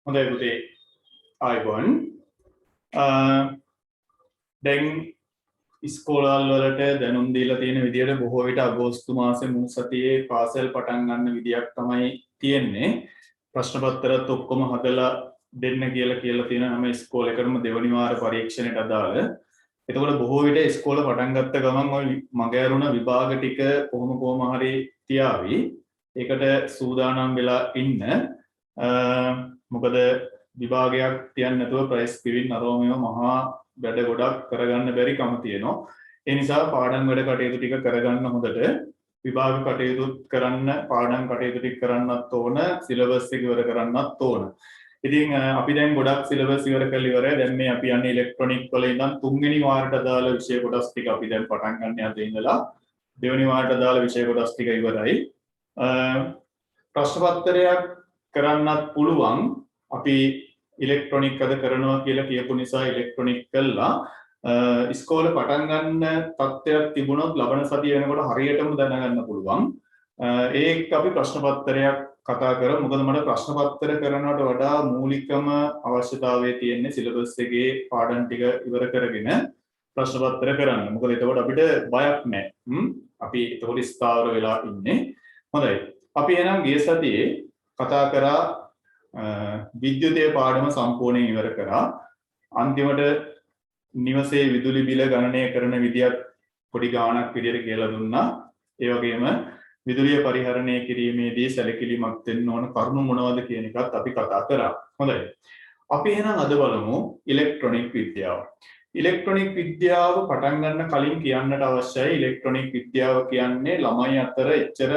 හොඳයි පුතේ ආයිබෝන් දැන් ඉස්කෝලවල වලට දැනුම් දීලා තියෙන විදිහට බොහෝ විට අගෝස්තු මාසේ මුල් සතියේ පාසල් පටන් ගන්න විදියක් තමයි තියෙන්නේ ප්‍රශ්න පත්‍රات ඔක්කොම හදලා දෙන්න කියලා තියෙන හැම ඉස්කෝලේකටම දෙවනි වාර පරීක්ෂණයට අදාළ එතකොට බොහෝ විට ඉස්කෝල පටන් ගත්ත ගමන් ওই මගහැරුණ විභාග ටික කොහොම හරි තියාවි ඒකට සූදානම් වෙලා ඉන්න මොකද විභාගයක් තියන්න නැතුව ප්‍රයිස් ගිවින් අරෝමේව මහා වැඩ ගොඩක් කරගන්න බැරි කම තියෙනවා. ඒ නිසා පාඩම් වැඩ කටයුතු ටික කරගන්න හොඳට විභාග කටයුතු කරන්න පාඩම් කටයුතු ටික කරන්නත් ඕන සිලබස් එක ඉවර කරන්නත් ඕන. ඉතින් අපි දැන් ගොඩක් සිලබස් ඉවර කරලා ඉවරයි. දැන් මේ අපි යන්නේ ඉලෙක්ට්‍රොනික වල ඉඳන් තුන්වෙනි වාරයට අදාළ විෂය කොටස් ටික අපි දැන් පටන් ගන්න යද්දී ඉඳලා දෙවෙනි වාරයට අදාළ විෂය කොටස් ටික ඉවරයි. ප්‍රශ්න පත්‍රයක් කරන්නත් පුළුවන්. අපි ඉලෙක්ට්‍රොනික් අද කරනවා කියලා කියපු නිසා ඉලෙක්ට්‍රොනික් කළා ඉස්කෝලේ පටන් ගන්න තත්ත්වයක් තිබුණොත් ලබන සතිය වෙනකොට හරියටම දැනගන්න පුළුවන් ඒක අපි ප්‍රශ්න පත්‍රයක් කතා කරමු මොකද මට ප්‍රශ්න පත්‍ර කරනවට වඩා මූලිකම අවශ්‍යතාවය තියෙන්නේ සිලබස් එකේ පාඩම් ටික ඉවර කරගෙන ප්‍රශ්න පත්‍ර කරන්න මොකද එතකොට අපිට බයක් නැහැ අපි එතකොට ස්ථාවර වෙලා ඉන්නේ හොඳයි අපි එහෙනම් ගිය සතියේ කතා කරා විද්‍යුතය පාඩම සම්පූර්ණයෙන් ඉවර කරා අන්තිමට නිවසේ විදුලි බිල ගණනය කරන විදියත් පොඩි ගාණක් විදියට කියලා දුන්නා ඒ වගේම විදුලිය පරිහරණය කිරීමේදී සැලකිලිමත් වෙන්න ඕන කරුණු මොනවද කියන එකත් අපි කතා කරා හොඳයි අපි එහෙනම් අද බලමු ඉලෙක්ට්‍රොනික විද්‍යාව ඉලෙක්ට්‍රොනික විද්‍යාව පටන් ගන්න කලින් කියන්නට අවශ්‍යයි ඉලෙක්ට්‍රොනික විද්‍යාව කියන්නේ ළමයි අතර එච්චර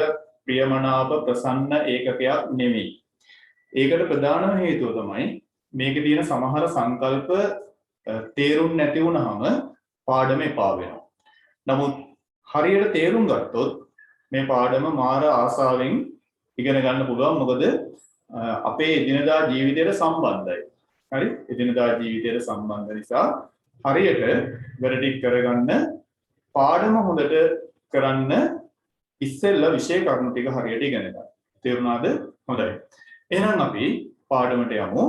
ප්‍රියමනාප ප්‍රසන්න ඒකකයක් නෙමෙයි ඒකට ප්‍රධානම හේතුව තමයි මේකේ තියෙන සමහර සංකල්ප තේරුම් නැති වුනහම පාඩම එපා වෙනවා. නමුත් හරියට තේරුම් ගත්තොත් මේ පාඩම මාර ආසාවෙන් ඉගෙන ගන්න පුළුවන්. මොකද අපේ එදිනදා ජීවිතයට සම්බන්ධයි. හරි? එදිනදා ජීවිතයට සම්බන්ධ නිසා හරියට වැඩ ටික කරගන්න පාඩම හොඳට කරන්න ඉස්සෙල්ලා විෂය කරුණු ටික හරියට ඉගෙන ගන්න. තේරුණාද? හොඳයි. එහෙනම් අපි පාඩමට යමු.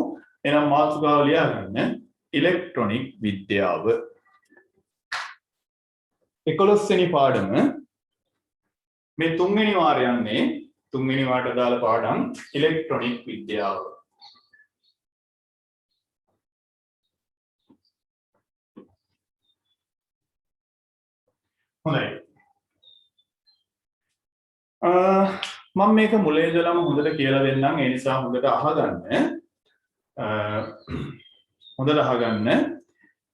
එහෙනම් මාතෘකාව ලියා ගන්න ඉලෙක්ට්‍රොනික විද්‍යාව. 11 වෙනි පාඩම මේ තුන්වෙනි වාරය යන්නේ තුන්වෙනි වාරට දාලා පාඩම් ඉලෙක්ට්‍රොනික විද්‍යාව. හොඳයි. මම මේක මුලින් ඉඳලම හොඳට කියලා දෙන්නම් ඒ නිසා හොඳට අහගන්න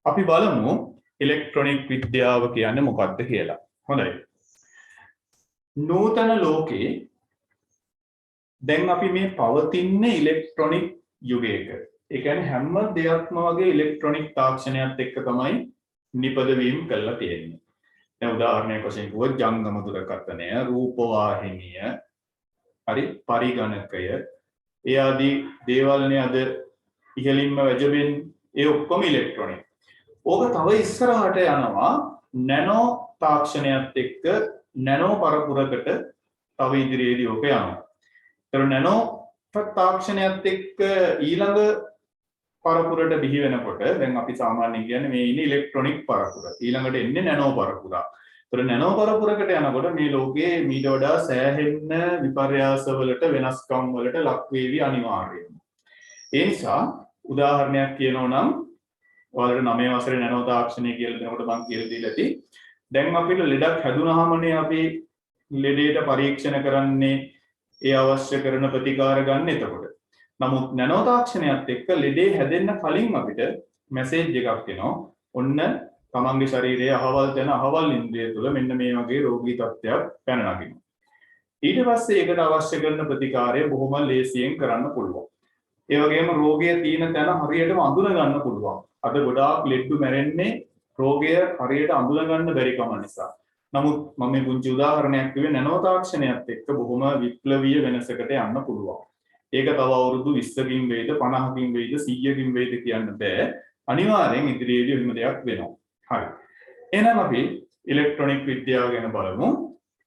අපි බලමු ඉලෙක්ට්‍රොනික විද්‍යාව කියන්නේ මොකක්ද කියලා හොඳයි නූතන ලෝකේ දැන් අපි මේ පවතින ඉලෙක්ට්‍රොනික යුගයක ඒ කියන්නේ හැම දෙයක්ම වගේ ඉලෙක්ට්‍රොනික තාක්ෂණයත් එක්ක තමයි නිපදවීම කරලා තියෙන්නේ දැන් උදාහරණයක් වශයෙන් කිව්වොත් ජංගම දුරකථනය රූපවාහිනිය හරි පරිගණකය ඒ ආදී දේවල්නේ අද ඉහළින්ම වැජබෙන් ඒ ඔක්කොම ඉලෙක්ට්‍රොනික. ඕක තව ඉස්සරහට යනවා නැනෝ තාක්ෂණයත් එක්ක නැනෝ පරපුරකට තව ඉදිරියේදී ඕක යනවා. ඒතර නැනෝ තාක්ෂණයත් එක්ක ඊළඟ පරපුරට බිහි වෙනකොට දැන් අපි සාමාන්‍යයෙන් කියන්නේ මේ ඉන්නේ ඉලෙක්ට්‍රොනික පරපුර. ඊළඟට එන්නේ නැනෝ පරපුර. ඒතර නැනෝ පරපුරකට යනකොට මේ ලෝකයේ මීට වඩා සෑහෙන්න විපර්යාසවලට වෙනස්කම් වලට ලක් වේවි අනිවාර්යයෙන්ම. ඒ නිසා උදාහරණයක් කියනවා නම් ඔයාලට 9 වසරේ නැනෝ තාක්ෂණය කියලා දෙනකොට මම කියලා දීලා ඇති. දැන් අපිට ලෙඩක් හැදුනහමනේ අපි ලෙඩේට පරීක්ෂණ කරන්නේ ඒ අවශ්‍ය කරන ප්‍රතිකාර ගන්න එතකොට. නමුත් නැනෝ තාක්ෂණයත් එක්ක ලෙඩේ හැදෙන්න කලින් අපිට මැසේජ් එකක් එනවා. ඔන්න තමන්ගේ ශරීරයේ අහවල් තැන අහවල් ඉන්ද්‍රිය තුළ මෙන්න මේ වගේ රෝගී තත්ත්වයක් පැන නගිනවා. ඊට පස්සේ ඒකට අවශ්‍ය කරන ප්‍රතිකාරය බොහොම ලේසියෙන් කරන්න පුළුවන්. ඒ වගේම රෝගය තියෙන තැන හරියටම අඳුන ගන්න පුළුවන්. අද ගොඩාක් ලෙඩ මැරෙන්නේ රෝගය හරියට අඳුන ගන්න බැරි කම නිසා. නමුත් මම මේ පුංචි උදාහරණයක් කිව්වේ නැනෝ තාක්ෂණයත් එක්ක බොහොම විප්ලවීය වෙනසකට යන්න පුළුවන්. ඒක තව අවුරුදු 20කින් වෙයිද 50කින් වෙයිද 100කින් වෙයිද කියන්න බෑ. අනිවාර්යෙන් ඉදිරියේදී එහෙම දෙයක් වෙනවා. හරි. එහෙනම් අපි ඉලෙක්ට්‍රොනික විද්‍යාව ගැන බලමු.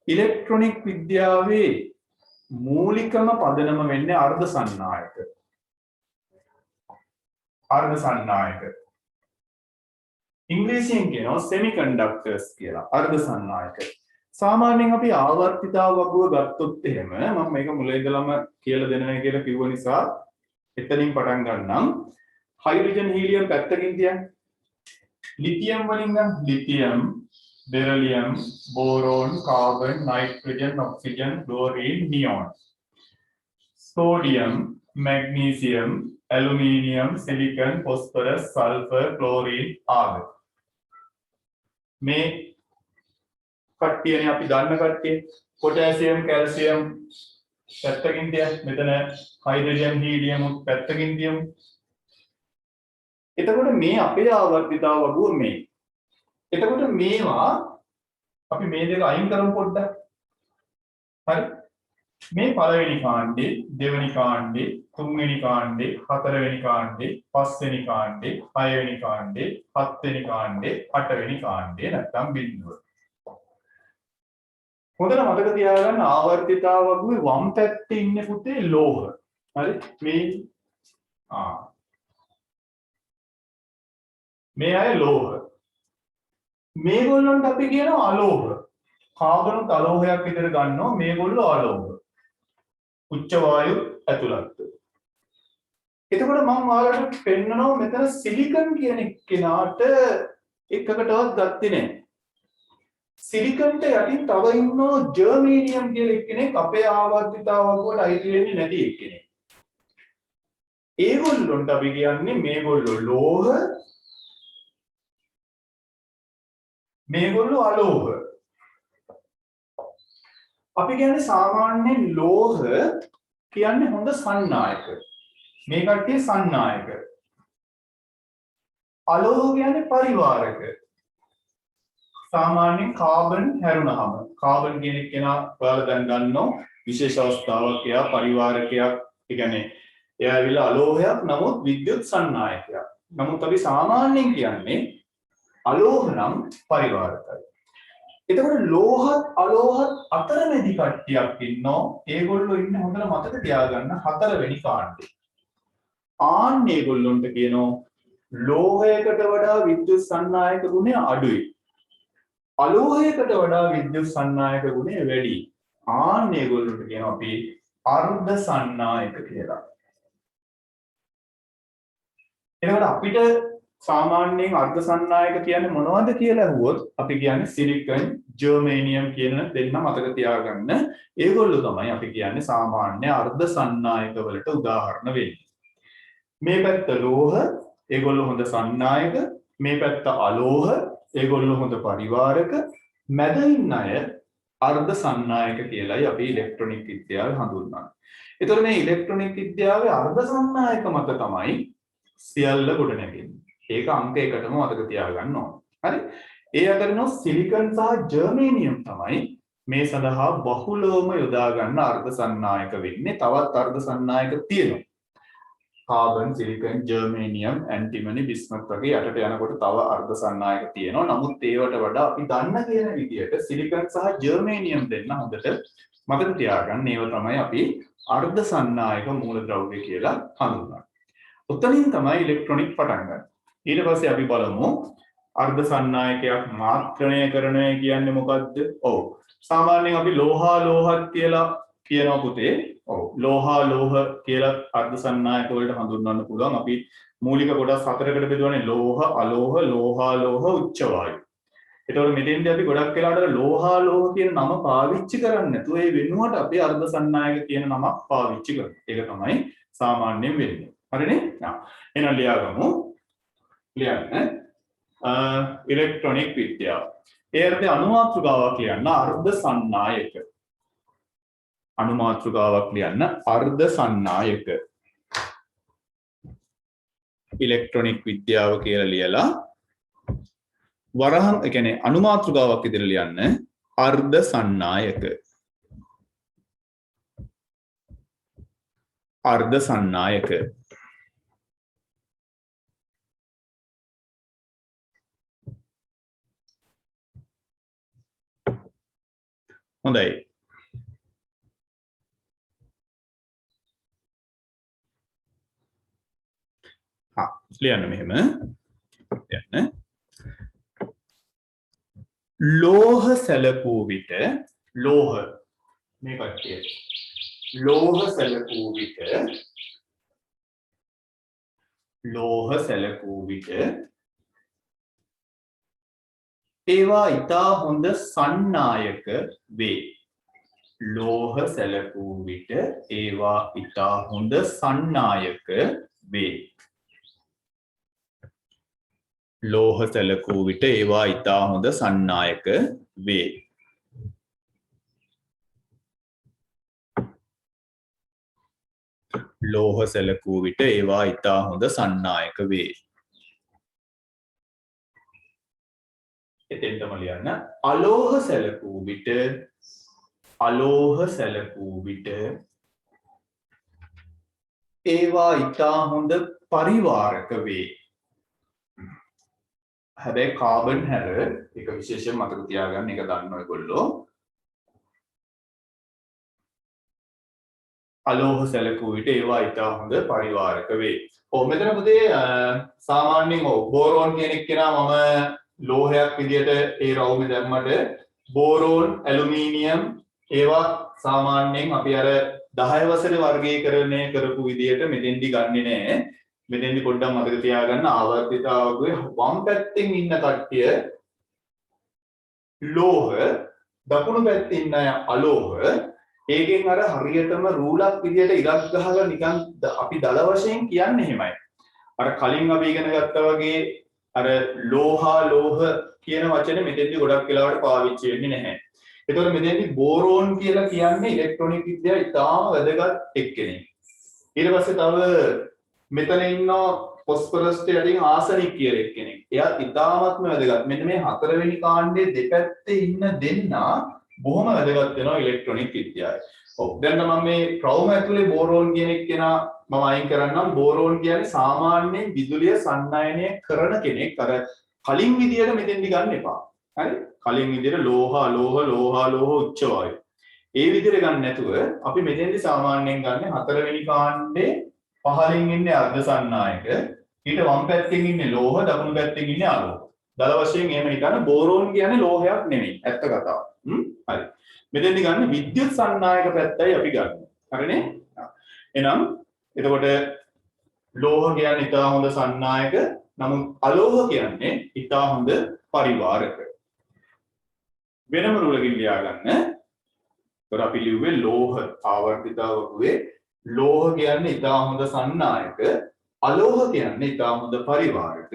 ඉලෙක්ට්‍රොනික විද්‍යාවේ මූලිකම පදනම වෙන්නේ අර්ධ සංනායක. අර්ධ සන්නායක. ඉංග්‍රීසියෙන් කියනවා semiconductors කියලා. අර්ධ සන්නායක. සාමාන්‍යයෙන් අපි ආවර්තිතාව වගුව ගත්තොත් එහෙම මම මේක මුල ඉඳලම කියලා දෙනවා කියලා කිව්ව නිසා එතනින් පටන් ගන්නම්. හයිඩ්‍රජන් හීලියම් පැත්තකින් තියන්න. ලිතියම් වලින් ගන්න. Lithium, beryllium, boron, carbon, nitrogen, oxygen, chlorine, neon. Sodium, magnesium, aluminium, silicon, phosphorus, sulphur, chlorine, argon. මේ කට්ටියනේ අපි දන්න කට්ටිය. පොටෑසියම්, කැල්සියම් පැත්තකින් තියන්න. මෙතන හයිඩ්‍රජන් හීලියම් පැත්තකින් තියමු. එතකොට මේ අපේ ආවර්තිතාව වගුව මේ. එතකොට මේවා අපි මේ දෙක අයින් කරමු පොඩ්ඩක්. හරි. මේ පළවෙනි කාණ්ඩේ, දෙවෙනි කාණ්ඩේ, තුන්වෙනි කාණ්ඩේ, හතරවෙනි කාණ්ඩේ, පස්වෙනි කාණ්ඩේ, හයවෙනි කාණ්ඩේ, හත්වෙනි කාණ්ඩේ, අටවෙනි කාණ්ඩේ නැත්නම් බිඳුව. හොඳට මතක තියාගන්න ආවර්තිතාව වගුවේ වම් පැත්තේ ඉන්නේ පුතේ ලෝහ. හරි? මේ අය ලෝහ. මේගොල්ලන්ට අපි කියනවා අලෝහ. කාබනුත් අලෝහයක් විතර ගන්නවා. මේගොල්ලෝ අලෝහ. උච්ච වායු ඇතුළත්. එතකොට මම ඔයාලට පෙන්නනවා මෙතන සිලිකන් කියන කෙනාට එකකටවත් ගත්තේ නැහැ. සිලිකන්ට යටින් තව ඉන්නවා ජර්මේනියම් කියලා එක්කෙනෙක් අපේ ආවර්තිතාව වගුවට අයිති වෙන්නේ නැති එක්කෙනෙක්. ඒගොල්ලොන්ට අපි කියන්නේ මේගොල්ලෝ ලෝහ, මේගොල්ලෝ අලෝහ. අපි කියන්නේ සාමාන්‍යයෙන් ලෝහ කියන්නේ හොඳ සන්නායක. මේ කට්ටිය සන්නායක. අලෝහ කියන්නේ පරිවාරක. සාමාන්‍යයෙන් කාබන් හැරුණාම කාබන් කියන කෙනා ඔයාලා දැන් දන්නෝ විශේෂ අවස්ථාවක් එයා පරිවාරකයක්. ඒ කියන්නේ එයා ඇවිල්ලා අලෝහයක් නමුත් විද්‍යුත් සන්නායකයක්. නමුත් අපි සාමාන්‍යයෙන් කියන්නේ අලෝහ නම් පරිවාරකයි. එතකොට ලෝහත් අලෝහත් අතරමැදි කට්ටියක් ඉන්නෝ. ඒගොල්ලෝ ඉන්නේ හොඳට මතක තියාගන්න හතරවෙනි කාණ්ඩේ. ආන්න ඒගොල්ලොන්ට කියනවා ලෝහයකට වඩා විද්‍යුත් සන්නායක ගුණය අඩුයි. අලෝහයකට වඩා විද්‍යුත් සන්නායක ගුණය වැඩි. ආන්න ඒගොල්ලොන්ට කියනවා අපි අර්ධ සන්නායක කියලා. එතකොට අපිට සාමාන්‍යයෙන් අර්ධ සන්නායක කියන්නේ මොනවද කියලා අහුවොත් අපි කියන්නේ සිලිකන්, ජර්මේනියම් කියන දෙන්න මතක තියාගන්න. ඒගොල්ලෝ තමයි අපි කියන්නේ සාමාන්‍ය අර්ධ සන්නායක වලට උදාහරණ වෙන්නේ. මේ පැත්ත ලෝහ, ඒගොල්ලෝ හොඳ සන්නායක. මේ පැත්ත අලෝහ, ඒගොල්ලෝ හොඳ පරිවාරක. මැද ඉන්න අය අර්ධ සන්නායක කියලායි අපි ඉලෙක්ට්‍රොනික විද්‍යාවේ හඳුන්වන්නේ. ඒතකොට මේ ඉලෙක්ට්‍රොනික විද්‍යාවේ අර්ධ සන්නායක මත තමයි සියල්ල ගොඩනැගෙන්නේ. ඒක අංක 1ටම මතක තියාගන්න ඕන. හරි? ඒ අතරින් සිලිකන් සහ ජර්මේනියම් තමයි මේ සඳහා බහුලවම යොදා ගන්න අර්ධ සන්නායක වෙන්නේ. තවත් අර්ධ සන්නායක තියෙනවා. කාබන්, සිලිකන්, ජර්මේනියම්, ඇන්ටිමනි, බිස්මත් වගේ යටට යනකොට තව අර්ධ සන්නායක තියෙනවා. නමුත් ඒවට වඩා අපි දන්න කියන විදිහට සිලිකන් සහ ජර්මේනියම් දෙන්න හොඳට මතක තියාගන්න. ඒව තමයි අපි අර්ධ සන්නායක මූලද්‍රව්‍ය කියලා හඳුන්වන්නේ. උතනින් තමයි ඉලෙක්ට්‍රොනික පටන් ගන්න. ඊට පස්සේ අපි බලමු අර්ධ සන්නායකයක් මාත්‍රණය කරනය කියන්නේ මොකද්ද? ඔව්. සාමාන්‍යයෙන් අපි ලෝහා ලෝහත් කියලා කියනවා පුතේ. ඔව්. ලෝහා ලෝහ කියලා අර්ධ සන්නායක වලට හඳුන්වන්න පුළුවන්. අපි මූලික කොටස් 4කට බෙදුවානේ ලෝහ, අලෝහ, ලෝහා ලෝහ, උච්ච වායු. ඒතකොට මෙතෙන්දී අපි ගොඩක් වෙලාවට ලෝහා ලෝහ කියන නම පාවිච්චි කරන්නේ නැතුව ඒ වෙනුවට අපි අර්ධ සන්නායක කියන නමක් පාවිච්චි කරනවා. ඒක තමයි සාමාන්‍යයෙන් වෙන්නේ. හරිනේ? එහෙනම් ලියාගමු. ලියන්න. ඉලෙක්ට්‍රොනික විද්‍යාව. ඒ අර්ථයේ අනුමාත්‍රකාවක් ලියන්න අර්ධ සන්නායක. අනුමාත්‍රකාවක් ලියන්න අර්ධ සන්නායක. ඉලෙක්ට්‍රොනික විද්‍යාව කියලා ලියලා වරහන් ඒ කියන්නේ අනුමාත්‍රකාවක් ඉදිරියට ලියන්න අර්ධ සන්නායක. අර්ධ සන්නායක. හොඳයි. हाँ ලියන්න මෙහෙම ලියන්න ලෝහ සැලකූ විට ලෝහ මේ කට්ටිය ලෝහ සැලකූ විට ඒවා ඉතා හොඳ සන්නායක වේ. ලෝහ සැලකූ විට ඒවා ඉතා හොඳ සන්නායක වේ. ලෝහ සැලකූ විට ඒවා ඉතා හොඳ සන්නායක වේ. ලෝහ සැලකූ විට ඒවා ඉතා හොඳ සන්නායක වේ. එතෙන්ටම ලියන්න අලෝහ සැලකූ විට ඒවා ඉතා හොඳ පරිවාරක වේ. හැබැයි කාබන් හැර එක විශේෂයෙන් මතක තියාගන්න එක දන්න ඔයගොල්ලෝ අලෝහ සැලකූ විට ඒවා ඉතා හොඳ පරිවාරක වේ. ඔව් මෙතන පුතේ සාමාන්‍යයෙන් බෝරෝන් කියන එක්කෙනා මම ලෝහයක් විදියට ඒ රවුමේ දැම්මට බෝරෝන් ඇලුමිනියම් ඒවා සාමාන්‍යයෙන් අපි අර 10 වසරේ වර්ගීකරණය කරපු විදියට මෙතෙන්දි ගන්නෙ නෑ. මෙතෙන්දි පොඩ්ඩක් මතක තියාගන්න ආවර්තිතාවකේ වම් පැත්තෙන් ඉන්න කට්ටිය ලෝහ දකුණු පැත්තේ ඉන්න අය අලෝහ. ඒකෙන් අර හරියටම රූලක් විදියට ඉරක් ගහලා නිකන් අපි දල වශයෙන් කියන්නේ එහෙමයි. අර කලින් අපි ඉගෙන ගත්තා වගේ අර ලෝහා ලෝහ කියන වචනේ මෙතෙන්දි ගොඩක් වෙලාවට පාවිච්චි වෙන්නේ නැහැ. ඒතකොට මෙතෙන්දි බෝරෝන් කියලා කියන්නේ ඉලෙක්ට්‍රොනික විද්‍යාවේ ඉතාම වැදගත් එක්කෙනෙක්. ඊට පස්සේ තව මෙතන ඉන්න ෆොස්ෆරස් යටින් ආසනික් කියලා එක්කෙනෙක්. එයා ඉතාමත්ම වැදගත්. මෙන්න මේ හතරවෙනි කාණ්ඩයේ දෙපැත්තේ ඉන්න දෙන්නා බොහොම වැදගත් වෙනවා ඉලෙක්ට්‍රොනික විද්‍යාවේ. ඔව් දැන් මම මේ රවුම ඇතුලේ බෝරෝන් කියන එක්කෙනා මම අයින් කරන්නම්. බෝරෝන් කියන්නේ සාමාන්‍යයෙන් විදුලිය සන්නායනය කරන කෙනෙක්. අර කලින් විදියට මෙතෙන්දි ගන්න එපා. හරි? කලින් විදියට ලෝහ උච්ච වායු. ඒ විදියට ගන්න නැතුව අපි මෙතෙන්දි සාමාන්‍යයෙන් ගන්න හතරවෙනි කාණ්ඩේ පහලින් ඉන්නේ අර්ධ සන්නායක. ඊට වම් පැත්තෙන් ඉන්නේ ලෝහ, දකුණු පැත්තෙන් ඉන්නේ අලෝහ. දල වශයෙන් එහෙම හිතන්න බෝරෝන් කියන්නේ ලෝහයක් නෙමෙයි. ඇත්ත කතාව. හරි. මෙතෙන්දි ගන්න විද්‍යුත් සන්නායක පැත්තයි අපි ගන්න. හරිනේ? එහෙනම් එතකොට ලෝහ කියන්නේ ඉතා හොඳ සන්නායක, නමුත් අලෝහ කියන්නේ ඉතා හොඳ පරිවාරක. වෙනම රුලකින් ලියා ගන්න. ඒතර අපි ලිව්වේ ලෝහ ආවර්තිතාවකුවේ ලෝහ කියන්නේ ඉතා හොඳ සන්නායක, අලෝහ කියන්නේ ඉතා හොඳ පරිවාරක.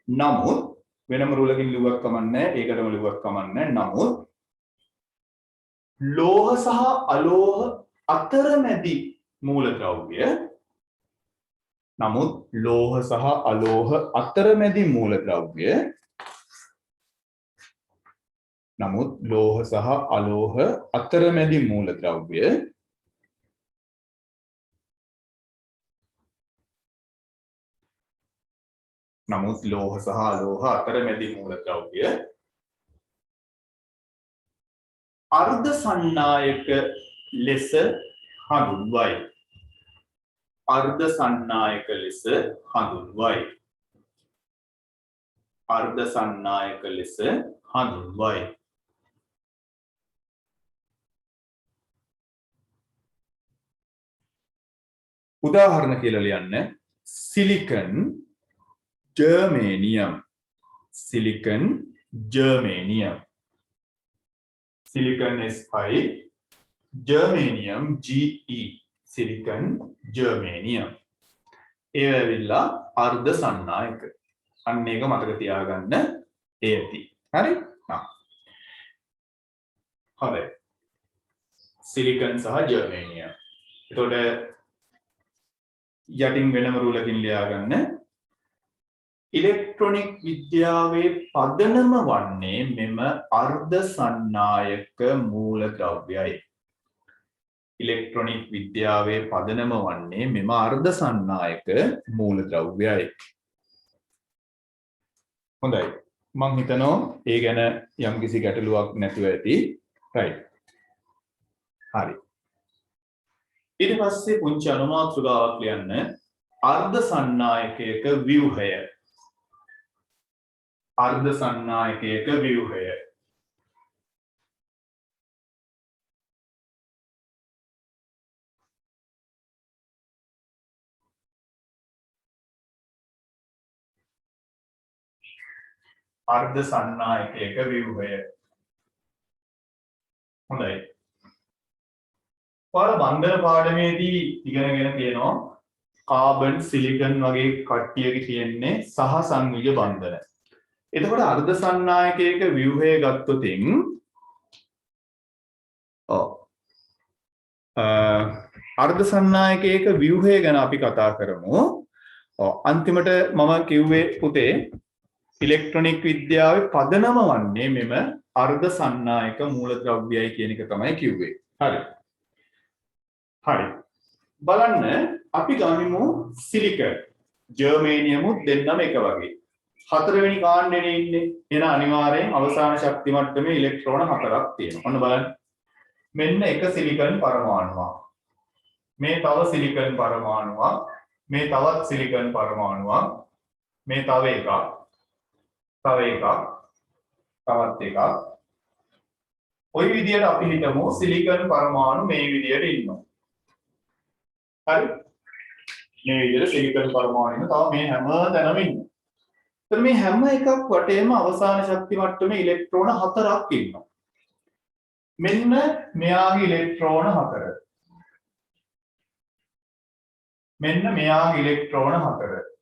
නමුත් වෙනම රුලකින් ලිව්වක් කමන්නේ, ඒකටම ලිව්වක් කමන්නේ. නමුත් ලෝහ සහ අලෝහ අතරමැදි මූලද්‍රව්‍ය අර්ධ සන්නායක ලෙස හඳුන්වයි. අර්ධ සන්නායක ලෙස හඳුන්වයි. උදාහරණ කියලා ලියන්න. Silicon, germanium. Silicon Si, germanium Ge. Silicon, germanium. ඒ වෙවිලා අර්ධ සන්නායක. අන්න ඒක මතක තියාගන්න ඒති. හරි? හරි. සිලිකන් සහ ජර්මේනියම්. එතකොට යටින් වෙනම රුලකින් ලියා ගන්න. ඉලෙක්ට්‍රොනික විද්‍යාවේ පදනම වන්නේ මෙම අර්ධ සන්නායක මූලද්‍රව්‍යයි. ඉලෙක්ට්‍රොනික විද්‍යාවේ පදනම වන්නේ මෙම අර්ධ සන්නායක මූලද්‍රව්‍යයි. හොඳයි. මං හිතනවා ඒ ගැන යම්කිසි ගැටලුවක් නැතුව ඇති. right. හරි. ඊට පස්සේ පුංචි අනුමාත්‍රකාවක් ලියන්න. අර්ධ සන්නායකයක ව්‍යුහය. අර්ධ සන්නායකයක ව්‍යුහය. අර්ධ සන්නායකයක ව්‍යුහය. හොඳයි. ඔයාලා බන්ධන පාඩමේදී ඉගෙනගෙන තියෙනවා කාබන් සිලිකන් වගේ කට්ටියක තියෙන්නේ සහ සංයුජ බන්ධන. එතකොට අර්ධ සන්නායකයක ව්‍යුහය ගත්තොතින් අර්ධ සන්නායකයක ව්‍යුහය ගැන අපි කතා කරමු. අන්තිමට මම කිව්වේ පුතේ ඉලෙක්ට්‍රොනික විද්‍යාවේ පදනම වන්නේ මෙම අර්ධ සන්නායක මූලද්‍රව්‍යයි කියන එක තමයි කිව්වේ. හරි. හරි. බලන්න අපි ගනිමු සිලිකන් ජර්මේනියම් දෙන්නම එක වගේ. හතරවෙනි කාණ්ඩේ ඉන්නේ. එන අනිවාර්යෙන් අවසාන ශක්ති මට්ටමේ ඉලෙක්ට්‍රෝන හතරක් තියෙනවා. ඔන්න බලන්න. මෙන්න එක සිලිකන් පරමාණුවක්. මේ තව සිලිකන් පරමාණුවක්. මේ තවත් සිලිකන් පරමාණුවක්. මේ තව එකක්. තව එකක්. තවත් එකක්. ওই විදියට අපි හිතමු සිලිකන් පරමාණු මේ විදියට ඉන්නවා. හරි. මේ විදියට සිලිකන් පරමාණු තව මේ හැම තැනම ඉන්නවා. එතන මේ හැම එකක් වටේම අවසාන ශක්ති මට්ටමේ ඉලෙක්ට්‍රෝන හතරක් ඉන්නවා. මෙන්න මෙයාගේ ඉලෙක්ට්‍රෝන හතර. මෙන්න මෙයාගේ ඉලෙක්ට්‍රෝන හතර.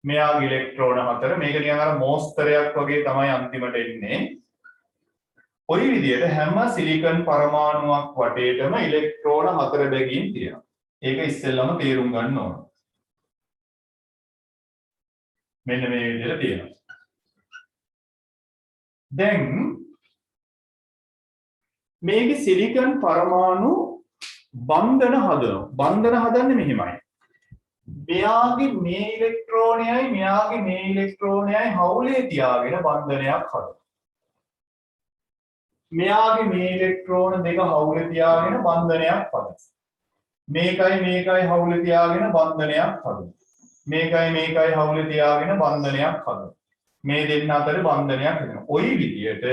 මෙයාගේ ඉලෙක්ට්‍රෝන හතර මේක නිකන් අර මෝස්තරයක් වගේ තමයි අන්තිමට එන්නේ. ඔය විදිහට හැම සිලිකන් පරමාණුවක් වටේටම ඉලෙක්ට්‍රෝන හතර බැගින් තියෙනවා. ඒක ඉස්සෙල්ලම තේරුම් ගන්න ඕන. මෙන්න මේ විදිහට තියෙනවා. දැන් මේකේ සිලිකන් පරමාණු බන්ධන හදනවා. බන්ධන හදන්නේ මෙහෙමයි. මෙයාගේ මේ ඉලෙක්ට්‍රෝනයයි මෙයාගේ මේ ඉලෙක්ට්‍රෝනයයි හවුලේ තියාගෙන බන්ධනයක් හදනවා. මෙයාගේ මේ ඉලෙක්ට්‍රෝන දෙක හවුලේ තියාගෙන බන්ධනයක් හදනවා. මේකයි හවුලේ තියාගෙන බන්ධනයක් හදනවා. මේකයි හවුලේ තියාගෙන බන්ධනයක් හදනවා. මේ දෙන්න අතර බන්ධනයක් හදනවා. ওই විදියට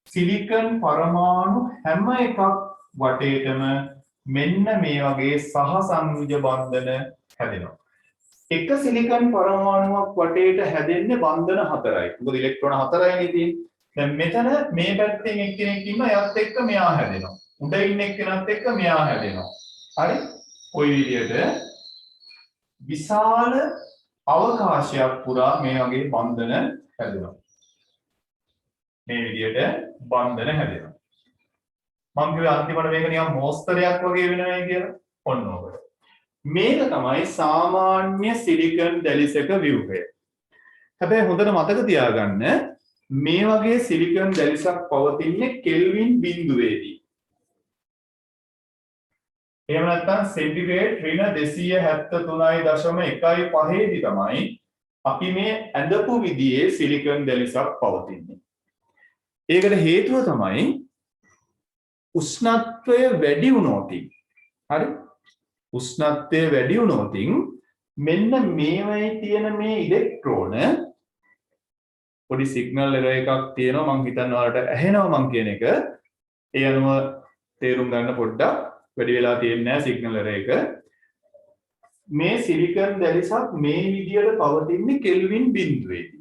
සිලිකන් පරමාණු හැම එකක් වටේටම මෙන්න මේ වගේ සහසංයුජ බන්ධන හැදෙනවා. එක සිලිකන් පරමාණුවක් වටේට හැදෙන්නේ බන්ධන හතරයි. මොකද ඉලෙක්ට්‍රෝන හතරයිනේ තියෙන්නේ. දැන් මෙතන මේ පැත්තෙන් එක්කෙනෙක් ඉන්නවා එයාත් එක්ක මෙයා හැදෙනවා. උඩ ඉන්න එක්කෙනාත් එක්ක මෙයා හැදෙනවා. හරි? ওই විදියට විශාල අවකාශයක් පුරා මේ වගේ බන්ධන හැදෙනවා. මේ විදියට බන්ධන හැදෙනවා. මම කිව්වේ අන්තිමට මේක නිකන් මෝස්තරයක් වගේ වෙනවා කියලා. ඔන්න ඕක. මේක තමයි සාමාන්‍ය සිලිකන් දැලිසක ව්‍යුහය. හැබැයි හොඳට මතක තියාගන්න මේ වගේ සිලිකන් දැලිසක් පවතින්නේ කෙල්වින් බිඳුවේදී. එහෙම නැත්නම් සෙන්ටිග්‍රේඩ් ඍණ 273.15 දී තමයි අපි මේ ඇඳපු විදිහේ සිලිකන් දැලිසක් පවතින්නේ. ඒකට හේතුව තමයි උෂ්ණත්වය වැඩි වුණොතින්. හරි? උෂ්ණත්වය වැඩි වුණොතින් මෙන්න මේවයි තියෙන මේ ඉලෙක්ට්‍රෝන පොඩි සිග්නල් එරර් එකක් තියෙනවා මම හිතනවා ඔයාලට ඇහෙනවා මම කියන එක. ඒ අනුව තේරුම් ගන්න පොඩ්ඩක් වැඩි වෙලා තියෙන්නේ නැහැ සිග්නල් එරර් එක. මේ සිලිකන් දැලිසක් මේ විදියට පවතින්නේ කෙල්වින් බිඳුවේදී.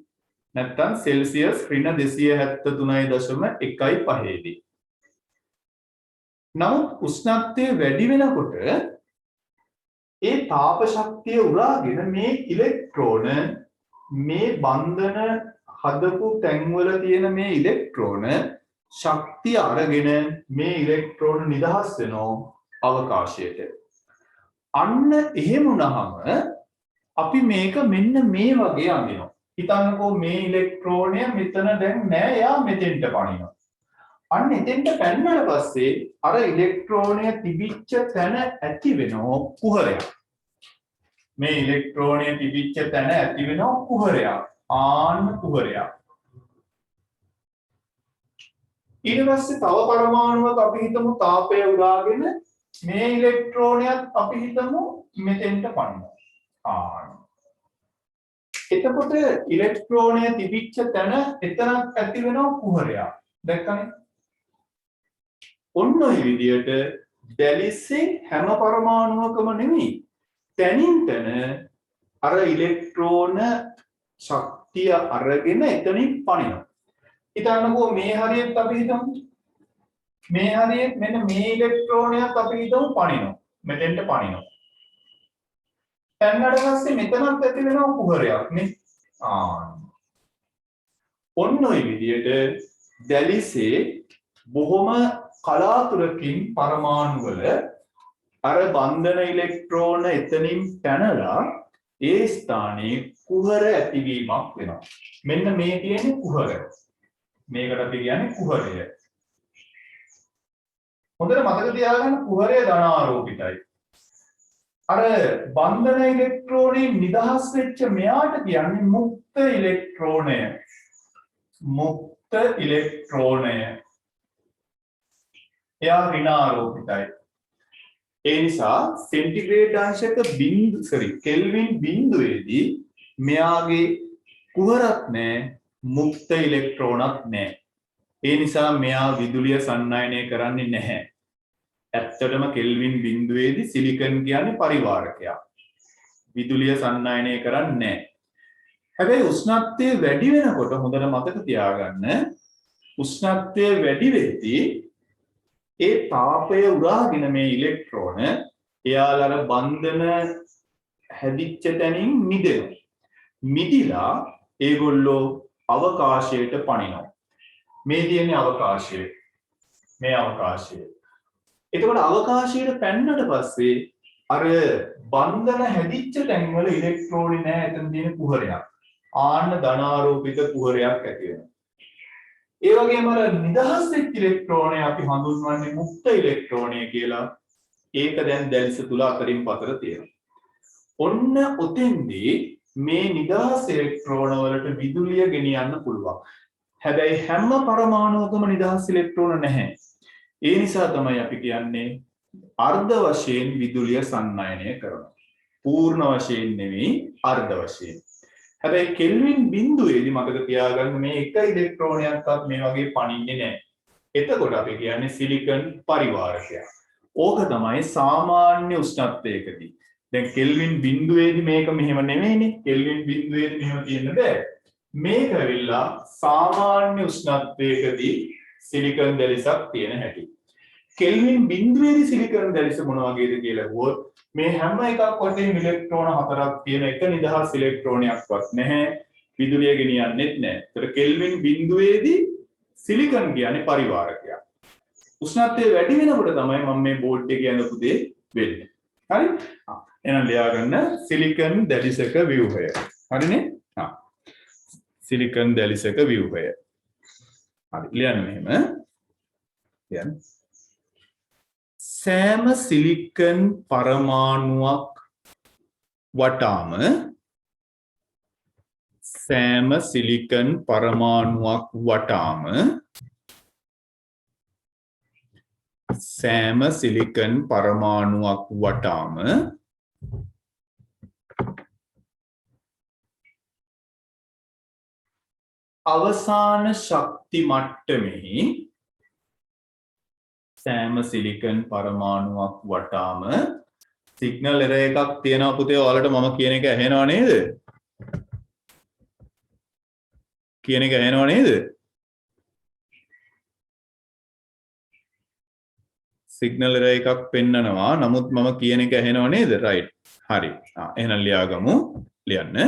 නැත්තම් සෙල්සියස් ඍණ 273.15 දී. නමුත් උෂ්ණත්වය වැඩි වෙනකොට ඒ තාප ශක්තිය උරාගෙන මේ ඉලෙක්ට්‍රෝන මේ බන්ධන හදපු තැන්වල තියෙන මේ ඉලෙක්ට්‍රෝන ශක්තිය අරගෙන මේ ඉලෙක්ට්‍රෝන නිදහස් වෙනවා අවකාශයට. අන්න එහෙම වුණාම අපි මේක මෙන්න මේ වගේ අඳිනවා. හිතන්නකෝ මේ ඉලෙක්ට්‍රෝනය මෙතන දැන් නෑ යා මෙතෙන්ට පනිනවා. අන්න එතෙන්ට පැනනට පස්සේ අර ඉලෙක්ට්‍රෝනය තිබිච්ච තැන ඇති වෙනවා කුහරයක්. මේ ඉලෙක්ට්‍රෝනය තිබිච්ච තැන ඇති වෙනවා කුහරයක්. ආන්න කුහරයක්. ඊට පස්සේ තව පරමාණුවක් අපි හිතමු තාපය උරාගෙන මේ ඉලෙක්ට්‍රෝනයත් අපි හිතමු මෙතෙන්ට පනිනවා. එතකොට ඉලෙක්ට්‍රෝනය තිබිච්ච තැන එතනක් ඇති වෙනවා කුහරයක්. දැක්කනේ? ඔන්න ඔය විදියට දැලිස්සේ හැම පරමාණුවකම නෙමෙයි. තැනින් තැන අර ඉලෙක්ට්‍රෝන ශක්තිය අරගෙන එතනින් පනිනවා. හිතන්නකෝ මේ හරියට අපි හිතමු. මේ හරියට මෙන්න මේ ඉලෙක්ට්‍රෝනයක් අපි හිතමු පනිනවා. මෙතෙන්ට පනිනවා. පැන්නට පස්සේ මෙතනත් ඇති වෙනවා කුහරයක් නේ. ඔන්න ඔය විදියට දැලිසේ බොහොම කලාතුරකින් පරමාණු වල අර බන්ධන ඉලෙක්ට්‍රෝන එතනින් පැනලා ඒ ස්ථානයේ කුහර ඇතිවීමක් වෙනවා. මෙන්න මේ තියෙන්නේ කුහරය. මේකට අපි කියන්නේ කුහරය. හොඳට මතක තියාගන්න කුහරය ධනාරෝපිතයි. අර බන්ධන ඉලෙක්ට්‍රෝනයෙන් නිදහස් වෙච්ච මෙයාට කියන්නේ මුක්ත ඉලෙක්ට්‍රෝනය. මුක්ත ඉලෙක්ට්‍රෝනය. එයා ඍණාරෝපිතයි. ඒ නිසා සෙන්ටිග්‍රේඩ් අංශක කෙල්වින් බිඳුවේදී මෙයාගේ කුහරක් නැහැ, මුක්ත ඉලෙක්ට්‍රෝනක් නැහැ. ඒ නිසා මෙයා විදුලිය සන්නායනය කරන්නේ නැහැ. ඇත්තටම කෙල්වින් බිඳුවේදී සිලිකන් කියන්නේ පරිවාරකයක්. විදුලිය සන්නායනය කරන්නේ නැහැ. හැබැයි උෂ්ණත්වය වැඩි වෙනකොට හොඳට මතක තියාගන්න උෂ්ණත්වය වැඩි වෙද්දී ඒ තාපය උරාගෙන මේ ඉලෙක්ට්‍රෝන එයාලර බන්ධන හැදිච්ච තැනින් මිදෙනවා. මිදිලා ඒගොල්ලෝ අවකාශයට පනිනවා. මේ තියෙන්නේ අවකාශය. මේ අවකාශය. එතකොට අවකාශයට පැන්නට පස්සේ අර බන්ධන හැදිච්ච තැන්වල ඉලෙක්ට්‍රෝන නැහැ. එතන තියෙන කුහරයක්. ආන්න ධනාරෝපිත කුහරයක් ඇති වෙනවා. ඒ වගේම අර නිදහස් වෙච්ච ඉලෙක්ට්‍රෝනය අපි හඳුන්වන්නේ මුක්ත ඉලෙක්ට්‍රෝනය කියලා. ඒක දැන් දැලිස තුල අතරින් පතර තියෙනවා. ඔන්න ඔතෙන්දී මේ නිදහස් ඉලෙක්ට්‍රෝන වලට විදුලිය ගෙනියන්න පුළුවන්. හැබැයි හැම පරමාණුවකම නිදහස් ඉලෙක්ට්‍රෝන නැහැ. ඒ නිසා තමයි අපි කියන්නේ අර්ධ වශයෙන් විදුලිය සන්නායනය කරනවා. පූර්ණ වශයෙන් නෙවෙයි අර්ධ වශයෙන්. හැබැයි කෙල්වින් බිඳුවේදී මතක තියාගන්න මේ එක ඉලෙක්ට්‍රෝනයක්වත් මේ වගේ පනින්නේ නැහැ. එතකොට අපි කියන්නේ සිලිකන් පරිවාරකයක්. ඕක තමයි සාමාන්‍ය උෂ්ණත්වයකදී. දැන් කෙල්වින් බිඳුවේදී මේක මෙහෙම නෙවෙයිනේ. කෙල්වින් බිඳුවේදී මෙහෙම තියෙන්න බෑ. මේක වෙලා සාමාන්‍ය උෂ්ණත්වයකදී සිලිකන් දැලිසක් තියෙන හැටි. කෙල්වින් බිඳුවේදී සිලිකන් දැලිස මොන වගේද කියලා අහුවොත් මේ හැම එකක් වටේම ඉලෙක්ට්‍රෝන හතරක් තියෙන එක නිදහස් ඉලෙක්ට්‍රෝනයක්වත් නැහැ. විදුලිය ගෙනියන්නෙත් නැහැ. ඒතර කෙල්වින් බිඳුවේදී සිලිකන් කියන්නේ පරිවාරකයක්. උෂ්ණත්වය වැඩි වෙනකොට තමයි මම මේ බෝඩ් එකේ යනපු දේ වෙන්නේ. හරි? එහෙනම් ලියා ගන්න සිලිකන් දැලිසක ව්‍යුහය. හරිනේ? සිලිකන් දැලිසක ව්‍යුහය. හරි ලියන්න මෙහෙම. ලියන්න. සෑම සිලිකන් පරමාණුවක් වටාම සෑම සිලිකන් පරමාණුවක් වටාම සෑම සිලිකන් පරමාණුවක් වටාම අවසාන ශක්ති මට්ටමෙහි සෑම සිලිකන් පරමාණුවක් වටාම සිග්නල් එරර් එකක් තියෙනවා පුතේ. ඔයාලට මම කියන එක ඇහෙනව නේද? කියන එක ඇහෙනව නේද? සිග්නල් එරර් එකක් පෙන්නනවා. නමුත් මම කියන එක ඇහෙනව නේද? රයිට්. හරි. එහෙනම් ලියාගමු. ලියන්න.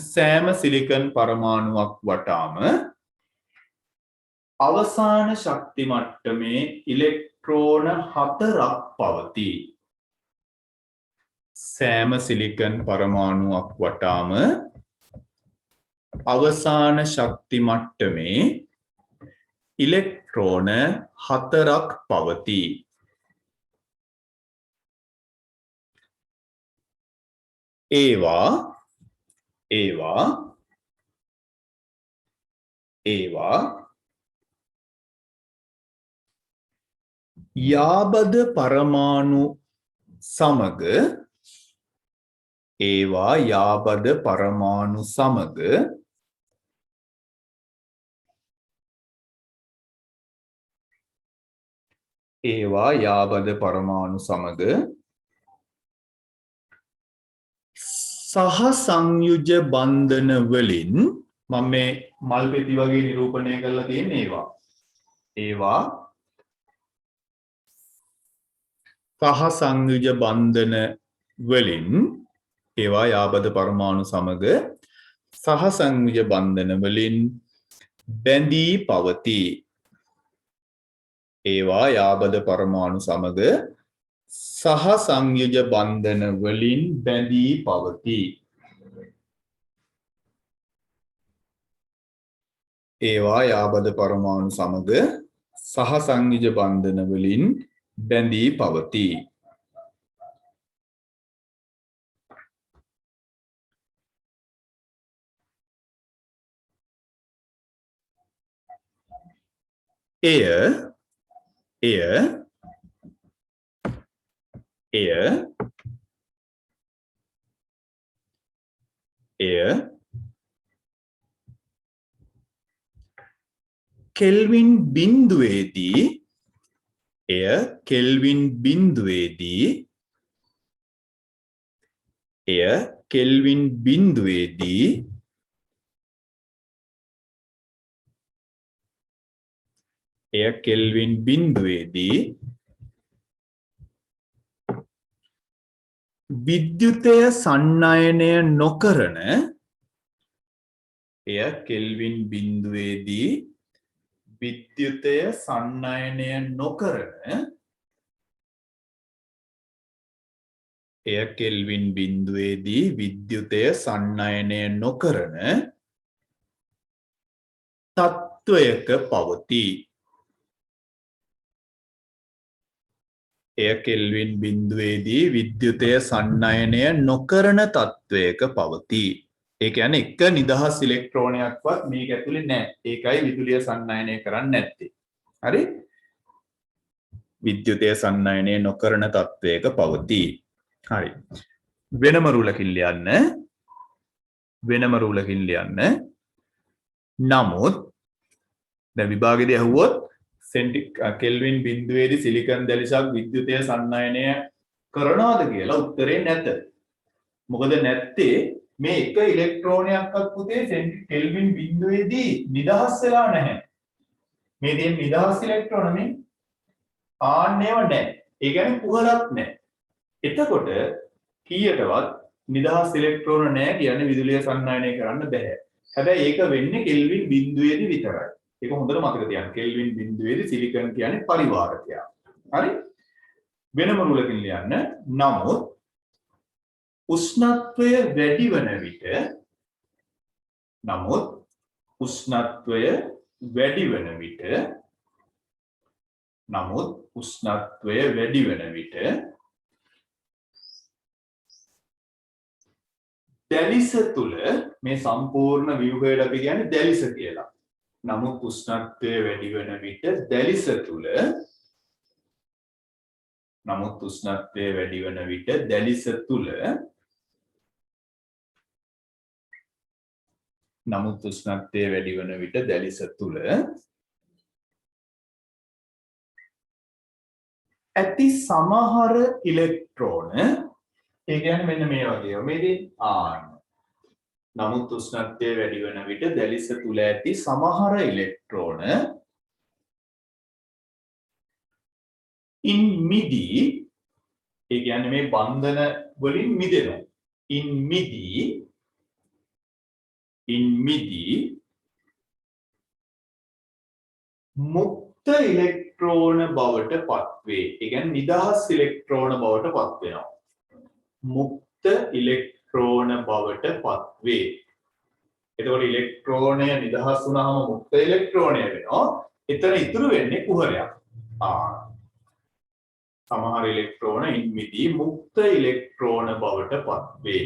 සෑම සිලිකන් පරමාණුවක් වටාම අවසාන ශක්ති මට්ටමේ ඉලෙක්ට්‍රෝන 4ක් පවතී. සෑම සිලිකන් පරමාණුවක් වටාම අවසාන ශක්ති මට්ටමේ ඉලෙක්ට්‍රෝන 4ක් පවතී. ඒවා යාබද පරමාණු සමග ඒවා යාබද පරමාණු සමග ඒවා යාබද පරමාණු සමග සහ සංයුජ බන්ධන වලින් මම මේ මල් පෙති වගේ නිරූපණය කරලා තියෙන්නේ ඒවා සහ සංයුජ බන්ධන වලින් ඒවා යාබද පරමාණු සමග සහ සංයුජ බන්ධන වලින් බැඳී පවතී. ඒවා යාබද පරමාණු සමග සහ සංයුජ බන්ධන වලින් බැඳී පවතී. ඒවා යාබද පරමාණු සමග සහ සංයුජ බන්ධන වලින් බැඳී පවතී. එය කෙල්වින් බිඳුවේදී විද්‍යුතය සන්නයනය නොකරන තත්වයක පවතී. කෙල්වින් බිඳුවේදී විද්‍යුතය සන්නයනය නොකරන තත්වයක පවතී. ඒ කියන්නේ එක නිදහස් ඉලෙක්ට්‍රෝනයක්වත් මේක ඇතුලේ නැහැ. ඒකයි විදුලිය සන්නයනය කරන්නේ නැත්තේ. හරි? විද්‍යුතය සන්නයනය නොකරන තත්වයක පවතී. හරි. වෙනම රූලකින් ලියන්න. නමුත් දැන් විභාගෙදී අහුවොත් කෙල්වින් බිඳුවේදී සිලිකන් දැලිසක් විද්‍යුතය සන්නයනය කරනවද කියලා උත්තරේ නැත. මොකද නැත්තේ මේ එක ඉලෙක්ට්‍රෝනයක්වත් පුතේ කෙල්වින් බිඳුවේදී නිදහස් වෙලා නැහැ. මේ තියෙන නිදහස් ඉලෙක්ට්‍රෝන මේ ආන්නේව නැහැ. ඒ කියන්නේ කුහරක් නැහැ. එතකොට කීයටවත් නිදහස් ඉලෙක්ට්‍රෝන නැහැ කියන්නේ විදුලිය සන්නයනය කරන්න බෑ. හැබැයි ඒක වෙන්නේ කෙල්වින් බිඳුවේදී විතරයි. ඒක හොඳට මතක තියාගන්න. කෙල්වින් බිඳුවේදී සිලිකන් කියන්නේ පරිවාරකයක්. හරි? වෙනම රූලකින් ලියන්න. නමුත් උෂ්ණත්වය වැඩි වන විට දැලිස තුල මේ සම්පූර්ණ ව්‍යුහයට අපි කියන්නේ දැලිස කියලා. නමුත් උෂ්ණත්වය වැඩි වන විට දැලිස තුල ඇති සමහර ඉලෙක්ට්‍රෝන ඒ කියන්නේ මෙන්න මේ වගේ මේදී නමුත් උෂ්ණත්වය වැඩි වන විට දැලිස තුල ඇති සමහර ඉලෙක්ට්‍රෝන ඉන් මිදී ඒ කියන්නේ මේ බන්ධන වලින් මිදෙනවා. ඉන් මිදී මුක්ත ඉලෙක්ට්‍රෝන බවට පත්වේ. ඒ කියන්නේ නිදහස් ඉලෙක්ට්‍රෝන බවට පත් වෙනවා. මුක්ත ඉලෙක්ට්‍රෝන බවට පත්වේ. එතකොට ඉලෙක්ට්‍රෝනය නිදහස් වුණාම මුක්ත ඉලෙක්ට්‍රෝනය වෙනවා. එතන ඉතුරු වෙන්නේ කුහරයක්. සමහර ඉලෙක්ට්‍රෝන ඉන් මිදී මුක්ත ඉලෙක්ට්‍රෝන බවට පත්වේ.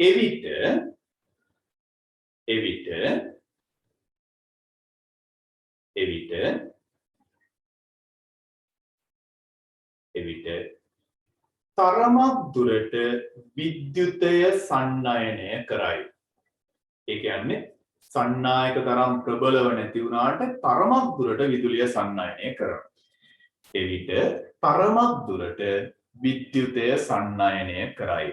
එවිට එවිට තරමක් දුරට විද්‍යුතය සන්නායනය කරයි. ඒ කියන්නේ සන්නායක තරම් ප්‍රබලව නැති වුණාට තරමක් දුරට විදුලිය සන්නායනය කරනවා. එවිට තරමක් දුරට විද්‍යුතය සන්නායනය කරයි.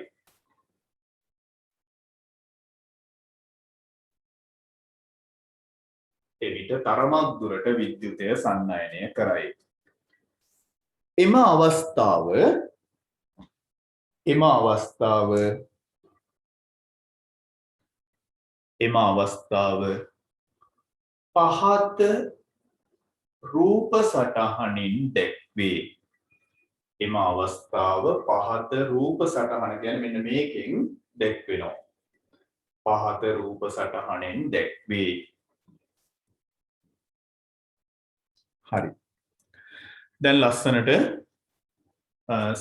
එවිට තරමක් දුරට විද්‍යුතය සන්නායනය කරයි. එම අවස්ථාව පහත රූප සටහනින් දැක්වේ. එම අවස්ථාව පහත රූප සටහන කියන්නේ මෙන්න මේකෙන් දැක්වෙනවා. පහත රූප සටහනෙන් දැක්වේ. හරි. දැන් ලස්සනට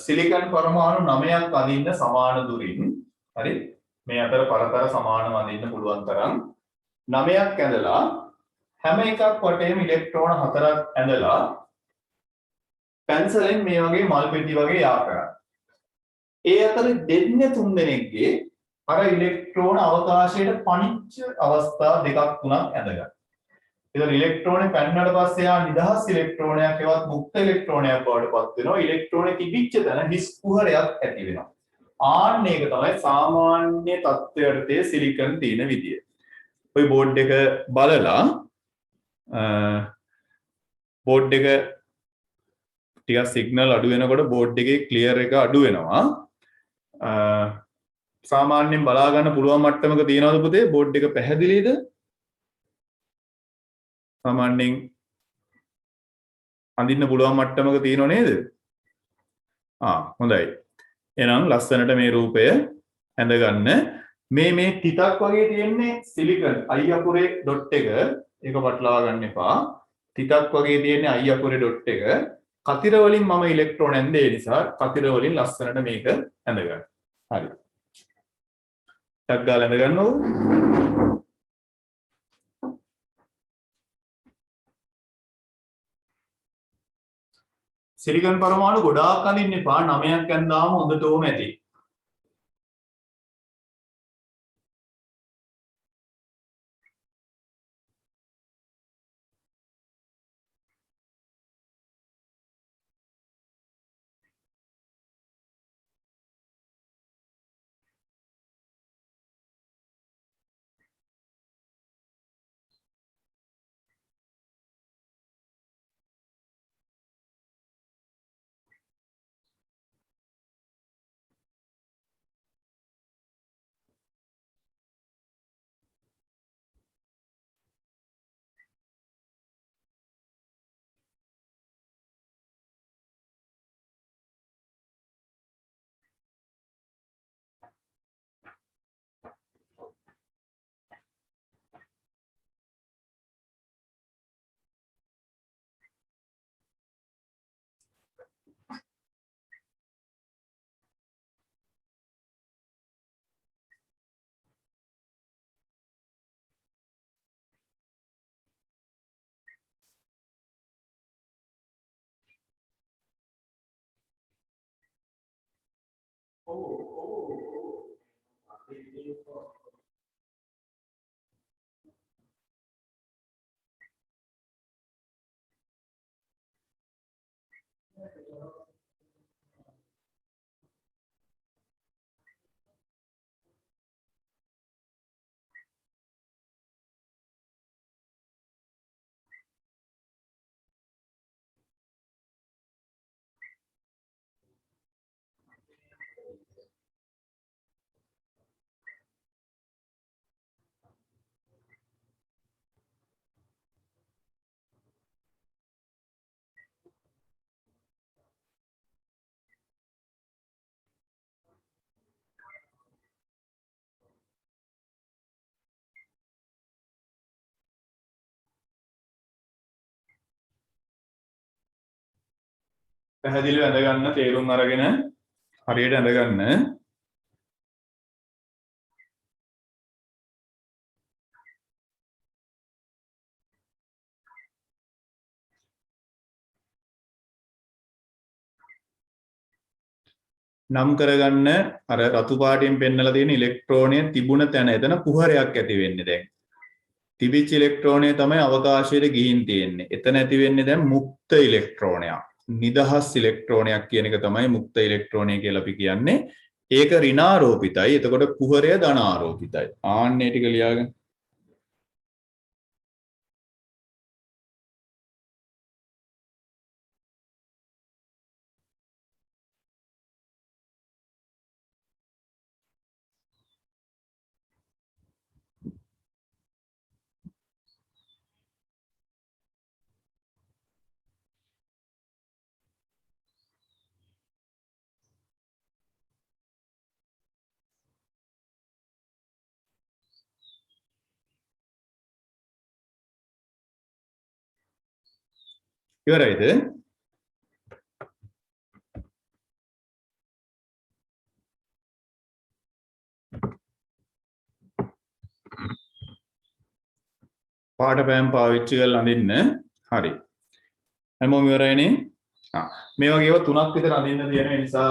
සිලිකන් පරමාණු 9ක් අදින්න සමාන දුරින් හරි මේ අතර පරතර සමානව අදින්න පුළුවන් තරම් 9ක් ඇඳලා හැම එකක් වටේම ඉලෙක්ට්‍රෝන 4ක් ඇඳලා පැන්සලෙන් මේ වගේ මල් පෙට්ටි වගේ යා කරන්න. ඒ අතර දෙන්නේ 3 දෙනෙක්ගේ අර ඉලෙක්ට්‍රෝන අවකාශයට පනිච්ච අවස්ථා දෙකක් තුනක් ඇඳගන්න. ඉතින් ඉලෙක්ට්‍රෝනේ පැන්නට පස්සේ යා නිදහස් ඉලෙක්ට්‍රෝනයක් ඒවත් මුක්ත ඉලෙක්ට්‍රෝනයක් බවට පත් වෙනවා. ඉලෙක්ට්‍රෝනේ තිබිච්ච තැන හිස් කුහරයක් ඇති වෙනවා. ආන්න ඒක තමයි සාමාන්‍ය තත්ත්වයට සිලිකන් තියෙන විදිය. ඔය බෝඩ් එක බලලා බෝඩ් එක ටිකක් සිග්නල් අඩු වෙනකොට බෝඩ් එකේ ක්ලියර් එක අඩු වෙනවා. සාමාන්‍යයෙන් බලා ගන්න පුළුවන් මට්ටමක තියනවද පුතේ බෝඩ් එක පැහැදිලිද? සාමාන්‍යයෙන් අඳින්න පුළුවන් මට්ටමක තියෙනව නේද? හොඳයි. එහෙනම් ලස්සනට මේ රූපය ඇඳගන්න. මේ තිතක් වගේ තියෙන්නේ සිලිකන් I අකුරේ ඩොට් එක ඒක වටලවා ගන්න එපා. තිතක් වගේ තියෙන්නේ I අකුරේ ඩොට් එක. කතිර වලින් මම ඉලෙක්ට්‍රෝන ඇඳේ නිසා කතිර වලින් ලස්සනට මේක ඇඳගන්න. හරි. ටක් ගාලා ඇඳ ගන්නවද? සිලිකන් පරමාණු ගොඩාක් අඳින්න එපා. 9ක් ඇඳාම හොඳටම ඇති. පැහැදිලිව ඇඳ ගන්න තේරුම් අරගෙන හරියට ඇඳ ගන්න. නම් කරගන්න අර රතු පාටින් පෙන්නලා තියෙන ඉලෙක්ට්‍රෝනය තිබුණ තැන එතන කුහරයක් ඇති වෙන්නේ දැන්. තිබිච්ච ඉලෙක්ට්‍රෝනය තමයි අවකාශයට ගිහින් තියෙන්නේ. එතන ඇති වෙන්නේ දැන් මුක්ත ඉලෙක්ට්‍රෝනයක්. නිදහස් ඉලෙක්ට්‍රෝනයක් කියන එක තමයි මුක්ත ඉලෙක්ට්‍රෝනය කියලා අපි කියන්නේ. ඒක ඍණාරෝපිතයි. එතකොට කුහරය ධනාරෝපිතයි. ආන්නේ ටික ලියාගන්න. ඉවරයිද? පාට පෑම් පාවිච්චි කරලා අඳින්න. හරි. හැමෝම ඉවරයිනේ? මේ වගේ ඒවා තුනක් විතර අඳින්න තියෙන නිසා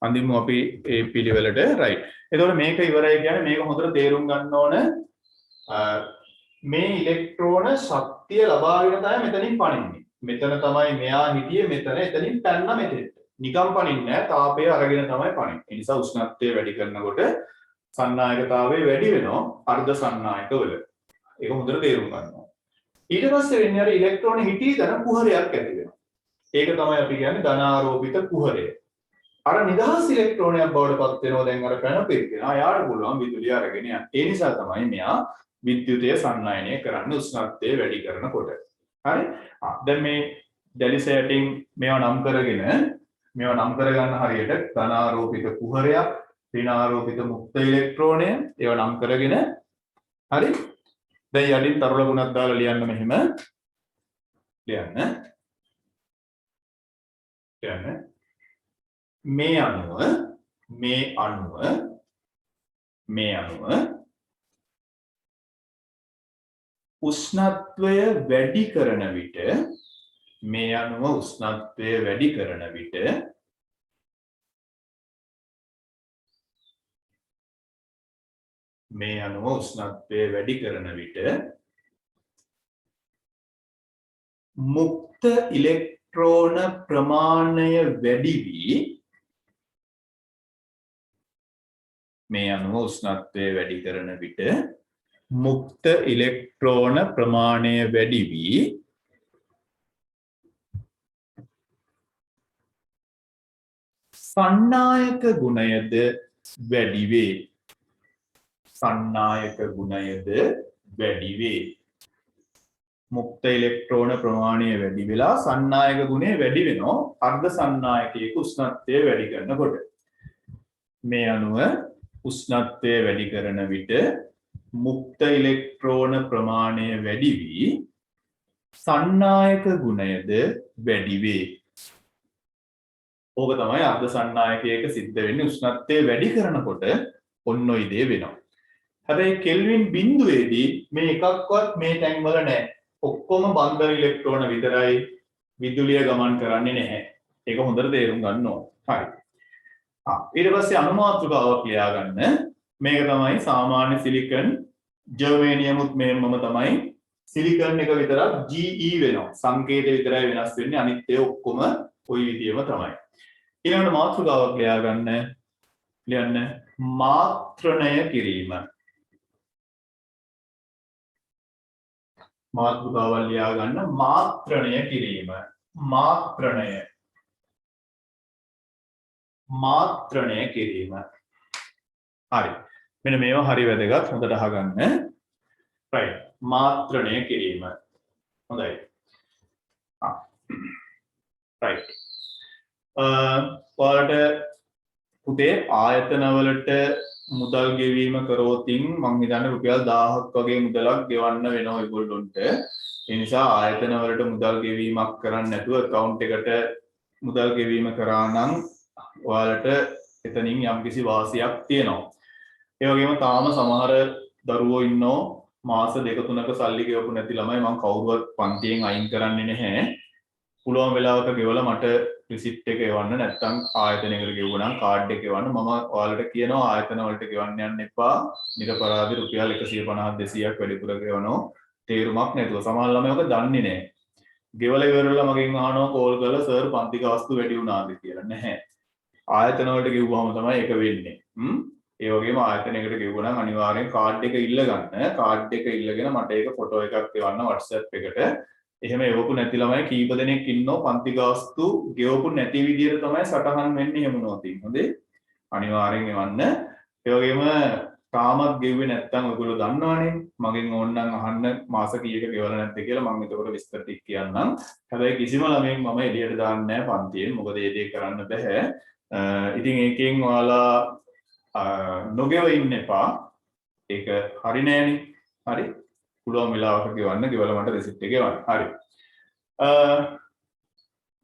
අඳිමු අපි ඒ පිළිවෙලට. රයිට්. එතකොට මේක ඉවරයි කියන්නේ මේක හොඳට තේරුම් ගන්න ඕන. මේ ඉලෙක්ට්‍රෝන ශක්තිය ලබාගෙන තමයි මෙතනින් පනින්නේ. මෙතන තමයි මෙයා හිටියේ මෙතන එතනින් පැන්න මෙතෙන්ට. නිකම් පනින්නේ නැහැ. තාපය අරගෙන තමයි පනින්නේ. ඒ නිසා උෂ්ණත්වය වැඩි කරනකොට සන්නායකතාවය වැඩි වෙනවා අර්ධ සන්නායකවල. ඒක හොඳට තේරුම් ගන්න ඕනේ. ඊට පස්සේ වෙන්නේ අර ඉලෙක්ට්‍රෝන හිටී තන කුහරයක් ඇති වෙනවා. ඒක තමයි අපි කියන්නේ ධනාරෝපිත කුහරය. අර නිදහස් ඉලෙක්ට්‍රෝනයක් බවට පත් වෙනවා දැන් අර පැනපෙන්න. යාට පුළුවන් විදුලිය අරගෙන යන්න. ඒ නිසා තමයි මෙයා විද්‍යුතය සන්නායනය කරන්න උෂ්ණත්වය වැඩි කරනකොට. හරි? දැන් මේ දැලිසයටින් මේවා නම් කරගන්න හරියට ධනාරෝපිත කුහරයක්, ඍණාරෝපිත මුක්ත ඉලෙක්ට්‍රෝනය ඒවා නම් කරගෙන හරි? දැන් යටින් තරුල ගුණක් දාලා ලියන්න මෙහෙම. ලියන්න. මේ අණුව උෂ්ණත්වය වැඩි කරන විට මුක්ත ඉලෙක්ට්‍රෝන ප්‍රමාණය වැඩි වී සන්නායක ගුණයද වැඩි වේ. මුක්ත ඉලෙක්ට්‍රෝන ප්‍රමාණය වැඩි වෙලා සන්නායක ගුණය වැඩි වෙනවා අර්ධ සන්නායකයක උෂ්ණත්වය වැඩි කරනකොට. මේ අණුව උෂ්ණත්වය වැඩි කරන විට මුක්ත ඉලෙක්ට්‍රෝන ප්‍රමාණය වැඩි වී සන්නායක ගුණයද වැඩි වේ. ඕක තමයි අර්ධ සන්නායකයක සිද්ධ වෙන්නේ උෂ්ණත්වය වැඩි කරනකොට ඔන්න ඔය දේ වෙනවා. හැබැයි කෙල්වින් බිඳුවේදී මේ එකක්වත් මේ තැන් වල නැහැ. ඔක්කොම බන්ධන ඉලෙක්ට්‍රෝන විතරයි විදුලිය ගමන් කරන්නේ නැහැ. ඒක හොඳට තේරුම් ගන්න ඕන. හරි. ඊට පස්සේ අනුමාත්‍රිකාවක් ලියා ගන්න. මේක තමයි සාමාන්‍ය සිලිකන් ජර්මේනියමුත් මේමම තමයි. සිලිකන් එක විතරක් GE වෙනවා. සංකේතය විතරයි වෙනස් වෙන්නේ. අනිත් ඒවා ඔක්කොම ওই විදියම තමයි. ඊළඟට මාත්‍රිකාවක් ලියා ගන්න. ලියන්න මාත්‍රණය කිරීම. මාත්‍රිකාවක් ලියා ගන්න මාත්‍රණය කිරීම. මාත්‍රණය කිරීම. හරි. මෙන්න මේවා හරි වැදගත්. හොඳට අහගන්න. right. මාත්‍රණය කිරීම. හොඳයි. right. ඔයාලට පුතේ ආයතන වලට මුදල් ගෙවීම කරෝතින් මං හිතන්නේ රුපියල් 1000ක් වගේ මුදලක් ගෙවන්න වෙනවා ඒගොල්ලොන්ට. ඒ නිසා ආයතන වලට මුදල් ගෙවීමක් කරන්නේ නැතුව account එකට මුදල් ගෙවීම කරා නම් ඔයාලට එතනින් යම්කිසි වාසියක් තියෙනවා. ඒ වගේම තාම සමහර දරුවෝ ඉන්නෝ මාස 2-3ක සල්ලි ගෙවපු නැති ළමයි මං කවුරුවත් පන්තියෙන් අයින් කරන්නේ නැහැ. පුළුවන් වෙලාවක ගෙවලා මට රිසිට් එක එවන්න නැත්නම් ආයතනයකට ගෙවුවා නම් කාඩ් එක එවන්න මම ඔයාලට කියනවා ආයතන වලට ගෙවන්න යන්න එපා නිරපරාධ රුපියල් 150 200ක් වැඩිපුර ගෙවනවා තේරුමක් නැතුව සමහර ළමයි ඔක දන්නේ නැහැ ගෙවල ඉවරලා මගෙන් අහනවා කෝල් කරලා සර් පන්ති ගාස්තු වැඩි වුණාද කියලා නැහැ ආයතන වලට ගෙවුවාම තමයි ඒක වෙන්නේ ඒ වගේම ආයතනයකට ගෙවුවා නම් අනිවාර්යෙන් කාඩ් එක ඉල්ල ගන්න කාඩ් එක ඉල්ලගෙන මට ඒක ෆොටෝ එකක් එවන්න WhatsApp එකට එහෙම එවපු නැති ළමයි කීප දෙනෙක් ඉන්නවා පන්ති ගාස්තු ගෙවපු නැති විදියට තමයි සටහන් වෙන්නේ එහෙම නොතින් හොඳේ අනිවාර්යෙන් එවන්න ඒ වගේම තාමත් ගෙව්වේ නැත්නම් ඔයගොල්ලෝ දන්නවනේ මගෙන් ඕනනම් අහන්න මාස කීයක ගෙවලා නැද්ද කියලා මම එතකොට විස්තර ටික කියන්නම් හැබැයි කිසිම ළමයෙක් මම එළියට දාන්නේ නැහැ පන්තියෙන් මොකද ඒ දේ කරන්න බෑ ඉතින් ඒකෙන් ඔයාලා නොගෙව ඉන්න එපා ඒක හරි නෑනේ හරි පුළුවන් වෙලාවක ගෙවන්න ගෙවලා මට රිසිට් එක ගෙවන්න හරි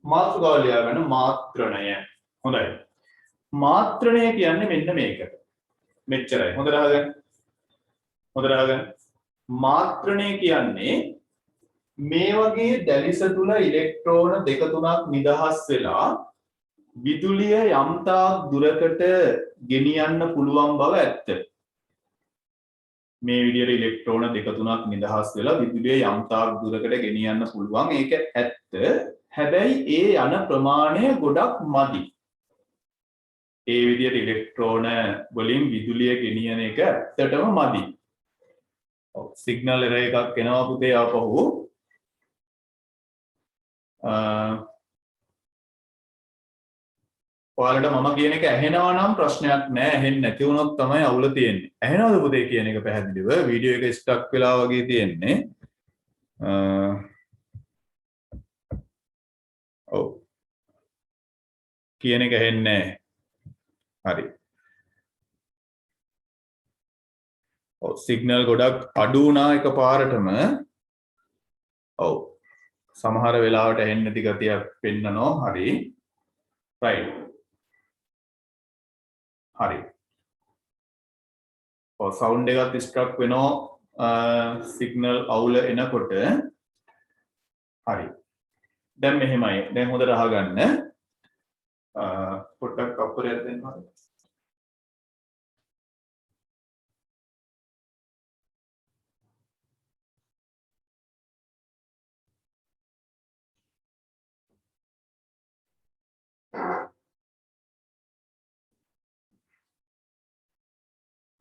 මාතෘකාව ලියාගන්න මාත්‍රණය හොඳයි මාත්‍රණය කියන්නේ මෙන්න මේකට මෙච්චරයි හොඳට අහගන්න මාත්‍රණය කියන්නේ මේ වගේ දැලිස තුල ඉලෙක්ට්‍රෝන දෙක තුනක් නිදහස් වෙලා විදුලිය යම්තාක් දුරකට ගෙනියන්න පුළුවන් බව ඇත්ත මේ විදිහට ඉලෙක්ට්‍රෝන දෙක තුනක් නිදහස් වෙලා විදුලිය යම්තාක් දුරකට ගෙනියන්න පුළුවන් ඒක ඇත්ත හැබැයි ඒ යන ප්‍රමාණය ගොඩක් මදි ඒ විදිහට ඉලෙක්ට්‍රෝන වලින් විදුලිය ගෙනියන එක ඇත්තටම මදි. ඔව් සිග්නල් එරර් එකක් එනවා පුතේ ආපහු. ඔයාලට මම කියන එක ඇහෙනවා නම් ප්‍රශ්නයක් නෑ. ඇහෙන්නේ නැති වුණොත් තමයි අවුල තියෙන්නේ. ඇහෙනවද පුතේ කියන එක පැහැදිලිව? වීඩියෝ එක ස්ටක් වෙලා වගේ තියෙන්නේ. ඔව්. කියන එක ඇහෙන්නේ නෑ. හරි ඔව් සිග්නල් ගොඩක් අඩු වුණා එකපාරටම ඔව් සමහර වෙලාවට ඇහෙන්නේ නැති ගතියක් පෙන්නනවා හරි රයිට් හරි ඔව් සවුන්ඩ් එකත් ස්ට්‍රක් වෙනවා සිග්නල් අවුල එනකොට හරි දැන් මෙහෙමයි දැන් හොඳට අහගන්න පොඩ්ඩක් අපරයක් දෙන්න හරි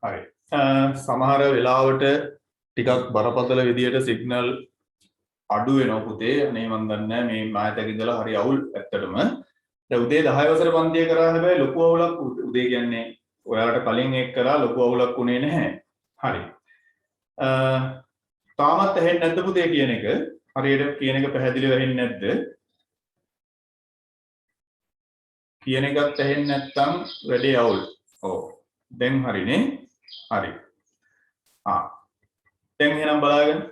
හරි සමහර වෙලාවට ටිකක් බරපතල විදියට සිග්නල් අඩු වෙනවා පුතේ අනේ මන් දන්නේ මේ මාතක ඉඳලා හරි අවුල් ඇත්තටම දැන් උදේ 10 වසර පන්තිය කරා හැබැයි ලොකු අවුලක් උදේ කියන්නේ ඔයාලට කලින් ඒක කරා ලොකු අවුලක් උනේ නැහැ හරි තාමත් ඇහෙන්නේ නැද්ද පුතේ කියන එක හරියට කියන එක පැහැදිලිව ඇහෙන්නේ නැද්ද කියන එකත් ඇහෙන්නේ නැත්නම් වැඩේ අවුල් ඔව් දැන් හරිනේ හරි දැන් එහෙනම් බලාගන්න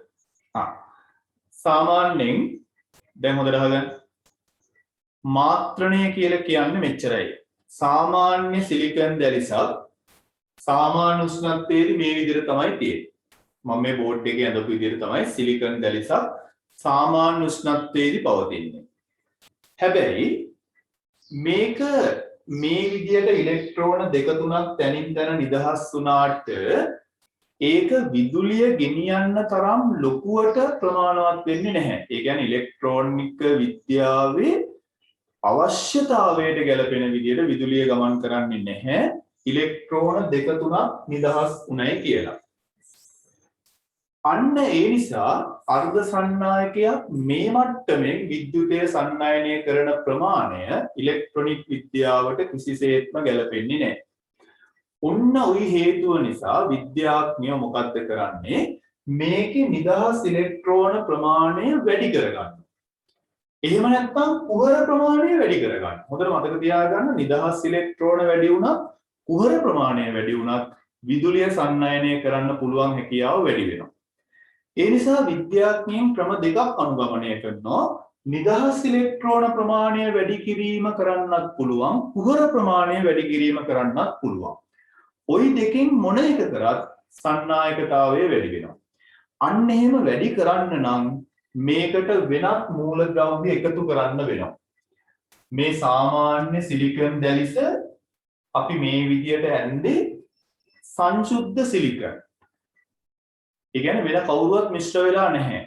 සාමාන්‍යයෙන් දැන් හොඳට අහගන්න මාත්‍රණය කියලා කියන්නේ මෙච්චරයි සාමාන්‍ය සිලිකන් දැලිසක් සාමාන්‍ය උෂ්ණත්වයේදී මේ විදිහට තමයි තියෙන්නේ මම මේ බෝඩ් එකේ අඳපු විදිහට තමයි සිලිකන් දැලිසක් සාමාන්‍ය උෂ්ණත්වයේදී පවතින්නේ හැබැයි මේක මේ විදිහට ඉලෙක්ට්‍රෝන දෙක තුනක් තැනින් තැන නිදහස් වුණාට ඒක විදුලිය ගෙනියන්න තරම් ලොකුවට ප්‍රමාණවත් වෙන්නේ නැහැ. ඒ කියන්නේ ඉලෙක්ට්‍රොනික විද්‍යාවේ අවශ්‍යතාවයට ගැලපෙන විදිහට විදුලිය ගමන් කරන්නේ නැහැ. ඉලෙක්ට්‍රෝන දෙක තුනක් නිදහස් උණයි කියලා. අන්න ඒ නිසා අර්ධ සන්නායකයක් මේ මට්ටමින් විද්‍යුතය සන්නායනය කරන ප්‍රමාණය ඉලෙක්ට්‍රොනික විද්‍යාවට කිසිසේත්ම ගැලපෙන්නේ නැහැ. ඔන්න ওই හේතුව නිසා විද්‍යාඥයෝ මොකද්ද කරන්නේ මේකේ නිදහස් ඉලෙක්ට්‍රෝන ප්‍රමාණය වැඩි කරගන්න. එහෙම නැත්නම් කුහර ප්‍රමාණය වැඩි කරගන්න. හොඳට මතක තියාගන්න නිදහස් ඉලෙක්ට්‍රෝන වැඩි වුණත් කුහර ප්‍රමාණය වැඩි වුණත් විදුලිය සන්නායනය කරන්න පුළුවන් හැකියාව වැඩි වෙනවා. ඒ නිසා විද්‍යාඥයන් ක්‍රම දෙකක් අනුගමනය කරනවා. නිදහස් ඉලෙක්ට්‍රෝන ප්‍රමාණය වැඩි කිරීම කරන්නත් පුළුවන් කුහර ප්‍රමාණය වැඩි කිරීම කරන්නත් පුළුවන්. ওই දෙකෙන් මොන එක කරත් සන්නායකතාවය වැඩි වෙනවා. අන්න එහෙම වැඩි කරන්න නම් මේකට වෙනත් මූලද්‍රව්‍ය එකතු කරන්න වෙනවා. මේ සාමාන්‍ය සිලිකන් දැලිස අපි මේ විදියට ඇන්දේ සංශුද්ධ සිලිකන්. ඒ කියන්නේ වෙන කවුරුවත් මිශ්‍ර වෙලා නැහැ.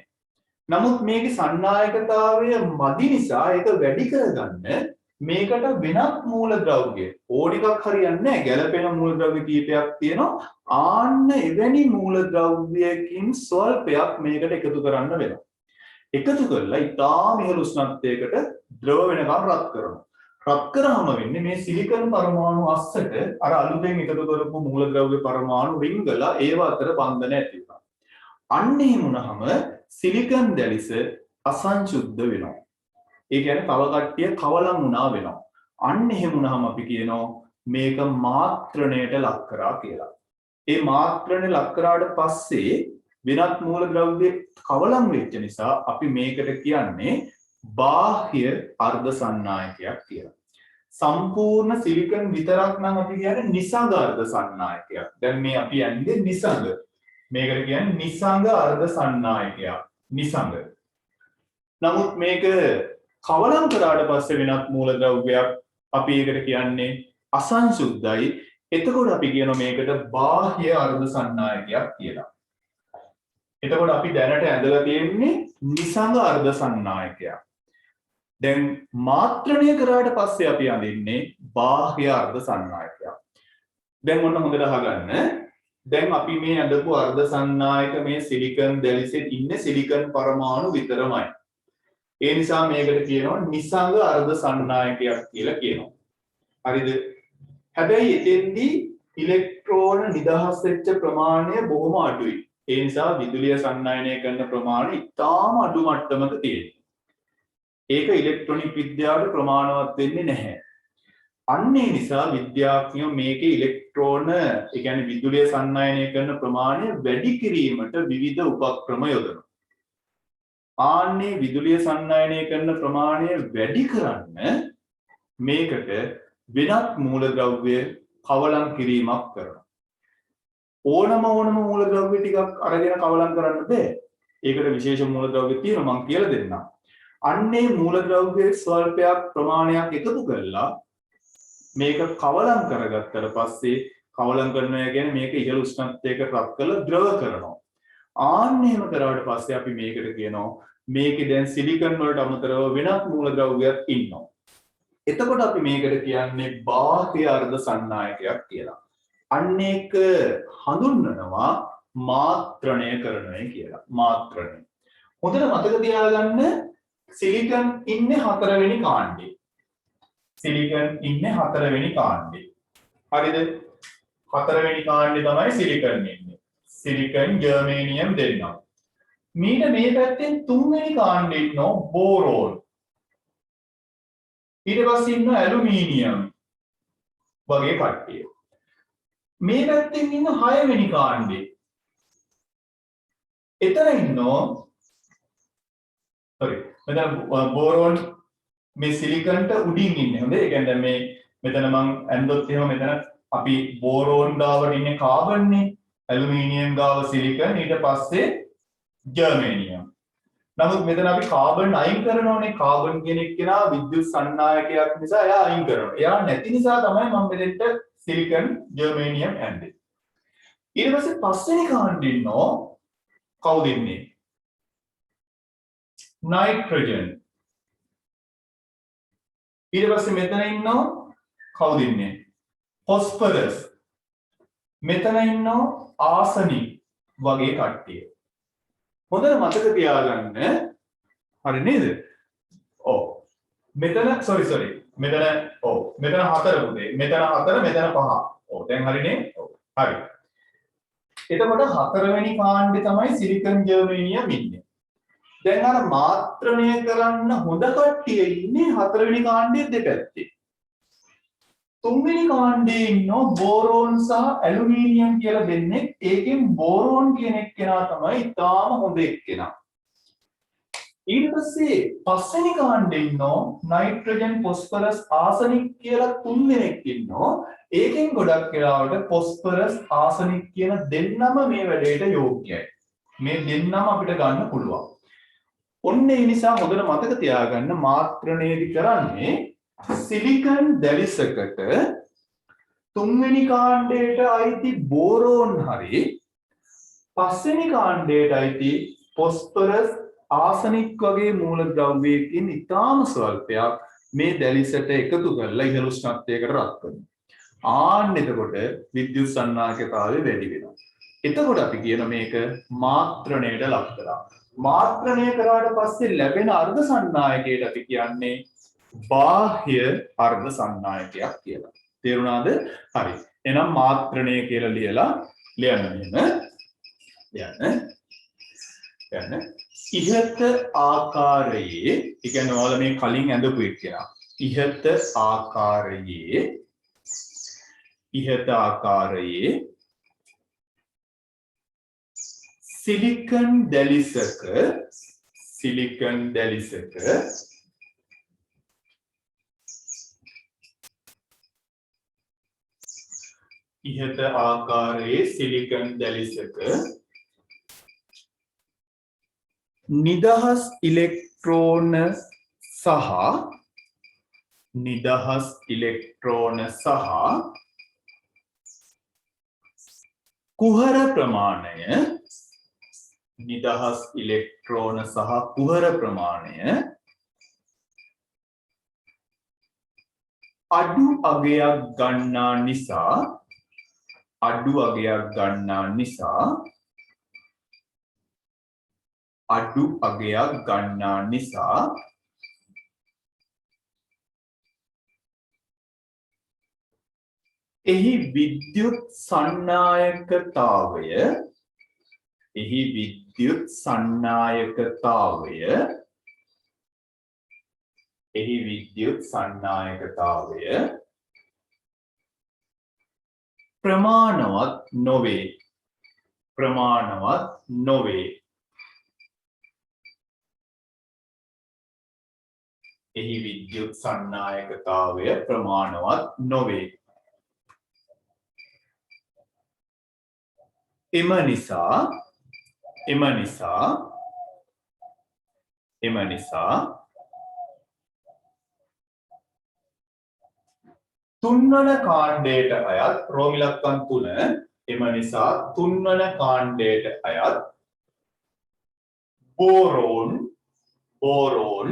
නමුත් මේකේ සන්නායකතාවය මදි නිසා ඒක වැඩි කරගන්න මේකට වෙනත් මූලද්‍රව්‍ය ඕනිකක් හරියන්නේ නැහැ. ගැළපෙන මූලද්‍රව්‍ය කීපයක් තියෙනවා. ආන්න එවැනි මූලද්‍රව්‍යකින් ස්වල්පයක් මේකට එකතු කරන්න වෙනවා. එකතු කරලා ඉතාම ඉහළ උෂ්ණත්වයකට ද්‍රව වෙනකම් රත් කරනවා. රත් කරාම වෙන්නේ මේ සිලිකන් පරමාණු අස්සට අර අලුතෙන් එකතු කරපු මූලද්‍රව්‍ය පරමාණු රිංගලා ඒව අතර බන්ධන ඇති වෙනවා. අන්න එහෙම වුණාම සිලිකන් දැලිස අසංශුද්ධ වෙනවා. ඒ කියන්නේ තව කට්ටිය කවලම් වුණා වෙනවා. අන්න එහෙම වුණාම අපි කියනවා මේක මාත්‍රණයට ලක් කරා කියලා. ඒ මාත්‍රණය ලක් කරාට පස්සේ වෙනත් මූලද්‍රව්‍ය කවලම් වෙච්ච නිසා අපි මේකට කියන්නේ බාහ්‍ය අර්ධ සන්නායකයක් කියලා. සම්පූර්ණ සිලිකන් විතරක් නම් අපි කියන්නේ නිසංග අර්ධ සන්නායකයක්. දැන් මේ අපි යන්නේ නිසංග. මේකට කියන්නේ නිසංග අර්ධ සන්නායකයක්. නිසංග. නමුත් මේක කවලම් කරාට පස්සේ වෙනත් මූලද්‍රව්‍යයක් අපි ඒකට කියන්නේ අසංශුද්ධයි. එතකොට අපි කියනවා මේකට බාහ්‍ය අර්ධ සන්නායකයක් කියලා. එතකොට අපි දැනට ඇඳලා තියෙන්නේ නිසංග අර්ධ සන්නායකයක්. දැන් මාත්‍රණය කරාට පස්සේ අපි අඳින්නේ බාහ්‍ය අර්ධ සන්නායකයක්. දැන් ඔන්න හොඳට අහගන්න. දැන් අපි මේ අඳපු අර්ධ සන්නායක මේ සිලිකන් දැලිසේ ඉන්නේ සිලිකන් පරමාණු විතරමයි. ඒ නිසා මේකට කියනවා නිසංග අර්ධ සන්නායකයක් කියලා කියනවා. හරිද? හැබැයි එතෙන්දී ඉලෙක්ට්‍රෝන නිදහස් වෙච්ච ප්‍රමාණය බොහොම අඩුයි. ඒ නිසා විදුලිය සන්නායනය කරන ප්‍රමාණය ඉතාම අඩු මට්ටමක තියෙනවා. ඒක ඉලෙක්ට්‍රොනික විද්‍යාවට ප්‍රමාණවත් වෙන්නේ නැහැ. අන්න ඒ නිසා විද්‍යාඥයෝ මේකේ ඉලෙක්ට්‍රෝන, ඒ කියන්නේ විදුලිය සන්නායනය කරන ප්‍රමාණය වැඩි කිරීමට විවිධ උපක්‍රම යොදනවා. ආන්නේ විදුලිය සන්නායනය කරන ප්‍රමාණය වැඩි කරන්න මේකට වෙනත් මූලද්‍රව්‍ය කවලම් කිරීමක් කරනවා. ඕනම මූලද්‍රව්‍ය ටිකක් අරගෙන කවලම් කරන්න බෑ. ඒකට විශේෂ මූලද්‍රව්‍ය තියෙනවා මම කියලා දෙන්නම්. අන්නේ මූලද්‍රව්‍ය ස්වල්පයක් ප්‍රමාණයක් එකතු කරලා මේක කවලම් කරගත්තට පස්සේ කවලම් කරනවා කියන්නේ මේක ඉහළ උෂ්ණත්වයක රත් කරලා ද්‍රව කරනවා. ආන්න එහෙම කරාට පස්සේ අපි මේකට කියනවා මේකේ දැන් සිලිකන් වලට අමතරව වෙනත් මූලද්‍රව්‍යයක් ඉන්නවා. එතකොට අපි මේකට කියන්නේ බාහ්‍ය අර්ධ සන්නායකයක් කියලා. අන්න ඒක හඳුන්වනවා මාත්‍රණය කරනවා කියලා. මාත්‍රණය. හොඳට මතක තියාගන්න සිලිකන් ඉන්නේ 4 වෙනි කාණ්ඩේ. සිලිකන් ඉන්නේ 4 වෙනි කාණ්ඩේ. හරිද? 4 වෙනි කාණ්ඩේ තමයි සිලිකන් ඉන්නේ. සිලිකන් ජර්මේනියම් දෙන්නා. මීට මේ පැත්තෙන් 3 වෙනි කාණ්ඩේ ඉන්නෝ බෝරෝන්. ඊට පස්සේ ඉන්න ඇලුමිනියම් වගේ කට්ටිය. මේ පැත්තෙන් ඉන්න 6 වෙනි කාණ්ඩේ. එතන ඉන්නෝ මෙතන බෝරෝන් මේ සිලිකන්ට උඩින් ඉන්නේ. හොඳේ. ඒ කියන්නේ මේ මෙතන මං ඇන්දොත් එහෙම මෙතන අපි බෝරෝන් ගාවට ඉන්නේ කාබන් නේ. ඇලුමිනියම් ගාව සිලිකන් ඊට පස්සේ ජර්මේනියම්. නමුත් මෙතන අපි කාබන් අයින් කරනෝනේ. කාබන් කියන එක්කෙනා විද්‍යුත් සන්නායකයක් නිසා එයා අයින් කරනවා. එයා නැති නිසා තමයි මම මෙතෙන්ට සිලිකන් ජර්මේනියම් ඇන්දේ. ඊට පස්සේ පස්වෙනි කාණ්ඩේ ඉන්නෝ කවුද ඉන්නේ? නයිට්‍රජන්. ඊට පස්සේ මෙතන ඉන්නෝ කවුද ඉන්නේ? ෆොස්ෆරස්. මෙතන ඉන්නෝ ආසනික් වගේ කට්ටිය. හොඳට මතක තියාගන්න. හරි නේද? ඔව්. මෙතන sorry මෙතන ඔව් මෙතන 4 පුතේ. මෙතන 4 මෙතන 5. ඔව් දැන් හරිනේ? ඔව්. හරි. එතකොට 4 වෙනි කාණ්ඩේ තමයි සිලිකන් ජර්මේනියම් ඉන්නේ. දැන් අර මාත්‍රණය කරන්න හොඳ කට්ටිය ඉන්නේ 4 වෙනි කාණ්ඩයේ දෙපැත්තේ. 3 වෙනි කාණ්ඩේ ඉන්නෝ බෝරෝන් සහ ඇලුමිනියම් කියලා දෙන්නේ. ඒකෙන් බෝරෝන් කියන එක්කෙනා තමයි ඉතාම හොඳ එක්කෙනා. ඊට පස්සේ 5 වෙනි කාණ්ඩේ ඉන්නෝ නයිට්‍රජන්, ෆොස්ෆරස්, ආසනික් කියලා 3 දෙනෙක් ඉන්නෝ. ඒකෙන් ගොඩක් වෙලාවට ෆොස්ෆරස්, ආසනික් කියන දෙන්නම මේ වැඩේට යෝග්‍යයි. මේ දෙන්නම අපිට ගන්න පුළුවන්. ඔන්න ඒ නිසා හොඳට මතක තියාගන්න මාත්‍රණයේදී කරන්නේ සිලිකන් දැලිසකට තුන්වෙනි කාණ්ඩයට අයිති බෝරෝන් හරි පස්වෙනි කාණ්ඩයට අයිති ෆොස්ෆරස් ආසනික් වගේ මූලද්‍රව්‍යයකින් ඉතාම ස්වල්පයක් මේ දැලිසට එකතු කරලා ඉහළ උෂ්ණත්වයකට රත් කරනවා. ආන්න එතකොට විද්‍යුත් සන්නායකතාවය වැඩි වෙනවා. එතකොට අපි කියන මේක මාත්‍රණයට ලක් කරා. මාත්‍රණය කරාට පස්සේ ලැබෙන අර්ධ සන්නායකයට අපි කියන්නේ බාහ්‍ය අර්ධ සන්නායකයක් කියලා. තේරුණාද? හරි. එහෙනම් මාත්‍රණය කියලා ලියලා ලියන්න. ඉහත ආකාරයේ, ඒ කියන්නේ ඔයාලා මේ කලින් ඇඳපු එක කියලා. ඉහත ආකාරයේ සිලිකන් දැලිසක ඉහත ආකාරයේ සිලිකන් දැලිසක නිදහස් ඉලෙක්ට්‍රෝන සහ කුහර ප්‍රමාණය අඩු අගයක් ගන්නා නිසා එහි විද්‍යුත් සන්නායකතාවය ප්‍රමාණවත් නොවේ. එම නිසා තුන්වන කාණ්ඩයට අයත් රෝම ඉලක්කම් 3 එම නිසා තුන්වන කාණ්ඩයට අයත් බෝරෝන්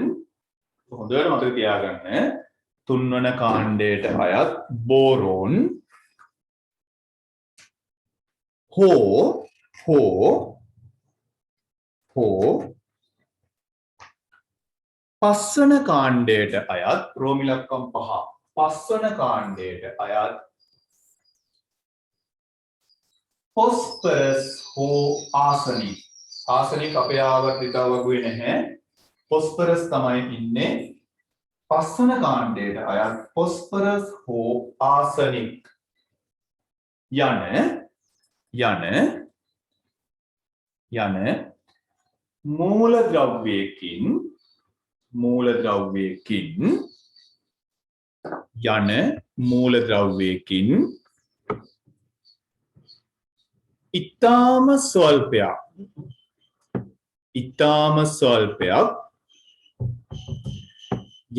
හොඳට මතක තියාගන්න. තුන්වන කාණ්ඩයට අයත් බෝරෝන් පස්වන කාණ්ඩයට අයත් රෝම ඉලක්කම් 5 පස්වන කාණ්ඩයට අයත් ෆොස්ෆරස් හෝ ආසනික් අපේ ආවර්තිතාව වගේ නැහැ. ෆොස්ෆරස් තමයි ඉන්නේ. පස්වන කාණ්ඩයට අයත් ෆොස්ෆරස් හෝ ආසනික්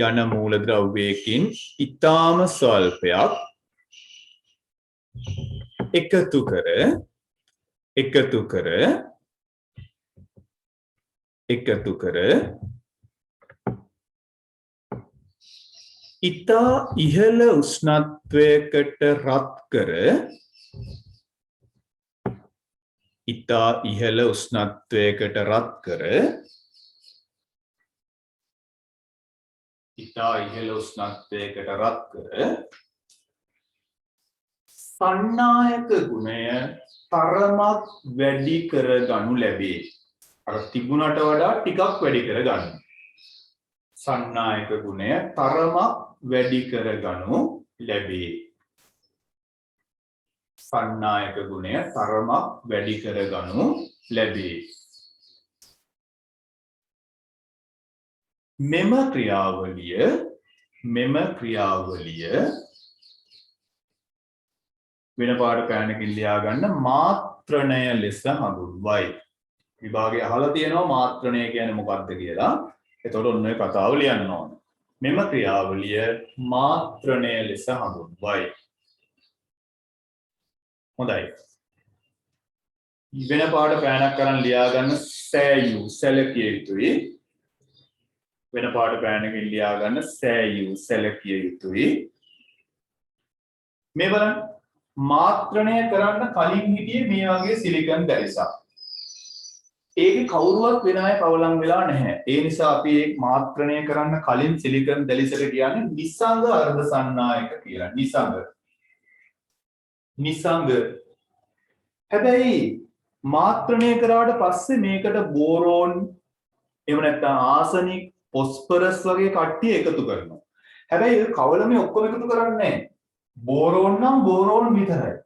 යන මූලද්‍රව්‍යයකින් ඉතාම ස්වල්පයක් එකතු කර ඉතා ඉහළ උෂ්ණත්වයකට රත් කර සන්නායක ගුණය තරමක් වැඩි කර ගනු ලැබේ. අර තිබුණට වඩා ටිකක් වැඩි කර ගන්න. සන්නායක ගුණය තරමක් වැඩි කර ගනු ලැබේ. මෙම ක්‍රියාවලිය වෙන පාඩ පෑනකින් ලියා ගන්න මාත්‍රණය ලෙස හඳුන්වයි. විභාගයේ අහලා තියෙනවා මාත්‍රණය කියන්නේ මොකක්ද කියලා. එතකොට ඔන්න ඔය කතාව ලියන්න ඕන. මෙම ක්‍රියාවලිය මාත්‍රණය ලෙස හඳුන්වයි. හොඳයි. වෙන පාඩ පෑනක් කරන් ලියා ගන්න සෑයු සැලකිය යුතුයි. වෙන පාඩ පෑනකින් ලියා ගන්න සෑයු සැලකිය යුතුයි. මේ බලන්න මාත්‍රණය කරන්න කලින් හිටියේ මේ වගේ සිලිකන් දැරිසක්. ඒකේ කවුරුවත් වෙන අය පවලම් වෙලා නැහැ. ඒ නිසා අපි ඒක මාත්‍රණය කරන්න කලින් සිලිකන් දැලිසට කියන්නේ නිසංග අර්ධ සන්නායක කියලා. නිසංග. හැබැයි මාත්‍රණය කරාට පස්සේ මේකට බෝරෝන් එහෙම නැත්නම් ආසනික් ෆොස්ෆරස් වගේ කට්ටිය එකතු කරනවා. හැබැයි ඒ කවලමේ ඔක්කොම එකතු කරන්නේ නැහැ. බෝරෝන් නම් බෝරෝන් විතරයි.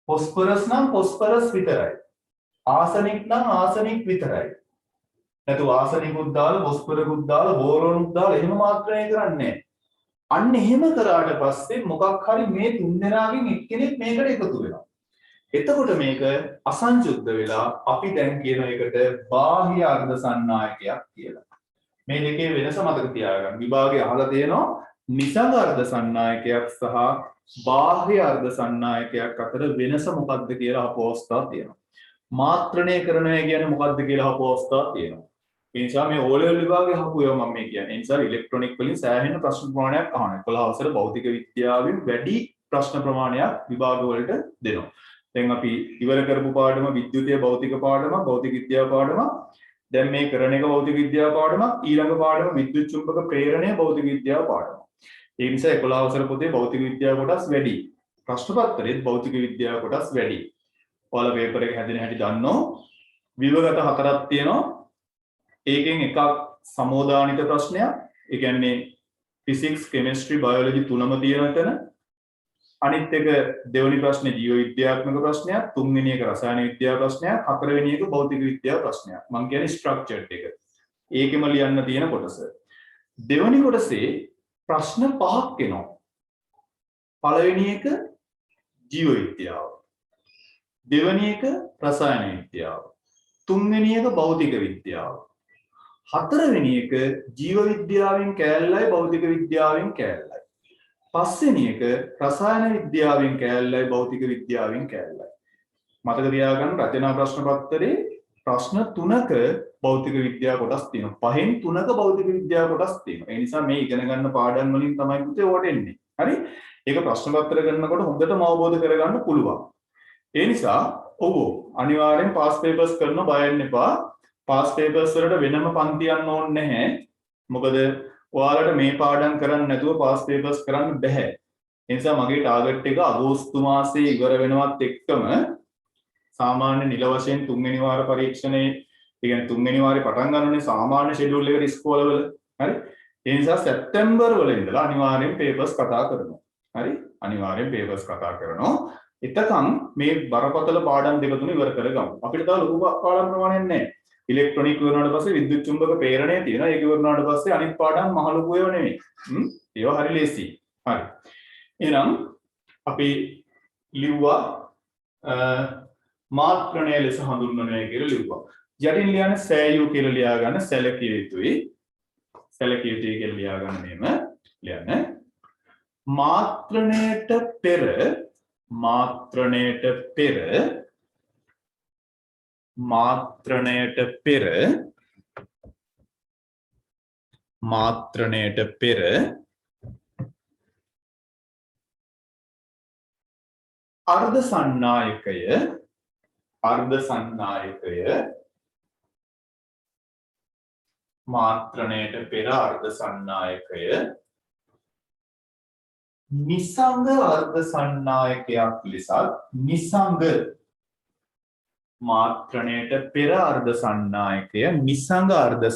ෆොස්ෆරස් නම් ෆොස්ෆරස් විතරයි. ආසනික් නම් ආසනික් විතරයි. නැතු ආසනිකුත් දාලා ෆොස්ෆරකුත් දාලා බෝරෝනුත් දාලා එහෙම මාත්‍රණය කරන්නේ නැහැ. අන්න එහෙම කරාට පස්සේ මොකක් හරි මේ තුන් දෙනාගෙන් එක්කෙනෙක් මේකට එකතු වෙනවා. එතකොට මේක අසංයුක්ත වෙලා අපි දැන් කියන එකට බාහ්‍ය අර්ධ සන්නායකයක් කියලා. මේ දෙකේ වෙනස මතක තියාගන්න. විභාගයේ අහලා තියෙනවා නිසංග අර්ධ සන්නායකයක් සහ බාහ්‍ය අර්ධ සන්නායකයක් අතර වෙනස මොකක්ද කියලා අහපු අවස්ථා තියෙනවා. මාත්‍රණය කරනවා කියන්නේ මොකක්ද කියලා අහපු අවස්ථා තියෙනවා. ඒ නිසා මේ O level විභාගයේ අහපු ඒවා මම මේ කියන්නේ. ඒ නිසා ඉලෙක්ට්‍රොනික වලින් සෑහෙන ප්‍රශ්න ප්‍රමාණයක් අහනවා. 11 අවසර භෞතික විද්‍යාවෙන් වැඩි ප්‍රශ්න ප්‍රමාණයක් විභාග වලට දෙනවා. දැන් අපි ඉවර කරපු පාඩම විද්‍යුතීය භෞතික පාඩම, භෞතික විද්‍යා පාඩම. දැන් මේ කරන එක භෞතික විද්‍යා පාඩම, ඊළඟ පාඩම විද්‍යුත් චුම්බක ප්‍රේරණය භෞතික විද්‍යා පාඩම. ඒ නිසා 11 අවසර පොතේ භෞතික විද්‍යාව කොටස් වැඩි. ප්‍රශ්න පත්‍රයේත් භෞතික විද්‍යාව කොටස් වැඩි. ඔයාලා පේපර් එක හැදෙන හැටි දන්නෝ. විභාගත හතරක් තියෙනවා. ඒකෙන් එකක් සමෝදානිත ප්‍රශ්නයක්. ඒ කියන්නේ ෆිසික්ස්, කෙමිස්ට්‍රි, බයොලොජි තුනම තියෙන තැන. අනිත් එක දෙවෙනි ප්‍රශ්නේ ජීව විද්‍යාත්මක ප්‍රශ්නයක්, තුන්වෙනි එක රසායන විද්‍යා ප්‍රශ්නයක්, හතරවෙනි එක භෞතික විද්‍යා ප්‍රශ්නයක්. මම කියන්නේ ස්ට්‍රක්චර්ඩ් එක. ඒකෙම ලියන්න තියෙන කොටස. දෙවෙනි කොටසේ ප්‍රශ්න පහක් එනවා. පළවෙනි එක ජීව විද්‍යාව. දෙවෙනි එක රසායන විද්‍යාව. තුන්වෙනි එක භෞතික විද්‍යාව. හතරවෙනි එක ජීව විද්‍යාවෙන් කෑල්ලයි භෞතික විද්‍යාවෙන් කෑල්ලයි. පස්වෙනි එක රසායන විද්‍යාවෙන් කෑල්ලයි භෞතික විද්‍යාවෙන් කෑල්ලයි. මතක තියාගන්න රචනා ප්‍රශ්න පත්‍රයේ ප්‍රශ්න 3ක භෞතික විද්‍යාව කොටස් තියෙනවා. පහෙන් 3ක භෞතික විද්‍යාව කොටස් තියෙනවා. ඒ නිසා මේ ඉගෙන ගන්න පාඩම් වලින් තමයි පුතේ ඕට එන්නේ. හරි? ඒක ප්‍රශ්න පත්‍ර කරනකොට හොඳටම අවබෝධ කරගන්න පුළුවන්. ඒ නිසා ඔව් අනිවාර්යෙන් පාස් පේපර්ස් කරන්න බය වෙන්න එපා. පාස් පේපර්ස් වලට වෙනම පන්ති යන්න ඕනේ නැහැ. මොකද ඔයාලට මේ පාඩම් කරන්න නැතුව පාස් පේපර්ස් කරන්න බෑ. ඒ නිසා මගේ ටාගට් එක අගෝස්තු මාසයේ ඉවර වෙනවත් එක්කම සාමාන්‍ය නිල වශයෙන් තුන්වෙනි වාර පරීක්ෂණයේ කියන්නේ තුන්වෙනි වාරේ පටන් ගන්නනේ සාමාන්‍ය ෂෙඩියුල් එකට ඉස්කෝලවල. හරි? ඒ නිසා සැප්තැම්බර් වල ඉඳලා අනිවාර්යෙන් පේපර්ස් කතා කරනවා. හරි? අනිවාර්යෙන් පේපර්ස් කතා කරනවා. එතකන් මේ බරපතල පාඩම් දෙක තුන ඉවර කරගමු. අපිට තව ලොකු පාඩම් ප්‍රමාණයක් නැහැ. ඉලෙක්ට්‍රොනික වුණාට පස්සේ විද්‍යුත් චුම්බක ප්‍රේරණය තියෙනවා. ඒක ඉවරනාට පස්සේ අනිත් පාඩම් මහ ලොකු ඒවා නෙමෙයි. ඒවා හරි ලේසි. හරි. එහෙනම් අපි ලිව්වා මාත්‍රණය ලෙස හඳුන්වනවා කියලා ලිව්වා. යටින් ලියන්නේ සෑයු කියලා ලියා ගන්න සැලකිය යුතුයි. සැලකිය යුතුයි කියලා ලියා ගන්න මෙහෙම ලියන්න. මාත්‍රණයට පෙර අර්ධ සන්නායකය නිසංග අර්ධ සන්නායකයක් ලෙසත් මාත්‍රණයට පෙර අර්ධ සන්නායකය නිසංග අර්ධ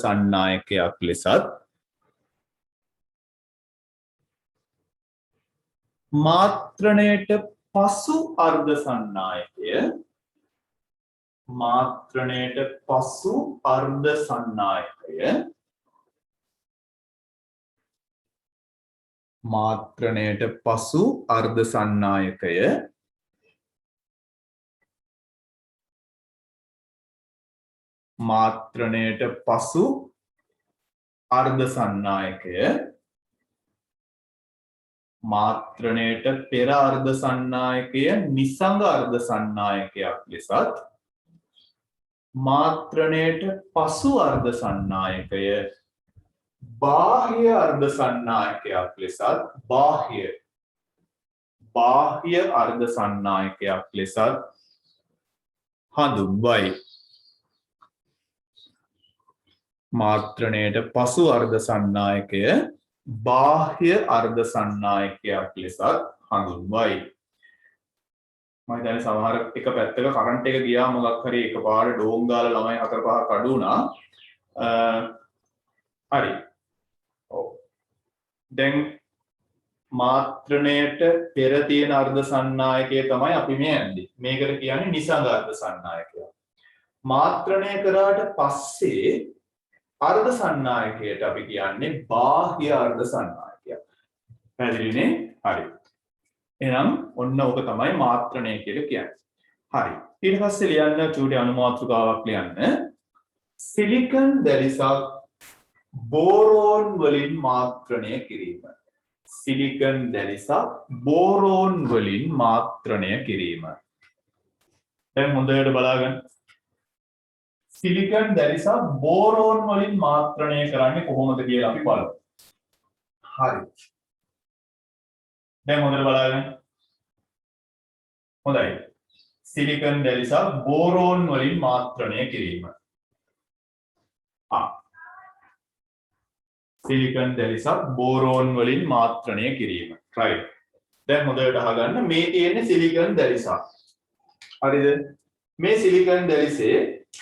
සන්නායකයක් ලෙසත් මාත්‍රණයට පසු අර්ධ සන්නායකය අර්ධ සන්නායකය මාත්‍රණයට පෙර අර්ධ සන්නායකය නිසංග අර්ධ සන්නායකයක් ලෙසත් මාත්‍රණයට පසු අර්ධ සන්නායකය බාහ්‍ය අර්ධ සන්නායකයක් ලෙසත් බාහ්‍ය අර්ධ සන්නායකයක් ලෙසත් හඳුන්වයි. මාත්‍රණයට පසු අර්ධ සන්නායකය බාහ්‍ය අර්ධ සන්නායකයක් ලෙසත් හඳුන්වයි. මම දැන් සමහර එක පැත්තක කරන්ට් එක ගියා මොකක් හරි එකපාරට ඩෝම් දාලා ළමයි 4-5 කඩු වුණා. හරි. ඔව්. දැන් මාත්‍රණයට පෙර තියෙන අර්ධ සන්නායකය තමයි අපි මේ යන්නේ. මේකට කියන්නේ නිසංග අර්ධ සන්නායකය. මාත්‍රණය කරාට පස්සේ අර්ධ සන්නායකයට අපි කියන්නේ බාහ්‍ය අර්ධ සන්නායකය. පැහැදිලිනේ? හරි. එහෙනම් ඔන්න ඕක තමයි මාත්‍රණය කියලා කියන්නේ. හරි. ඊට පස්සේ ලියන්න චූටි අනුමාත්‍රකාවක් ලියන්න. සිලිකන් දැලිසක් බෝරෝන් වලින් මාත්‍රණය කිරීම. සිලිකන් දැලිසක් බෝරෝන් වලින් මාත්‍රණය කිරීම. දැන් හොඳට බලාගන්න. සිලිකන් දැලිසක් බෝරෝන් වලින් මාත්‍රණය කරන්නේ කොහොමද කියලා අපි බලමු. හරි. දැන් හොඳට බලන්න. හොඳයි. සිලිකන් දැලිසක් බෝරෝන් වලින් මාත්‍රණය කිරීම. සිලිකන් දැලිසක් බෝරෝන් වලින් මාත්‍රණය කිරීම. right. දැන් හොඳට අහගන්න මේ තියෙන්නේ සිලිකන් දැලිසක්. හරිද? මේ සිලිකන් දැලිසේ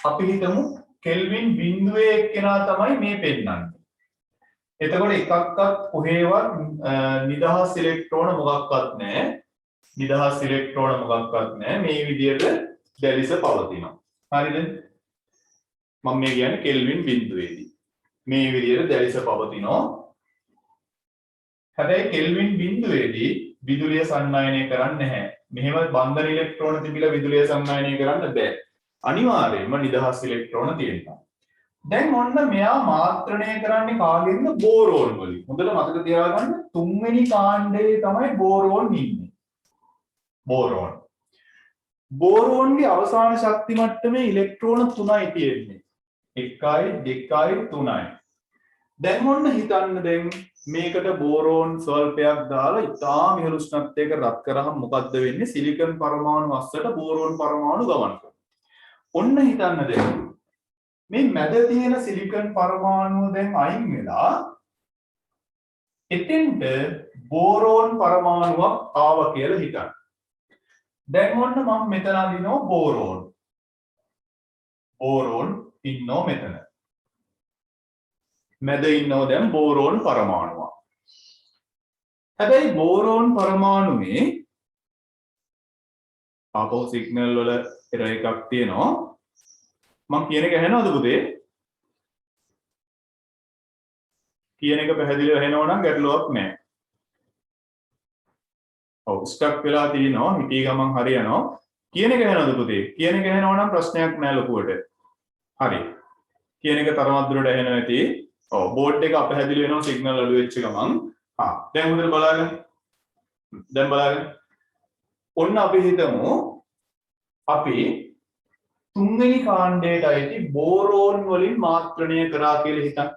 අපි හිතමු කෙල්වින් බිඳුවේ එක්කෙනා තමයි මේ පෙන්නන්නේ. එතකොට එකක්වත් කොහේවත් නිදහස් ඉලෙක්ට්‍රෝන මොකක්වත් නැහැ. නිදහස් ඉලෙක්ට්‍රෝන මොකක්වත් නැහැ. මේ විදිහට දැලිස පවතිනවා. හරිද? මම මේ කියන්නේ කෙල්වින් බිඳුවේදී. මේ විදිහට දැලිස පවතිනවා. හැබැයි කෙල්වින් බිඳුවේදී විදුලිය සංායනය කරන්නේ නැහැ. මෙහෙම බන්ධන ඉලෙක්ට්‍රෝන තිබිලා විදුලිය සංායනය කරන්න බෑ. අනිවාර්යයෙන්ම නිදහස් ඉලෙක්ට්‍රෝන තියෙනවා. දැන් ඔන්න මෙයා මාත්‍රණය කරන්නේ කාගෙන්ද? බෝරෝන් වලින්. හොඳට මතක තියාගන්න තුන්වෙනි කාණ්ඩයේ තමයි බෝරෝන් ඉන්නේ. බෝරෝන්. බෝරෝන්ගේ අවසාන ශක්ති මට්ටමේ ඉලෙක්ට්‍රෝන 3යි තියෙන්නේ. 1යි 2යි 3යි. දැන් ඔන්න හිතන්න දැන් මේකට බෝරෝන් ස්වල්පයක් දාලා ඉතාම ඉහළ උෂ්ණත්වයක රත් කරාම මොකද්ද වෙන්නේ? සිලිකන් පරමාණු අස්සට බෝරෝන් පරමාණු ගමන් කරනවා. ඔන්න හිතන්න දැන් මේ මැද තියෙන සිලිකන් පරමාණුව දැන් අයින් වෙලා එතෙන්ට බෝරෝන් පරමාණුවක් ආවා කියලා හිතන්න. දැන් ඔන්න මම මෙතන අදිනවා බෝරෝන්. බෝරෝන් ඉන්නෝ මෙතන. මැද ඉන්නෝ දැන් බෝරෝන් පරමාණුවක්. හැබැයි බෝරෝන් පරමාණුවේ ආපහු සිග්නල් වල එරර් එකක් තියෙනවා. මම කියන එක ඇහෙනවද පුතේ? කියන එක පැහැදිලිව ඇහෙනව නම් ගැටලුවක් නැහැ. ඔව් ස්ටක් වෙලා තියෙනවා. හිතී ගමන් හරියනවා. කියන එක ඇහෙනවද පුතේ? කියන එක ඇහෙනව නම් ප්‍රශ්නයක් නැහැ ලොකුවට. හරි. කියන එක තරමක් දුරට ඇහෙනවා ඇති. ඔව් බෝඩ් එක අපැහැදිලි වෙනවා සිග්නල් අඩු වෙච්ච ගමන්. දැන් හොඳට බලන්න. දැන් බලන්න. ඔන්න අපි හිතමු අපි තුන්වෙනි කාණ්ඩයට අයිති බෝරෝන් වලින් මාත්‍රණය කරා කියලා හිතන්න.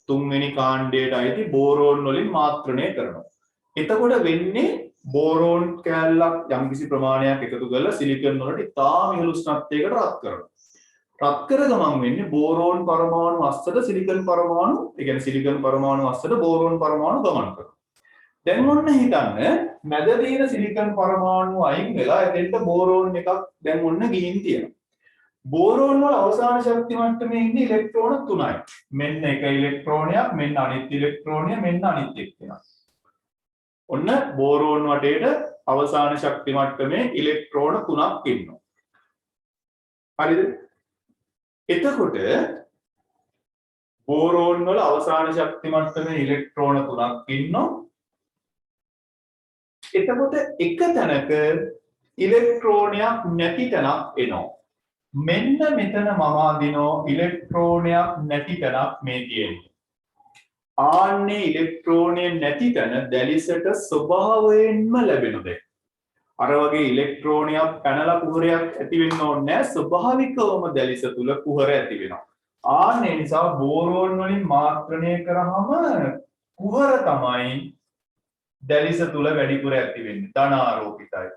තුන්වෙනි කාණ්ඩයට අයිති බෝරෝන් වලින් මාත්‍රණය කරනවා. එතකොට වෙන්නේ බෝරෝන් කැලලක් යම්කිසි ප්‍රමාණයක් එකතු කරලා සිලිකන් වලට ඉතාම ඉහළ උෂ්ණත්වයකට රත් කරනවා. රත් කර ගමන් වෙන්නේ බෝරෝන් පරමාණු අස්සට සිලිකන් පරමාණු, ඒ කියන්නේ සිලිකන් පරමාණු අස්සට බෝරෝන් පරමාණු ගමන් කරනවා. දැන් ඔන්න හිතන්න මැද තියෙන සිලිකන් පරමාණු අයින් වෙලා එතෙන්ට බෝරෝන් එකක් දැන් ඔන්න ගිහින් තියෙනවා. බෝරෝන් වල අවසාන ශක්ති මට්ටමේ ඉන්නේ ඉලෙක්ට්‍රෝන 3යි. මෙන්න එක ඉලෙක්ට්‍රෝනයක්, මෙන්න අනිත් ඉලෙක්ට්‍රෝනය, මෙන්න අනිත් එක්කෙනා. ඔන්න බෝරෝන් වටේට අවසාන ශක්ති මට්ටමේ ඉලෙක්ට්‍රෝන 3ක් ඉන්නවා. හරිද? එතකොට බෝරෝන් වල අවසාන ශක්ති මට්ටමේ ඉලෙක්ට්‍රෝන 3ක් ඉන්නවා. එතකොට එක තැනක ඉලෙක්ට්‍රෝනයක් නැති තැනක් එනවා. මෙන්න මෙතන මම අදිනෝ ඉලෙක්ට්‍රෝනයක් නැති තැනක් මේ තියෙන්නේ. ආන්නේ ඉලෙක්ට්‍රෝනය නැති තැන දැලිසට ස්වභාවයෙන්ම ලැබෙන දේ. අර වගේ ඉලෙක්ට්‍රෝනයක් පැනලා කුහරයක් ඇති වෙන්න ඕනේ නැහැ. ස්වභාවිකවම දැලිස තුල කුහර ඇති වෙනවා. ආන්නේ නිසා බෝරෝන් වලින් මාත්‍රණය කරාම කුහර තමයි දැලිස තුල වැඩිපුර ඇති වෙන්නේ. ධන ආරෝපිතයි.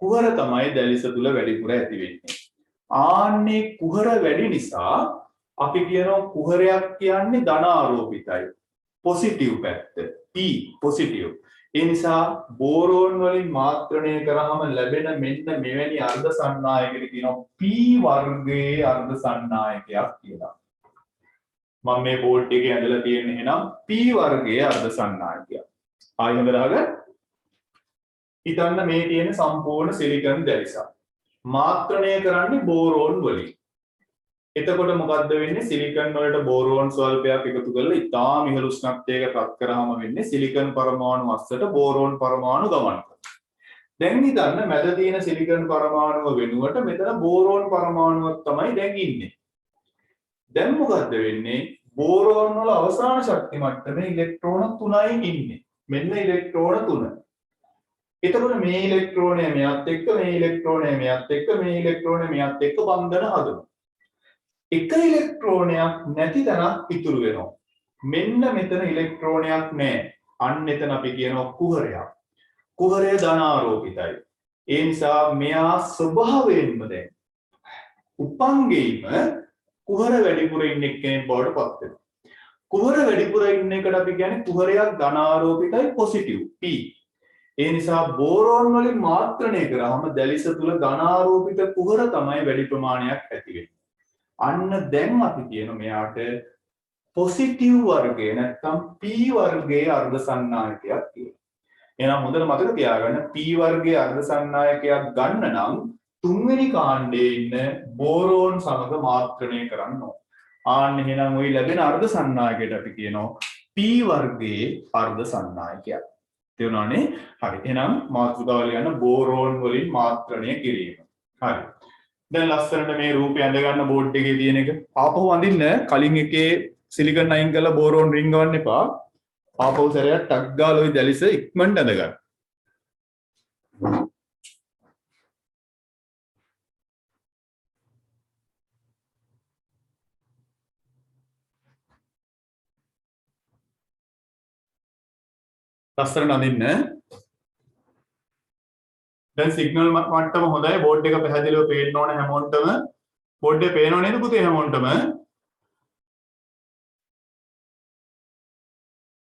කුහර තමයි දැලිස තුල වැඩිපුර ඇති වෙන්නේ. ආන්නේ කුහර වැඩි නිසා අපි කියනවා කුහරයක් කියන්නේ ධන ආරෝපිතයි. පොසිටිව් පැත්ත. P positive. ඒ නිසා බෝරෝන් වලින් මාත්‍රණය කරාම ලැබෙන මෙන්න මෙවැනි අර්ධ සන්නායකෙට කියනවා P වර්ගයේ අර්ධ සන්නායකයක් කියලා. මම මේ බෝඩ් එකේ ඇඳලා තියෙන එහෙනම් P වර්ගයේ අර්ධ සන්නායකයක්. ආයෙ හොඳට අහගන්න. හිතන්න මේ තියෙන සම්පූර්ණ සිලිකන් දැලිසක්. මාත්‍රණය කරන්නේ බෝරෝන් වලින්. එතකොට මොකද්ද වෙන්නේ? සිලිකන් වලට බෝරෝන් ස්වල්පයක් එකතු කරලා ඉතාම ඉහළ උෂ්ණත්වයක පත් කරාම වෙන්නේ සිලිකන් පරමාණු අස්සට බෝරෝන් පරමාණු ගමන් කරනවා. දැන් හිතන්න මැද තියෙන සිලිකන් පරමාණුව වෙනුවට මෙතන බෝරෝන් පරමාණුවක් තමයි දැන් ඉන්නේ. දැන් මොකද්ද වෙන්නේ? බෝරෝන් වල අවසාන ශක්ති මට්ටමේ ඉලෙක්ට්‍රෝන 3යි ඉන්නේ. මෙන්න ඉලෙක්ට්‍රෝන 3. එතකොට මේ ඉලෙක්ට්‍රෝනය මෙයත් එක්ක මේ ඉලෙක්ට්‍රෝනය මෙයත් එක්ක මේ ඉලෙක්ට්‍රෝනය මෙයත් එක්ක බන්ධන හදනවා. එක ඉලෙක්ට්‍රෝනයක් නැති තැනක් ඉතුරු වෙනවා. මෙන්න මෙතන ඉලෙක්ට්‍රෝනයක් නැහැ. අන්න එතන අපි කියනවා කුහරයක්. කුහරය ධනාරෝපිතයි. ඒ නිසා මෙයා ස්වභාවයෙන්ම දැන් උපංගෙයිම කුහර වැඩිපුර ඉන්න කෙනෙක් බවට පත් වෙනවා. කුහර වැඩිපුර ඉන්න එකට අපි කියන්නේ කුහරයක් ධනාරෝපිතයි පොසිටිව් P. ඒ නිසා බෝරෝන් වලින් මාත්‍රණය කරාම දැලිස තුල ධනාරෝපිත කුහර තමයි වැඩි ප්‍රමාණයක් ඇති වෙන්නේ. අන්න දැන් අපි කියන මෙයාට පොසිටිව් වර්ගය නැත්නම් P වර්ගයේ අර්ධ සන්නායකයක් කියලා. එහෙනම් හොඳට මතක තියාගන්න P වර්ගයේ අර්ධ සන්නායකයක් ගන්න නම් තුන්වෙනි කාණ්ඩයේ ඉන්න බෝරෝන් සමග මාත්‍රණය කරන්න ඕන. ආන්න එහෙනම් ওই ලැබෙන අර්ධ සන්නායකයට අපි කියනවා P වර්ගයේ අර්ධ සන්නායකයක්. තේරුණානේ? හරි. එහෙනම් මාතෘකාවල යන බෝරෝන් වලින් මාත්‍රණය කිරීම. හරි. දැන් ලස්සනට මේ රූපය ඇඳ ගන්න බෝඩ් එකේ තියෙන එක ආපහු අඳින්න කලින් එකේ සිලිකන් අයින් කරලා බෝරෝන් රින් ගවන්න එපා. ආපහු සැරයක් ටක් ගාලා ওই දැලිස ඉක්මනට ඇඳ ගන්න. ලස්සනට අඳින්න. දැන් සිග්නල් මට්ටම හොඳයි. බෝඩ් එක පැහැදිලිව පේන්න ඕන හැමෝටම. බෝඩ් එක පේනව නේද පුතේ හැමෝටම?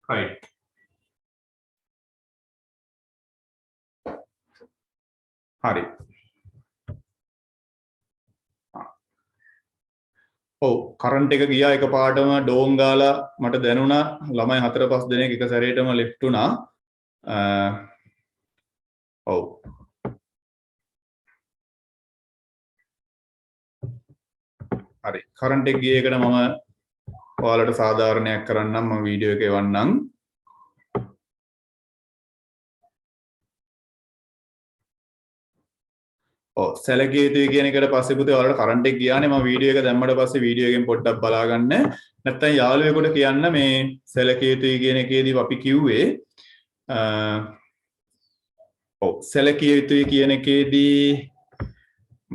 right. හරි. ඔව් කරන්ට් එක ගියා එකපාරටම ඩෝන් ගාලා මට දැනුණා ළමයි 4-5 දෙනෙක් එක සැරේටම ලෙෆ්ට් වුණා. ඔව්. හරි. කරන්ට් එක ගිය එකට මම ඔයාලට සාධාරණයක් කරන්නම්. මම වීඩියෝ එක එවන්නම්. ඔව් සැලකිය යුතුයි කියන එකට පස්සේ පුතේ ඔයාලට කරන්ට් එක ගියානේ. මම වීඩියෝ එක දැම්මට පස්සේ වීඩියෝ එකෙන් පොඩ්ඩක් බලා ගන්න. නැත්නම් යාළුවෙකුට කියන්න මේ සැලකිය යුතුයි කියන එකේදී අපි කිව්වේ ඔව් සැලකිය යුතුයි කියන එකේදී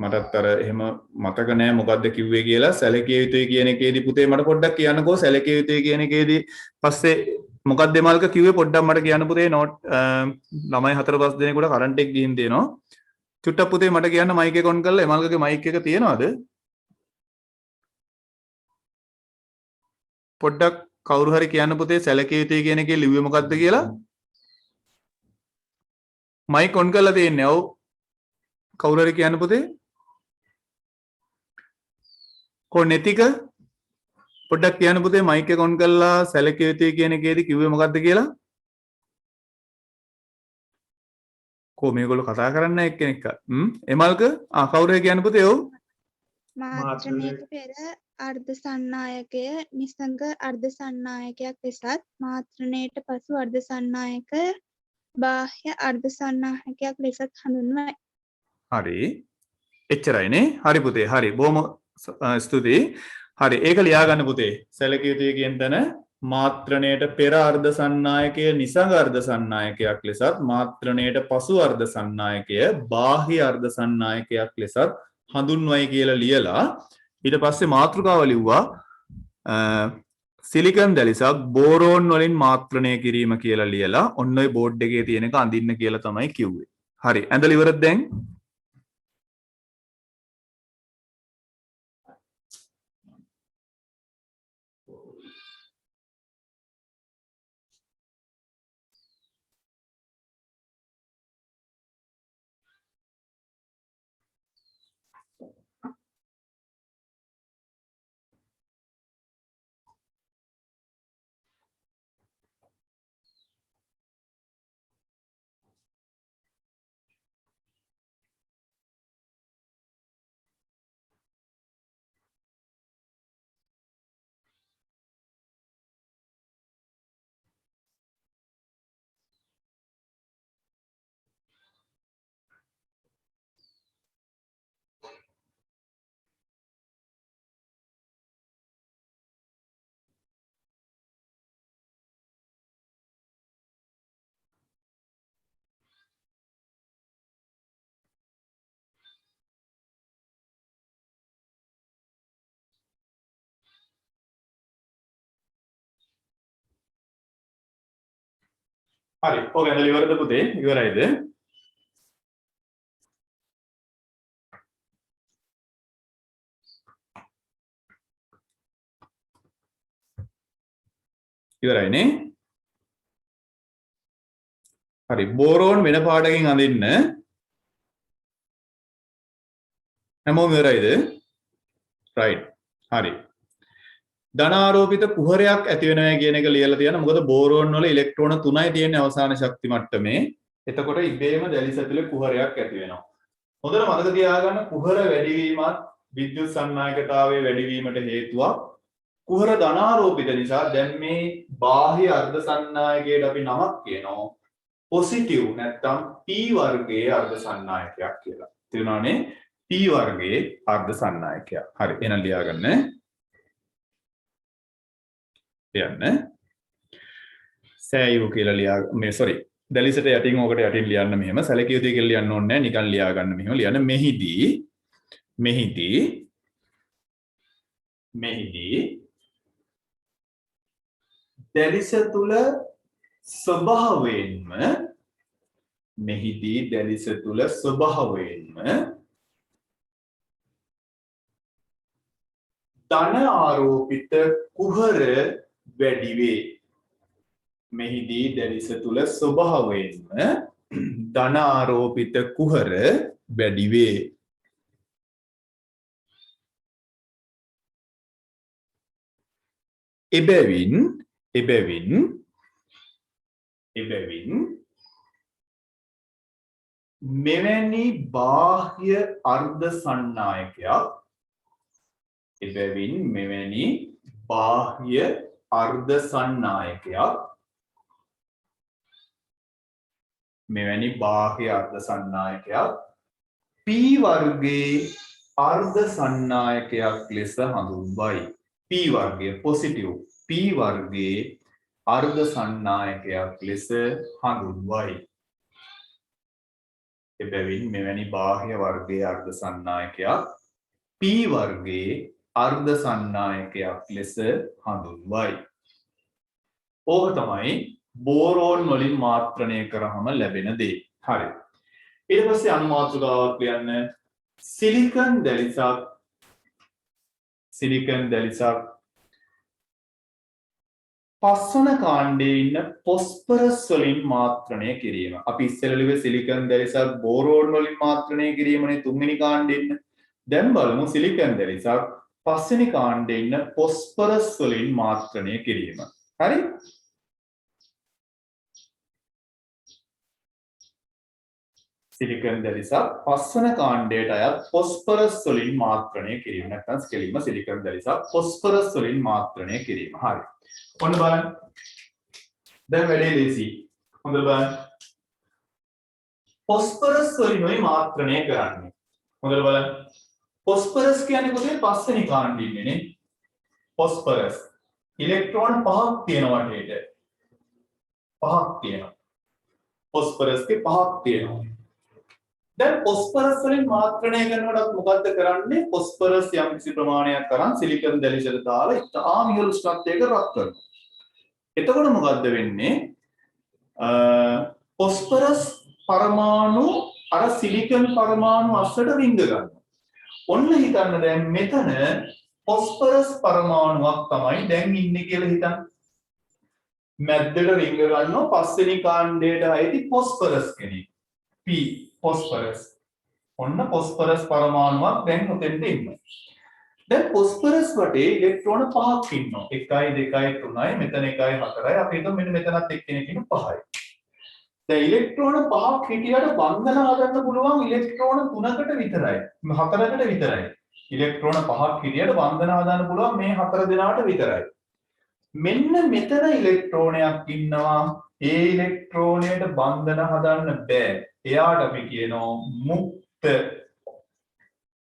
මටත් අර එහෙම මතක නෑ මොකද්ද කිව්වේ කියලා. සැලකිය යුතුයි කියන එකේදී පුතේ මට පොඩ්ඩක් කියන්නකෝ. සැලකිය යුතුයි කියන එකේදී පස්සේ මොකක්ද එමල්ක කිව්වේ පොඩ්ඩක් මට කියන්න පුතේ. නෝට් ළමයි 4-5 දෙනෙකුට කරන්ට් එක ගිහින් දෙනවා. චුට්ටක් පුතේ මට කියන්න මයික් එක ඔන් කරලා එමල්කගේ මයික් එක තියෙනවද? පොඩ්ඩක් කවුරු හරි කියන්න පුතේ සැලකිය යුතුයි කියන එකේ ලිව්වේ මොකද්ද කියලා. මයික් ඔන් කරලා තියෙන්නේ. ඔව් කවුරු හරි කියන්න පුතේ. කො නැතික පොඩ්ඩක් කියන්න පුතේ මයික් එක ඔන් කරලා සැලකිය යුතුයි කියන එකේදී කිව්වේ මොකද්ද කියලා. කො මේගොල්ලෝ කතා කරන්නේ නැහැ එක්කෙනෙක්. එමල්ක කවුරු හරි කියන්න පුතේ. ඔව් මාත්‍රණයක පෙර අර්ධ සන්නායකය නිසංග අර්ධ සන්නායකයක් ලෙසත් මාත්‍රණයට පසු අර්ධ සන්නායක බාහ්‍ය අර්ධ සන්නායකයක් ලෙසත් හඳුන්වයි. හරි. එච්චරයිනේ. හරි පුතේ. හරි. බොහොම ස්තුතියි. හරි ඒක ලියා ගන්න පුතේ. සැලකිය යුතුයි කියන තැන මාත්‍රණයට පෙර අර්ධ සන්නායකය නිසං අර්ධ සන්නායකයක් ලෙසත් මාත්‍රණයට පසු අර්ධ සන්නායකය බාහ්‍ය අර්ධ සන්නායකයක් ලෙසත් හඳුන්වයි කියලා ලියලා ඊට පස්සේ මාතෘකාව ලිව්වා සිලිකන් දැලිසක් බෝරෝන් වලින් මාත්‍රණය කිරීම කියලා ලියලා ඔන්න ඔය බෝඩ් එකේ තියෙන එක අඳින්න කියලා තමයි කිව්වේ. හරි ඇඳලා ඉවරද දැන්? හරි ඔක ඇඳලා ඉවරද පුතේ? ඉවරයිද? ඉවරයිනේ. හරි බෝරෝන් වෙන පාඩකින් අඳින්න. හැමෝම ඉවරයිද? රයිට්. හරි. ධනාරෝපිත කුහරයක් ඇති වෙනවා කියන එක ලියලා තියෙනවා. මොකද බෝරෝන් වල ඉලෙක්ට්‍රෝන 3යි තියෙන්නේ අවසාන ශක්ති මට්ටමේ. එතකොට ඉබේම දැලිස ඇතුලේ කුහරයක් ඇති වෙනවා. හොඳට මතක තියාගන්න කුහර වැඩිවීමත් විද්‍යුත් සන්නායකතාවයේ වැඩිවීමට හේතුවක්. කුහර ධනාරෝපිත නිසා දැන් මේ බාහ්‍ය අර්ධ සන්නායකයට අපි නමක් කියනවා පොසිටිව් නැත්නම් P වර්ගයේ අර්ධ සන්නායකයක් කියලා. තේරුණානේ? P වර්ගයේ අර්ධ සන්නායකයක්. හරි එහෙනම් ලියාගන්න. ලියන්න. සෑයු කියලා ලියා මේ sorry දැලිසට යටින් ඕකට යටින් ලියන්න මෙහෙම සැලකිය යුතුයි කියලා ලියන්න ඕනේ නැහැ නිකන් ලියා ගන්න මෙහෙම ලියන්න මෙහිදී දැලිස තුල ස්වභාවයෙන්ම ධන ආරෝපිත කුහර වැඩි වේ. මෙහිදී දැලිස තුල ස්වභාවයෙන්ම ධන ආරෝපිත කුහර වැඩි වේ. එබැවින් මෙවැනි බාහ්‍ය අර්ධ සන්නායකයක් P වර්ගයේ අර්ධ සන්නායකයක් ලෙස හඳුන්වයි. P වර්ගයේ පොසිටිව් P වර්ගයේ අර්ධ සන්නායකයක් ලෙස හඳුන්වයි. එබැවින් මෙවැනි බාහ්‍ය වර්ගයේ අර්ධ සන්නායකයක් P වර්ගයේ අර්ධ සන්නායකයක් ලෙස හඳුන්වයි. ඕක තමයි බෝරෝන් වලින් මාත්‍රණය කරාම ලැබෙන දේ. හරි. ඊට පස්සේ අනුමාත්‍රකාවක් ලියන්න. සිලිකන් දැලිසක් පස්වන කාණ්ඩයේ ඉන්න ෆොස්ෆරස් වලින් මාත්‍රණය කිරීම. අපි ඉස්සෙල්ලා ලිව්වේ සිලිකන් දැලිසක් බෝරෝන් වලින් මාත්‍රණය කිරීමනේ තුන්වෙනි කාණ්ඩයේ ඉන්න. දැන් බලමු සිලිකන් දැලිසක් පස්වෙනි කාණ්ඩයේ ඉන්න ෆොස්ෆරස් වලින් මාත්‍රණය කිරීම. හරි? සිලිකන් දැලිසක් පස්වන කාණ්ඩයට අයත් ෆොස්ෆරස් වලින් මාත්‍රණය කිරීම. නැත්නම් ස්කෙලීම සිලිකන් දැලිසක් ෆොස්ෆරස් වලින් මාත්‍රණය කිරීම. හරි. ඔන්න බලන්න. දැන් වැඩේ ලේසි. හොඳට බලන්න. ෆොස්ෆරස් වලින්මයි මාත්‍රණය කරන්නේ. හොඳට බලන්න. ෆොස්ෆරස් කියන්නේ කොහේ පස්වෙනි කාණ්ඩේ ඉන්නේ නේ. ෆොස්ෆරස්. ඉලෙක්ට්‍රෝන 5ක් තියෙනවා වටේට. 5ක් තියෙනවා. phosphorus के 5ක් තියෙනවා. දැන් phosphorus වලින් මාත්‍රණය කරනකොට මොකද්ද කරන්නේ? phosphorus යම් කිසි ප්‍රමාණයක් තරම් සිලිකන් දැලිසට දාලා ඉතාම ඉහළ උෂ්ණත්වයක රත් කරනවා. එතකොට මොකද්ද වෙන්නේ? phosphorus පරමාණු අර සිලිකන් පරමාණු අස්සට රිංග ගන්නවා. ඔන්න හිතන්න දැන් මෙතන phosphorus පරමාණුවක් තමයි දැන් ඉන්නේ කියලා හිතන්න. මැද්දට රිංග ගන්නවා පස්වෙනි කාණ්ඩයට අයිති phosphorus කෙනෙක්. P phosphorus. ඔන්න phosphorus පරමාණුවක් දැන් උතෙන්ට ඉන්නවා. දැන් phosphorus වටේ ඉලෙක්ට්‍රෝන 5ක් ඉන්නවා. 1යි 2යි 3යි මෙතන 1යි 4යි අපි හිතමු මෙන්න මෙතනත් එක්කෙනෙක් ඉන්න 5යි. දැන් ඉලෙක්ට්‍රෝන 5ක් හිටියට බන්ධන හදන්න පුළුවන් ඉලෙක්ට්‍රෝන 3කට විතරයි. 4කට විතරයි. ඉලෙක්ට්‍රෝන 5ක් හිටියට බන්ධන හදන්න පුළුවන් මේ 4 දෙනාට විතරයි. මෙන්න මෙතන ඉලෙක්ට්‍රෝනයක් ඉන්නවා. ඒ ඉලෙක්ට්‍රෝනයට බන්ධන හදන්න බෑ. එයාට අපි කියනවා මුක්ත.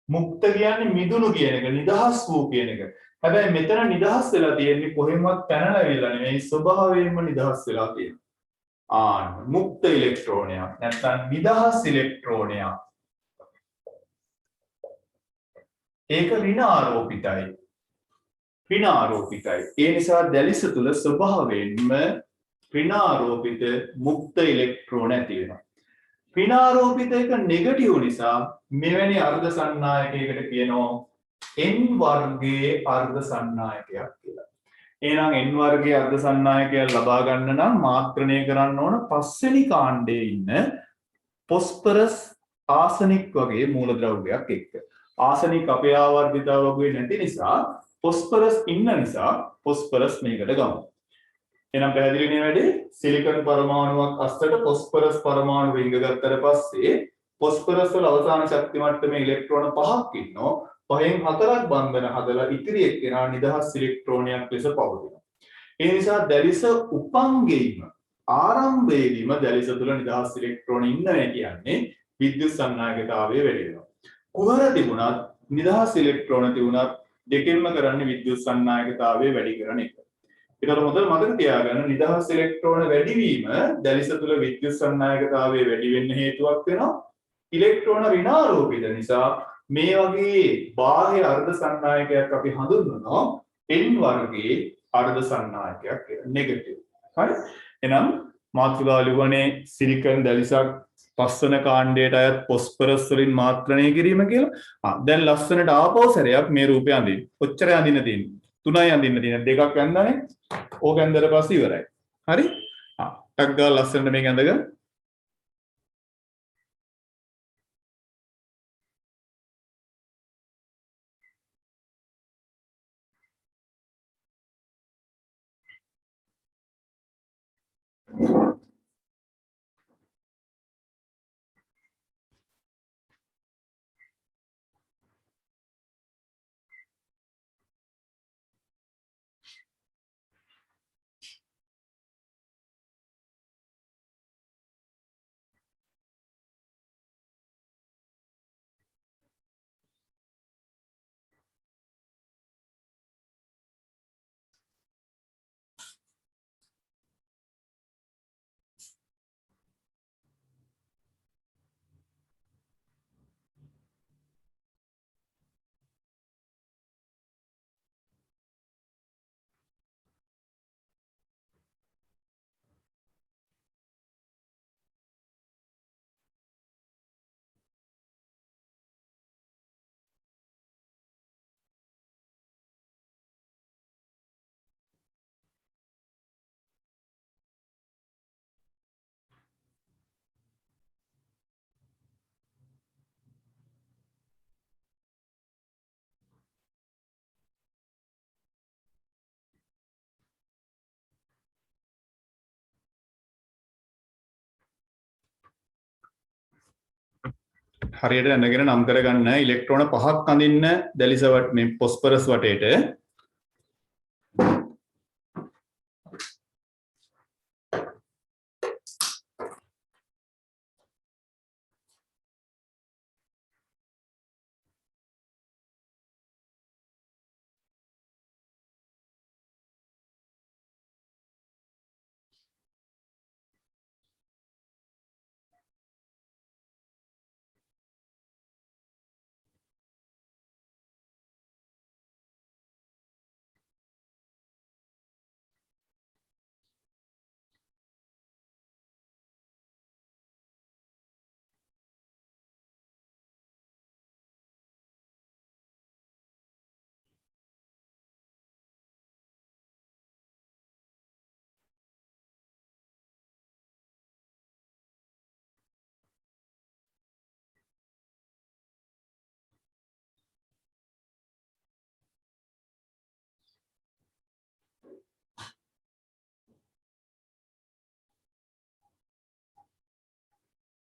මුක්ත කියන්නේ මිදුණු කියන එක, නිදහස් වූ කියන එක. හැබැයි මෙතන නිදහස් වෙලා තියෙන්නේ කොහෙන්වත් පැනලාවිල්ලා නෙමෙයි, ස්වභාවයෙන්ම නිදහස් වෙලා තියෙනවා. මුක්ත ඉලෙක්ට්‍රෝනයක් නැත්නම් නිදහස් ඉලෙක්ට්‍රෝනයක්. ඒක ඍණ ආරෝපිතයි. ඍණ ආරෝපිතයි. ඒ නිසා දැලිස තුල ස්වභාවයෙන්ම ඍණ ආරෝපිත මුක්ත ඉලෙක්ට්‍රෝන ඇති වෙනවා. ඍණ ආරෝපිත එක නෙගටිව් නිසා මෙවැනි අර්ධ සන්නායකයකට කියනවා n වර්ගයේ අර්ධ සන්නායකයක් කියලා. එහෙනම් n වර්ගයේ අර්ධ සන්නායකයක් ලබා ගන්න නම් මාත්‍රණය කරන්න ඕන පස්වෙනි කාණ්ඩයේ ඉන්න phosphorus ආසනික් වගේ මූලද්‍රව්‍යයක් එක්ක. ආසනික් අපේ ආවර්තිතාව වගේ නැති නිසා phosphorus ඉන්න නිසා phosphorus මේකට ගමු. එහෙනම් පැහැදිලි නේ වැඩේ? සිලිකන් පරමාණුවක් අස්සට phosphorus පරමාණු රිංග ගත්තට පස්සේ phosphorus වල අවසාන ශක්ති මට්ටමේ ඉලෙක්ට්‍රෝන 5ක් ඉන්නවා. 5න් 4ක් බන්ධන හදලා ඉතිරි එක්කෙනා නිදහස් ඉලෙක්ට්‍රෝනයක් ලෙස පවතිනවා. ඒ නිසා දැලිස උපංගෙයිම ආරම්භයේදීම දැලිස තුළ නිදහස් ඉලෙක්ට්‍රෝන ඉන්නවා කියන්නේ විද්‍යුත් සන්නායකතාවය වැඩි වෙනවා. කුහර තිබුණත් නිදහස් ඉලෙක්ට්‍රෝන තිබුණත් දෙකෙන්ම කරන්නේ විද්‍යුත් සන්නායකතාවය වැඩි කරන එක. ඒකට හොඳට මතක තියාගන්න නිදහස් ඉලෙක්ට්‍රෝන වැඩිවීම දැලිස තුළ විද්‍යුත් සන්නායකතාවය වැඩි වෙන්න හේතුවක් වෙනවා. ඉලෙක්ට්‍රෝන ඍණාරෝපිත නිසා මේ වගේ බාහ්‍ය අර්ධ සන්නායකයක් අපි හඳුන්වනවා n වර්ගයේ අර්ධ සන්නායකයක් කියලා. නෙගටිව්. හරි? එහෙනම් මාතෘකාව ලිව්වනේ සිලිකන් දැලිසක් පස්වන කාණ්ඩයට අයත් phosphorus වලින් මාත්‍රණය කිරීම කියලා. දැන් ලස්සනට ආපහු සැරයක් මේ රූපය අඳින්න. ඔච්චරයි අඳින්න තියෙන්නේ. 3යි අඳින්න තියෙන්නේ. දෙකක් ඇඳලානේ. ඕක ඇඳලා පස්සේ ඉවරයි. හරි? ටක් ගාලා ලස්සනට මේක ඇඳගන්න. හරියට ඇඳගෙන නම් කරගන්න ඉලෙක්ට්‍රෝන 5ක් අඳින්න දැලිස මේ phosphorus වටේට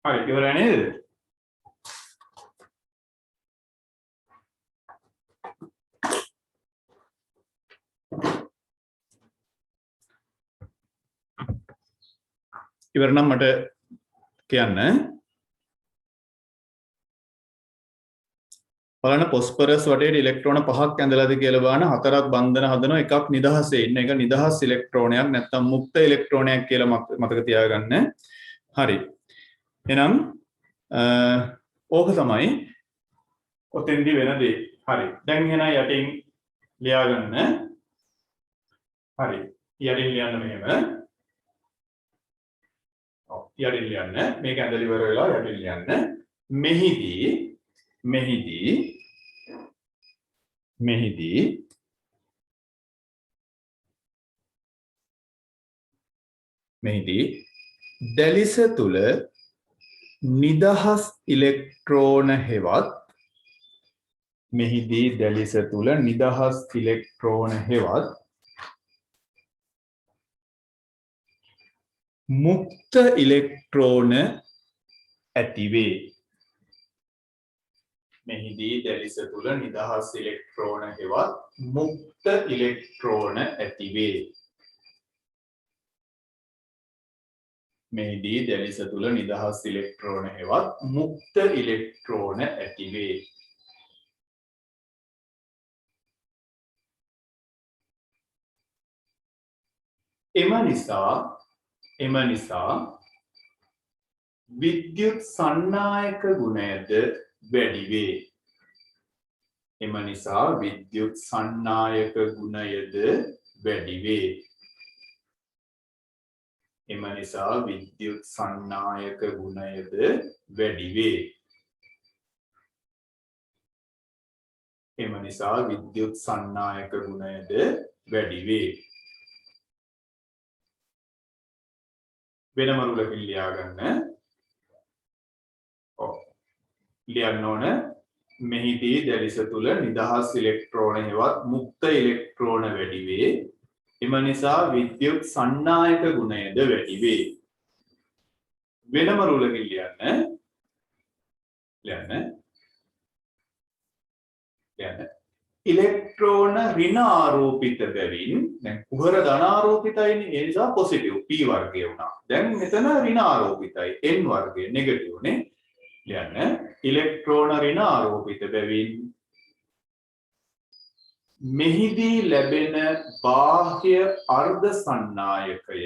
හරි ඉවරයි නේද? ඉවර නම් මට කියන්න. බලන්න පොස්පරස් වටේට ඉලෙක්ට්‍රෝන 5ක් ඇඳලාද කියලා බලන්න 4ක් බන්ධන හදනවා එකක් නිදහසේ ඉන්න එක නිදහස් ඉලෙක්ට්‍රෝනයක් නැත්නම් මුක්ත ඉලෙක්ට්‍රෝනයක් කියලා මතක තියාගන්න. හරි. එහෙනම් ඕක තමයි ඔතෙන්දි වෙන දේ. හරි. දැන් එහෙනම් යටින් ලියාගන්න. හරි. යටින් ලියන්න මෙහෙම. ඔව් යටින් ලියන්න. මේක ඇඳලා ඉවර වෙලා යටින් ලියන්න. මෙහිදී දැලිස තුල නිදහස් ඉලෙක්ට්‍රෝන හෙවත් මුක්ත ඉලෙක්ට්‍රෝන ඇතිවේ. මෙහිදී දැලිස තුල නිදහස් ඉලෙක්ට්‍රෝන හෙවත් මුක්ත ඉලෙක්ට්‍රෝන ඇතිවේ. මෙහිදී දැලිස තුල නිදහස් ඉලෙක්ට්‍රෝන හෙවත් මුක්ත ඉලෙක්ට්‍රෝන ඇතිවේ. එම නිසා විද්‍යුත් සන්නායක ගුණයද වැඩි වේ. එම නිසා විද්‍යුත් සන්නායක ගුණයද වැඩි වේ. එම නිසා විද්‍යුත් සන්නායක ගුණයද වැඩි වේ. එම නිසා විද්‍යුත් සන්නායක ගුණයද වැඩි වේ. වෙනම රුලකින් ලියාගන්න. ඔව් ලියන්න ඕන මෙහිදී දැලිස තුල නිදහස් ඉලෙක්ට්‍රෝන හෙවත් මුක්ත ඉලෙක්ට්‍රෝන වැඩි වේ. එම නිසා විද්‍යුත් සන්නායක ගුණයද වැඩි වේ. වෙනම රුලකින් ලියන්න. ඉලෙක්ට්‍රෝන ඍණ ආරෝපිත බැවින් දැන් කුහර ධනාරෝපිතයිනේ ඒ නිසා පොසිටිව් p වර්ගය වුණා. දැන් මෙතන ඍණ ආරෝපිතයි n වර්ගය නෙගටිව් නේ. ලියන්න ඉලෙක්ට්‍රෝන ඍණ ආරෝපිත බැවින් මෙහිදී ලැබෙන බාහ්‍ය අර්ධ සන්නායකය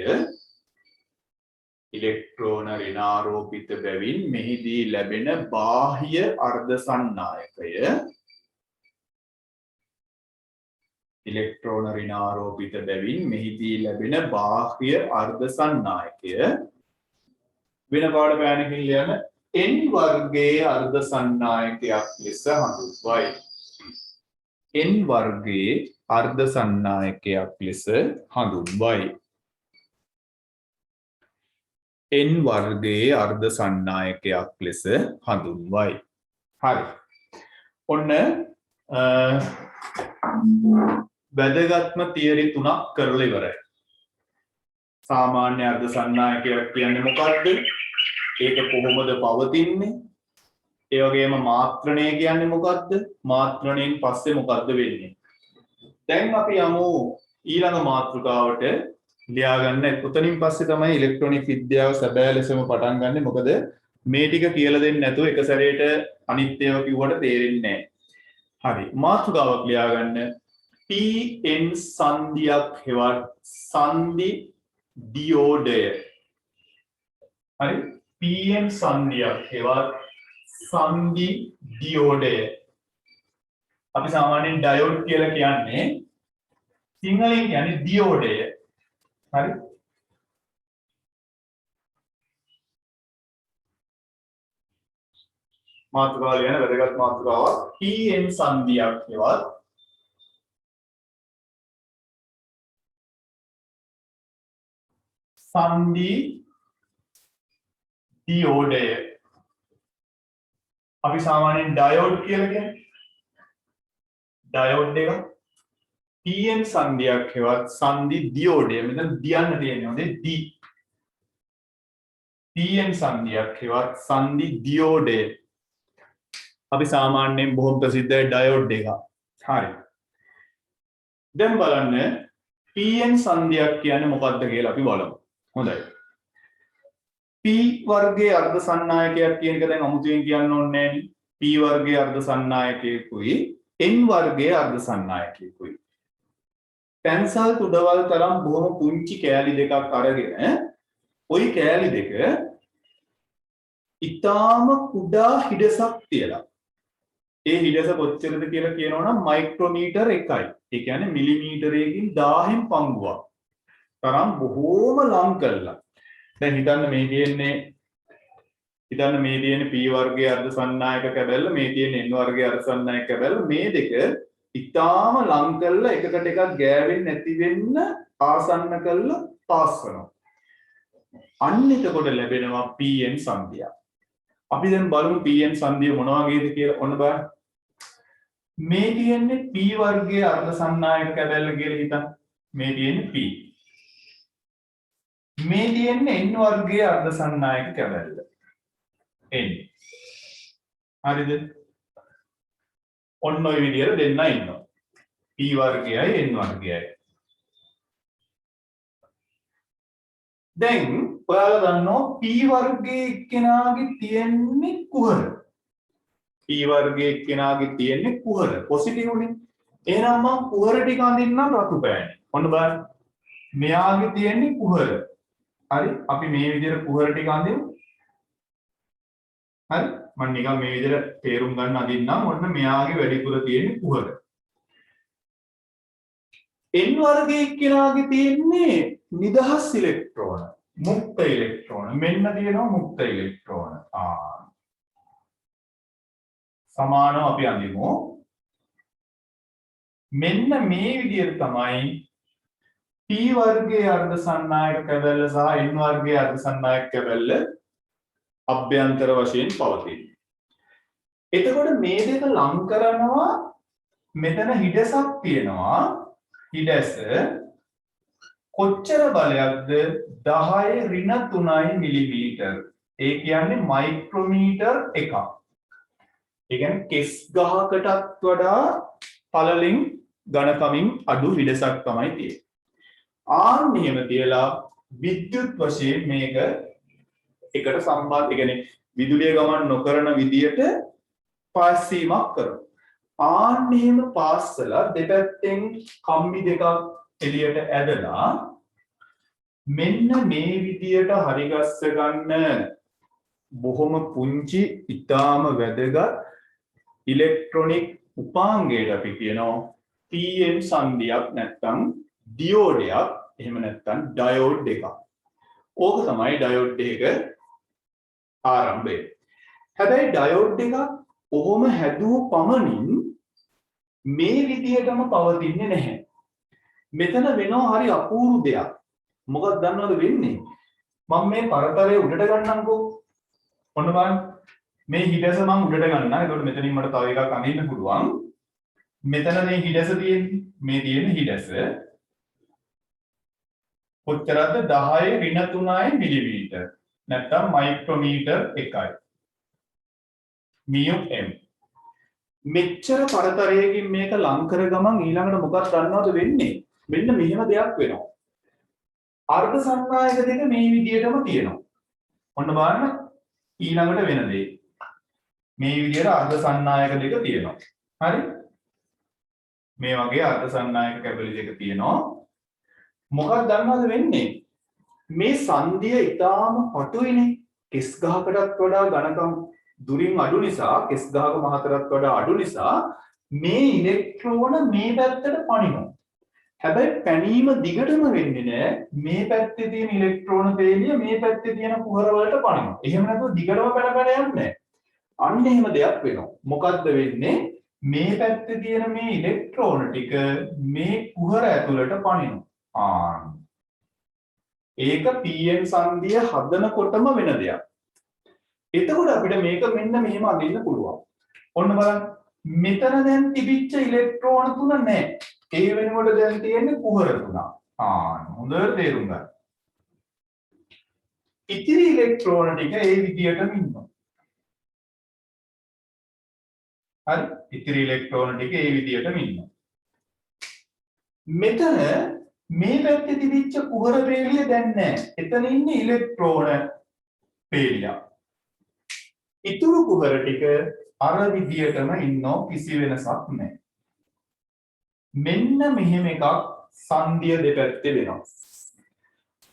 ඉලෙක්ට්‍රෝන ඍණාරෝපිත බැවින් මෙහිදී ලැබෙන බාහ්‍ය අර්ධ සන්නායකය ඉලෙක්ට්‍රෝන ඍණාරෝපිත බැවින් මෙහිදී ලැබෙන බාහ්‍ය අර්ධ සන්නායකය වෙන පාඩ පෑනකින් ලියන n වර්ගයේ අර්ධ සන්නායකයක් ලෙස හඳුන්වයි. n වර්ගයේ අර්ධ සන්නායකයක් ලෙස හඳුන්වයි. n වර්ගයේ අර්ධ සන්නායකයක් ලෙස හඳුන්වයි. හරි. ඔන්න වැදගත්ම තියරි තුනක් කරලා ඉවරයි. සාමාන්‍ය අර්ධ සන්නායකයක් කියන්නේ මොකක්ද? ඒක කොහොමද පවතින්නේ? ඒ වගේම මාත්‍රණය කියන්නේ මොකක්ද? මාත්‍රණයෙන් පස්සේ මොකක්ද වෙන්නේ? දැන් අපි යමු ඊළඟ මාතෘකාවට ලියාගන්න. උතනින් පස්සේ තමයි ඉලෙක්ට්‍රොනික විද්‍යාව සැබෑ ලෙසම පටන් ගන්නෙ. මොකද මේ ටික කියලා දෙන්නේ නැතුව එක සැරේට අනිත් ඒවා කිව්වට තේරෙන්නේ නැහැ. හරි. මාතෘකාවක් ලියාගන්න. pn සංදියක් හෙවත් සංදි දියෝඩය. හරි. pn සංදියක් හෙවත් සංදි දියෝඩය. අපි සාමාන්‍යයෙන් ඩයෝඩ් කියලා කියන්නේ සිංහලෙන් කියන්නේ දියෝඩය. හරි. මාතෘකාව ලියන වැදගත් මාතෘකාවක් pn සංදියක් හෙවත් සංදි දියෝඩය. අපි සාමාන්‍යයෙන් ඩයෝඩ් කියලා කියන්නේ ඩයෝඩ් එක pn සංදියක් හෙවත් සංදි දියෝඩය. මෙතන දියන්න තියෙනවා නේ d. pn සංදියක් හෙවත් සංදි දියෝඩය අපි සාමාන්‍යයෙන් බොහොම ප්‍රසිද්ධ ඩයෝඩ් එක. හරි. දැන් බලන්න pn සංදියක් කියන්නේ මොකක්ද කියලා අපි බලමු. හොඳයි. p වර්ගයේ අර්ධ සන්නායකයක් කියන එක දැන් අමුතුවෙන් කියන්න ඕනේ නැහැ නේ. p වර්ගයේ අර්ධ සන්නායකයකුයි n වර්ගයේ අර්ධ සන්නායකයකුයි. පැන්සල් තුඩවල් තරම් බොහොම පුංචි කෑලි දෙකක් අරගෙන ওই කෑලි දෙක ඊටාම කුඩා හිඩසක් තියලා ඒ හිඩස කොච්චරද කියලා කියනවා නම් මයික්‍රොමීටර් 1යි. ඒ කියන්නේ මිලිමීටරයකින් 1000න් පංගුවක් තරම් බොහෝම ලං කළා. දැන් හිතන්න මේ තියෙන්නේ p වර්ගයේ අර්ධ සන්නායක කැබැල්ල, මේ තියෙන්නේ n වර්ගයේ අර්ධ සන්නායක කැබැල්ල. මේ දෙක ඊටාම ලං කළා එකකට එකක් ගෑවෙන්නේ නැති වෙන්න ආසන්න කළා පාස් කරනවා. අන්න එතකොට ලැබෙනවා pn සංදිය. අපි දැන් බලමු pn සංදිය මොන වගේද කියලා. ඔන්න බලන්න. මේ තියෙන්නේ p වර්ගයේ අර්ධ සන්නායක කැබැල්ල කියලා හිතන්න. මේ තියෙන්නේ p. මේ තියෙන්නේ n වර්ගයේ අර්ධ සන්නායක කැබැල්ල. n. හරිද? ඔන්න ඔය විදිහට දෙන්න ඉන්නවා. p වර්ගයයි n වර්ගයයි. දැන් ඔයාලා දන්නවා p වර්ගයේ එක්කෙනාගේ තියෙන්නේ කුහර. p වර්ගයේ එක්කෙනාගේ තියෙන්නේ කුහර. පොසිටිව් නේ. එහෙනම් මම කුහර ටික අඳින්නම් රතු පෑනේ. ඔන්න බලන්න. මෙයාගේ තියෙන්නේ කුහර. හරි. අපි මේ විදිහට කුහර ටික අඳිමු. හරි. මම නිකන් මේ විදිහට තේරුම් ගන්න අඳින්නම්. ඔන්න මෙයාගේ වැඩිපුර තියෙන්නේ කුහර. n වර්ගයේ එක්කෙනාගේ තියෙන්නේ නිදහස් ඉලෙක්ට්‍රෝන, මුක්ත ඉලෙක්ට්‍රෝන. මෙන්න තියෙනවා මුක්ත ඉලෙක්ට්‍රෝන. සමානව අපි අඳිමු. මෙන්න මේ විදිහට තමයි p වර්ගයේ අර්ධ සන්නායක කැබැල්ල සහ n වර්ගයේ අර්ධ සන්නායක කැබැල්ල අභ්‍යන්තර වශයෙන් පවතින්නේ. එතකොට මේ දෙක ලං කරනවා. මෙතන හිඩසක් තියෙනවා. හිඩස කොච්චර බලයක්ද? 10 ඍණ 3යි මිලිමීටර්. ඒ කියන්නේ මයික්‍රොමීටර් 1ක්. ඒ කියන්නේ කෙස් ගහකටත් වඩා පළලින් ඝනකමින් අඩු හිඩසක් තමයි තියෙන්නේ. ආන් මෙහෙම තියලා විද්‍යුත් වශයෙන් මේක එකට සම්බන්ධ, ඒ කියන්නේ විදුලිය ගමන් නොකරන විදියට පාස් වීමක් කරනවා. ආන් මෙහෙම පාස්සලා දෙපැත්තෙන් කම්බි දෙකක් එළියට ඇදලා මෙන්න මේ විදියට හරි ගස්ස ගන්න බොහොම පුංචි ඊටාම වැදගත් ඉලෙක්ට්‍රොනික උපාංගයට අපි කියනවා pn සංදියක් නැත්නම් දියෝඩයක්, එහෙම නැත්නම් ඩයෝඩ් එකක්. ඕක තමයි ඩයෝඩ් එක ආරම්භය. හැබැයි ඩයෝඩ් එකක් ඔහොම හැදුව පමණින් මේ විදියටම පවතින්නේ නැහැ. මෙතන වෙනවා හරි අපූර්ව දෙයක්. මොකක්ද දන්නවද වෙන්නේ? මම මේ පරතරය උඩට ගන්නම්කෝ. ඔන්න බලන්න. මේ හිඩස මම උඩට ගන්නවා. එතකොට මෙතනින් මට තව එකක් අඳින්න පුළුවන්. මෙතන මේ හිඩස තියෙන්නේ. මේ තියෙන හිඩස කොච්චරද? 10 ඍණ 3යි මිලිමීටර්. නැත්නම් මයික්‍රොමීටර් 1යි. mu m. මෙච්චර පරතරයකින් මේක ලං කර ගමන් ඊළඟට මොකක්ද දන්නවද වෙන්නේ? මෙන්න මෙහෙම දෙයක් වෙනවා. අර්ධ සන්නායක දෙක මේ විදියටම තියෙනවා. ඔන්න බලන්න ඊළඟට වෙන දේ. මේ විදියට අර්ධ සන්නායක දෙක තියෙනවා. හරි? මේ වගේ අර්ධ සන්නායක කැබලි දෙක තියෙනවා. මොකක්ද දන්නවද වෙන්නේ? මේ සංදිය ඊටාම පටුයිනේ. කෙස් ගහකටත් වඩා ඝනකම් දුරින් අඩු නිසා, කෙස් ගහක මහතරත් වඩා අඩු නිසා මේ ඉලෙක්ට්‍රෝන මේ පැත්තට පනිනවා. හැබැයි පැනීම දිගටම වෙන්නේ නැහැ. මේ පැත්තේ තියෙන ඉලෙක්ට්‍රෝන පේලිය මේ පැත්තේ තියෙන කුහර වලට පනිනවා. එහෙම නැතුව දිගටම පැන යන්නේ නැහැ. අන්න එහෙම දෙයක් වෙනවා. මොකද්ද වෙන්නේ? මේ පැත්තේ තියෙන මේ ඉලෙක්ට්‍රෝන ටික මේ කුහර ඇතුළට පනිනවා. ඒක pn සංදිය හදනකොටම වෙන දෙයක්. එතකොට අපිට මේක මෙන්න මෙහෙම අඳින්න පුළුවන්. ඔන්න බලන්න. මෙතන දැන් තිබිච්ච ඉලෙක්ට්‍රෝන තුන නැහැ. ඒ වෙනකොට දැන් තියෙන්නේ කුහර තුනක්. හොඳට තේරුම් ගන්න. ඉතිරි ඉලෙක්ට්‍රෝන ටික ඒ විදියටම ඉන්නවා. හරි? ඉතිරි ඉලෙක්ට්‍රෝන ටික ඒ විදියටම ඉන්නවා. මෙතන මේ පැත්තේ තිබිච්ච කුහර පේලිය දැන් නැහැ. එතන ඉන්නේ ඉලෙක්ට්‍රෝන පේලිය. ඉතුරු කුහර ටික අර විදියටම ඉන්නෝ කිසි වෙනසක් නැහැ. මෙන්න මෙහෙම එකක් සංදිය දෙපැත්තේ වෙනවා.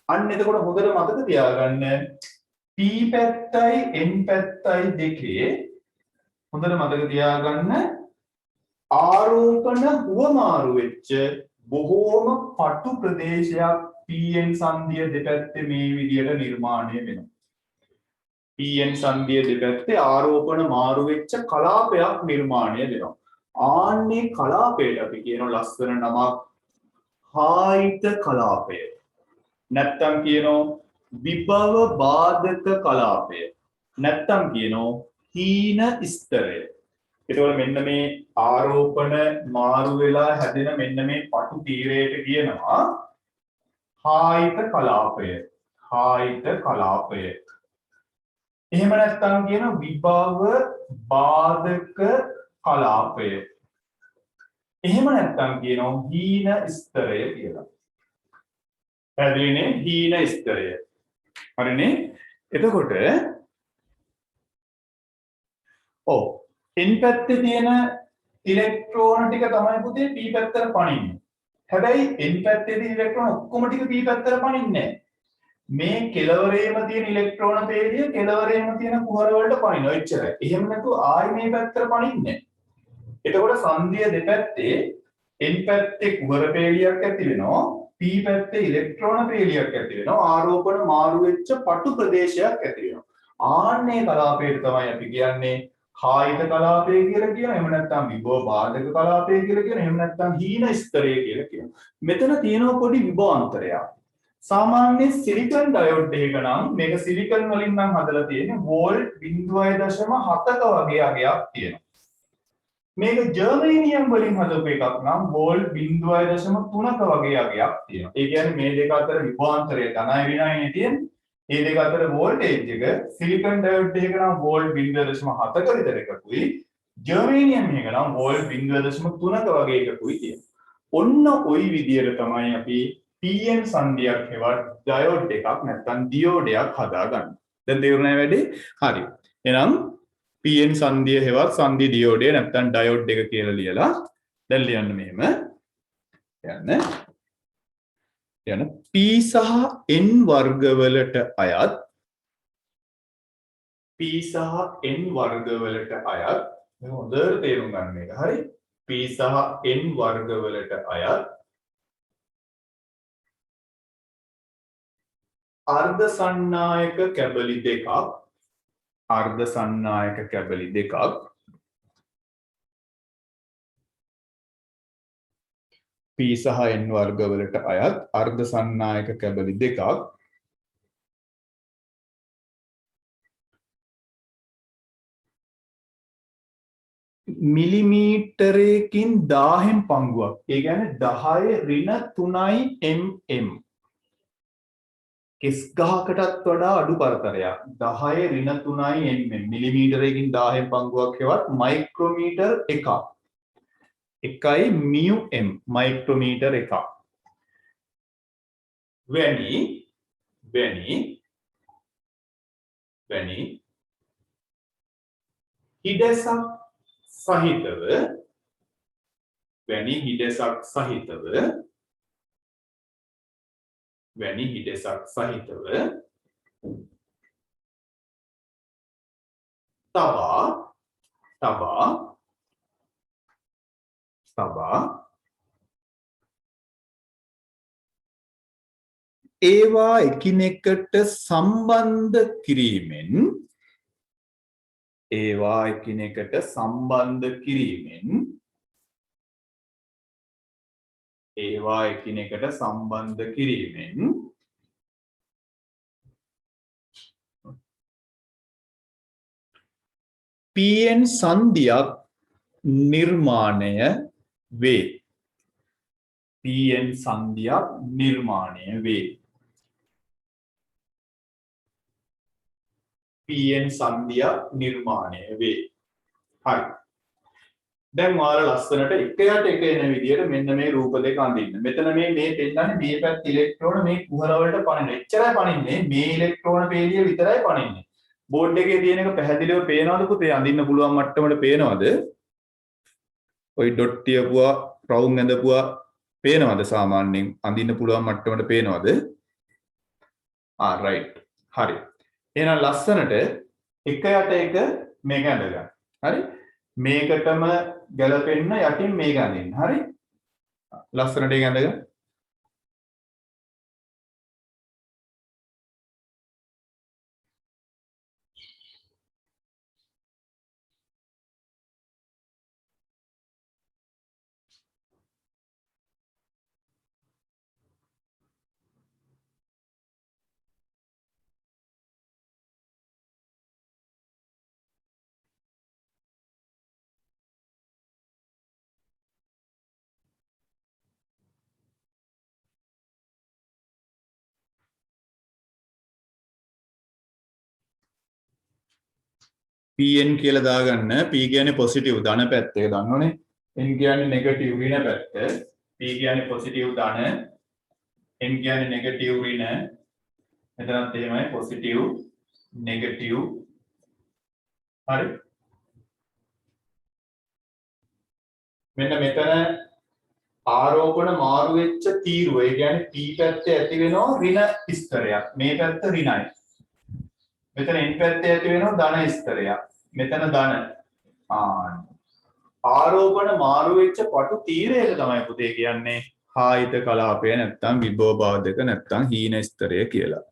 අන්න එතකොට හොඳට මතක තියාගන්න P පැත්තයි N පැත්තයි දෙකේ හොඳට මතක තියාගන්න ආරෝපණ හුවමාරු වෙච්ච බොහෝම පටු ප්‍රදේශයක් PN සංදිය දෙපැත්තේ මේ විදියට නිර්මාණය වෙනවා. PN සංදිය දෙපැත්තේ ආරෝපණ මාරු වෙච්ච කලාපයක් නිර්මාණය වෙනවා. ආන්නේ කලාපයට අපි කියන ලස්සන නමක් හායිත කලාපය. නැත්තම් කියනවා විභව බාධක කලාපය. නැත්තම් කියනවා හීන ස්තරය. එතකොට මෙන්න මේ ආරෝපණ මාරු වෙලා හැදෙන මෙන්න මේ පටු තීරයට කියනවා හායිත කලාපය. හායිත කලාපය. එහෙම නැත්තම් කියන විභව බාධක කලාපය. එහෙම නැත්තම් කියනවා හීන ස්තරය කියලා. පැහැදිලිනේ? හීන ස්තරය. හරිනේ? එතකොට ඔව් N පැත්තේ තියෙන ඉලෙක්ට්‍රෝන ටික තමයි පුතේ P පැත්තට පනින්නේ. හැබැයි N පැත්තේ තියෙන ඉලෙක්ට්‍රෝන ඔක්කොම ටික P පැත්තට පනින්නේ නැහැ. මේ කෙළවරේම තියෙන ඉලෙක්ට්‍රෝන පේලිය කෙළවරේම තියෙන කුහර වලට පනිනවා. එච්චරයි. එහෙම නැතු ආයි මේ පැත්තට පනින්නේ නැහැ. එතකොට සංදිය දෙපැත්තේ N පැත්තේ කුහර පේලියක් ඇති වෙනවා. P පැත්තේ ඉලෙක්ට්‍රෝන පේලියක් ඇති වෙනවා. ආරෝපණ මාරු වෙච්ච පටු ප්‍රදේශයක් ඇති වෙනවා. ආන්නේ කලාපයට තමයි අපි කියන්නේ හායිත කලාපය කියලා කියනවා. එහෙම නැත්නම් විභව බාධක කලාපය කියලා කියනවා. එහෙම නැත්නම් හීන ස්තරය කියලා කියනවා. මෙතන තියෙනවා පොඩි විභවාන්තරයක්. සාමාන්‍ය සිලිකන් ඩයෝඩ් එක නම් මේක සිලිකන් වලින් නම් හදලා තියෙන්නේ වෝල්ට් 0.7ක වගේ අගයක් තියෙනවා. මේක ජර්මේනියම් වලින් හදපු එකක් නම් වෝල්ට් 0.3ක වගේ අගයක් තියෙනවා. ඒ කියන්නේ මේ දෙක අතර විභවාන්තරය ධනයි ඍණයි තියෙන්නේ. මේ දෙක අතර වෝල්ටේජ් එක සිලිකන් ඩයෝඩ් එක නම් වෝල්ට් 0.7ක විතර එකකුයි ජර්මේනියම් එක නම් වෝල්ට් 0.3ක වගේ එකකුයි තියෙනවා. ඔන්න ওই විදියට තමයි අපි PN සංදියක් හෙවත් ඩයෝඩ් එකක් නැත්නම් දියෝඩයක් හදාගන්නේ. දැන් තේරුණා වැඩි? හරි. එහෙනම් PN සංදිය හෙවත් සංදි දියෝඩය නැත්නම් ඩයෝඩ් එක කියලා ලියලා දැන් ලියන්න මෙහෙම. යන P සහ N වර්ගවලට අයත් P සහ N වර්ගවලට අයත් මේ හොඳට තේරුම් ගන්න මේක. හරි? P සහ N වර්ගවලට අයත් අර්ධ සන්නායක කැබලි දෙකක් P සහ N වර්ගවලට අයත් අර්ධ සන්නායක කැබලි දෙකක් මිලිමීටරයකින් 1000න් පංගුවක්. ඒ කියන්නේ 10 -3 mm. කෙස් ගහකටත් වඩා අඩු පරතරයක් 10 -3 mm මිලිමීටරයකින් 1000න් පංගුවක් හෙවත් මයික්‍රෝමීටර් එකක්. එකයි μm මයික්‍රෝමීටර් එකක්. වැනි හිඩැසක් සහිතව තබා ඒවා එකිනෙකට සම්බන්ධ කිරීමෙන් PN සංදියක් නිර්මාණය වේ. PN සංදියක් නිර්මාණය වේ. pn සංදිය නිර්මාණය වේ. හරි. දැන් ඔයාලා ලස්සනට එකයට එක එන විදියට මෙන්න මේ රූප දෙක අඳින්න. මෙතන මේ පෙන්නන්නේ මේ පැත්ත ඉලෙක්ට්‍රෝන මේ කුහර වලට පනින්න. එච්චරයි පනින්නේ. මේ ඉලෙක්ට්‍රෝන පේලිය විතරයි පනින්නේ. බෝඩ් එකේ තියෙන එක පැහැදිලිව පේනවද පුතේ? අඳින්න පුළුවන් මට්ටමට පේනවද? ඔයි ඩොට් තියපුවා, රවුම් ඇඳපුවා පේනවද සාමාන්‍යයෙන්? අඳින්න පුළුවන් මට්ටමට පේනවද? රයිට්. හරි. එහෙනම් ලස්සනට එක යට එක මේක ඇඳගන්න. හරි? මේකටම ගැලපෙන්න යටින් මේක අඳින්න. හරි? ලස්සනට ඒක ඇඳගන්න. pn කියලා දාගන්න. p කියන්නේ පොසිටිව් ධන පැත්ත. ඒක දන්නවනේ. n කියන්නේ නෙගටිව් ඍණ පැත්ත. p කියන්නේ පොසිටිව් ධන. n කියන්නේ නෙගටිව් ඍණ. මෙතනත් එහෙමයි පොසිටිව් නෙගටිව්. හරි. මෙන්න මෙතන ආරෝපණ මාරු වෙච්ච තීරුව. ඒ කියන්නේ p පැත්තේ ඇති වෙනවා ඍණ ස්තරයක්. මේ පැත්ත ඍණයි. මෙතන n පැත්තේ ඇති වෙනවා ධන ස්තරයක්. මෙතන ධන. ආරෝපණ මාරු වෙච්ච පටු තීරයක තමයි පුතේ කියන්නේ ආයත කලාපය නැත්තම් විභව බාධක නැත්තම් හීන ස්තරය කියලා.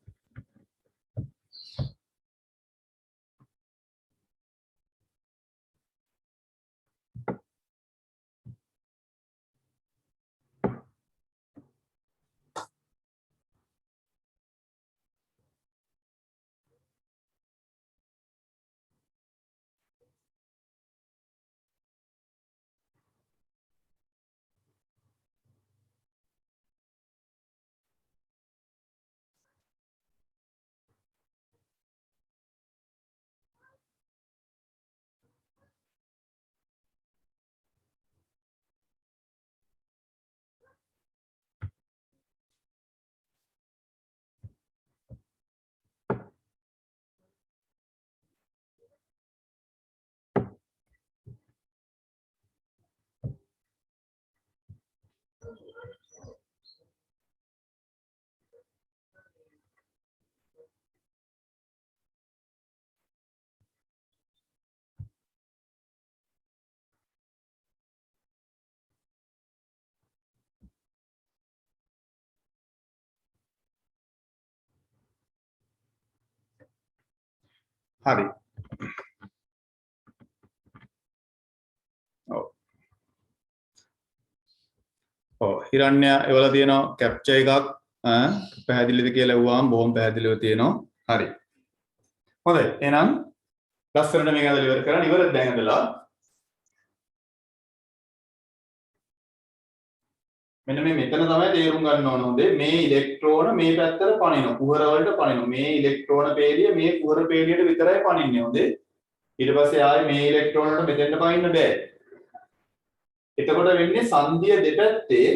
හරි. හිරණ්‍ය එවලා තියෙනවා කැප්චර් එකක් පැහැදිලිද කියලා ඇහුවාම බොහොම පැහැදිලිව තියෙනවා. හරි. හොඳයි. එහෙනම් ලස්සනට මේක ඇදලා ඉවර කරන්න. ඉවරද දැන් ඇදලා? මෙන්න මේ මෙතන තමයි තේරුම් ගන්න ඕන හොඳේ. මේ ඉලෙක්ට්‍රෝන මේ පැත්තට පනිනවා. කුහර වලට පනිනවා. මේ ඉලෙක්ට්‍රෝන පේලිය මේ කුහර පේලියට විතරයි පනින්නේ හොඳේ. ඊට පස්සේ ආයේ මේ ඉලෙක්ට්‍රෝන වලට මෙතෙන්ට පනින්න බෑ. එතකොට වෙන්නේ සංදිය දෙපැත්තේ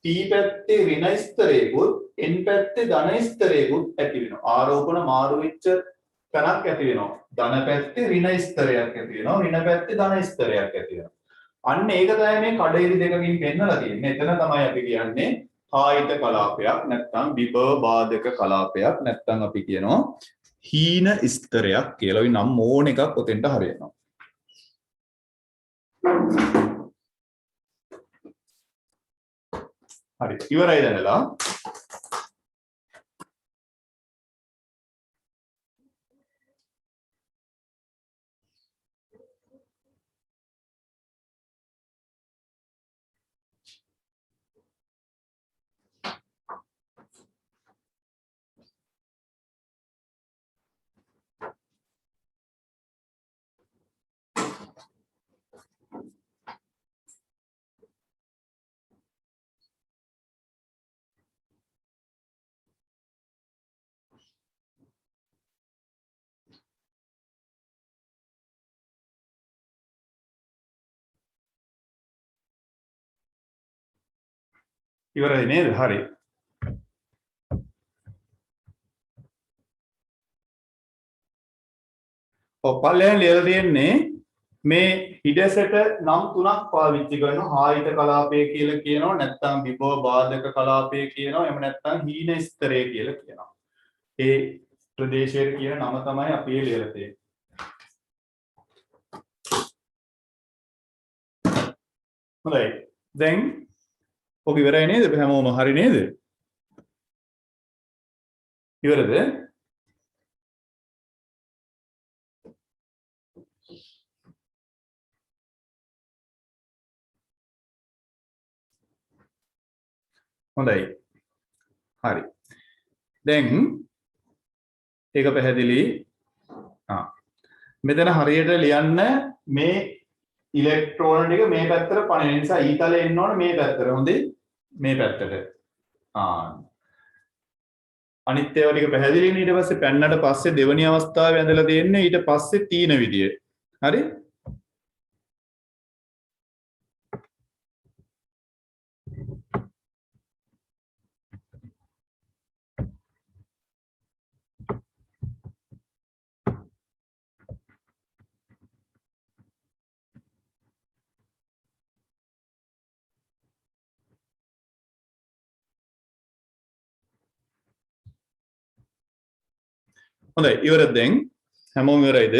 p පැත්තේ ඍණ ස්තරයකුත් n පැත්තේ ධන ස්තරයකුත් ඇති වෙනවා. ආරෝපණ මාරු වෙච්ච තැනක් ඇති වෙනවා. ධන පැත්තේ ඍණ ස්තරයක් ඇති වෙනවා. ඍණ පැත්තේ ධන ස්තරයක් ඇති වෙනවා. අන්න ඒක තමයි මේ කඩේරි දෙකකින් පෙන්නලා තියෙන්නේ. එතන තමයි අපි කියන්නේ ආයත කලාපයක් නැත්නම් විභව බාධක කලාපයක් නැත්නම් අපි කියනවා හීන ස්තරයක් කියලා. ওই නම් ඕන එකක් ඔතෙන්ට හරියනවා. හරි. ඉවරයි දැනලා. ඉවරයි නේද? හරි. ඔව් පල්ලෙයන් ලියලා තියෙන්නේ මේ හිඩැසට නම් තුනක් පාවිච්චි කරනවා. ආයත කලාපය කියලා කියනවා, නැත්නම් විභව බාධක කලාපය කියනවා, එහෙම නැත්නම් හීන ස්තරය කියලා කියනවා. ඒ ප්‍රදේශයේ කියන නම තමයි අපි ලියලා තියෙන්නේ. හොඳයි. දැන් ඔක ඉවරයි නේද? හැමෝම හරි නේද? ඉවරද? හොඳයි. හරි. දැන් ඒක පැහැදිලි. මෙතන හරියට ලියන්න මේ ඉලෙක්ට්‍රෝන ටික මේ පැත්තට පනින නිසා ඊ තලයේ එන්න ඕන මේ පැත්තට. හොඳේ? මේ පැත්තට. අනිත් ඒවා ටික පැහැදිලි නේ. ඊට පස්සේ පැන්නට පස්සේ දෙවෙනි අවස්ථාවේ ඇඳලා තියෙන්නේ ඊට පස්සේ තීන විදිය. හරි? හොඳයි ඉවරද දැන් හැමෝම ඉවරයිද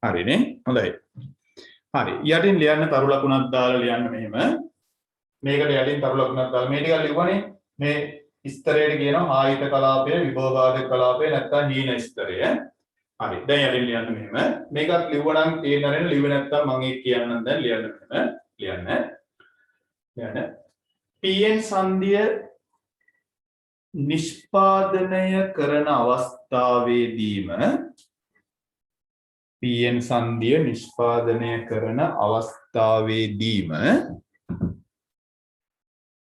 හරිනේ හොඳයි හරි යටින් ලියන්න තරු ලකුණක් දාලා ලියන්න මෙහෙම මේකට යටින් තරු ලකුණක් දාලා මේ ටික ලියුවනේ මේ ස්තරයට කියනවා ආයත කලාපය විභව බාධක කලාපය නැත්නම් හීන ස්තරය හරි දැන් යටින් ලියන්න මෙහෙම මේකත් ලිව්වනම් තේරෙන්නේ නැහැ ලිව්ව නැත්නම් මම ඒක කියන්නම් දැන් ලියන්න මෙහෙම ලියන්න pn සංදිය නිෂ්පාදනය කරන අවස්ථාවේදීම pn සංදිය නිෂ්පාදනය කරන අවස්ථාවේදීම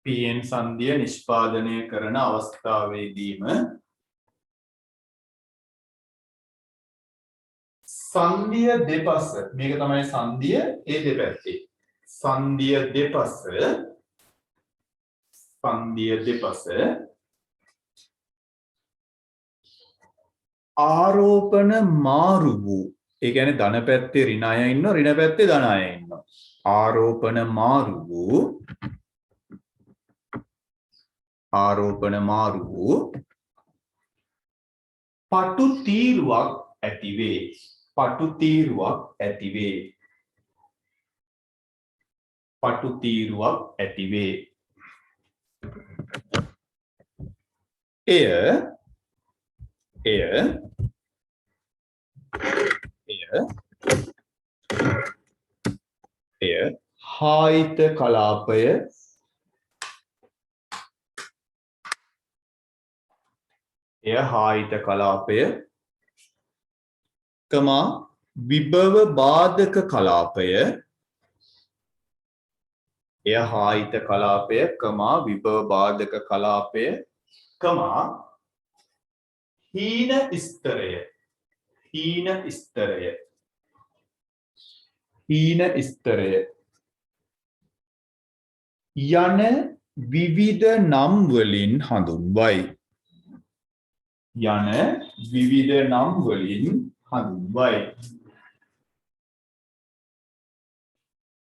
pn සංදිය නිෂ්පාදනය කරන අවස්ථාවේදීම සංදිය දෙපස මේක තමයි සංදිය ඒ දෙපැත්තේ සංදිය දෙපස ආරෝපණ මාරු වූ ඒ කියන්නේ ධන පැත්තේ ඍණ අය ඉන්නවා ඍණ පැත්තේ ධන අය ඉන්නවා ආරෝපණ මාරු වූ පටු තීරුවක් ඇතිවේ එය හායිත කලාපය කමා විභව බාධක කලාපය කමා හීන ස්තරය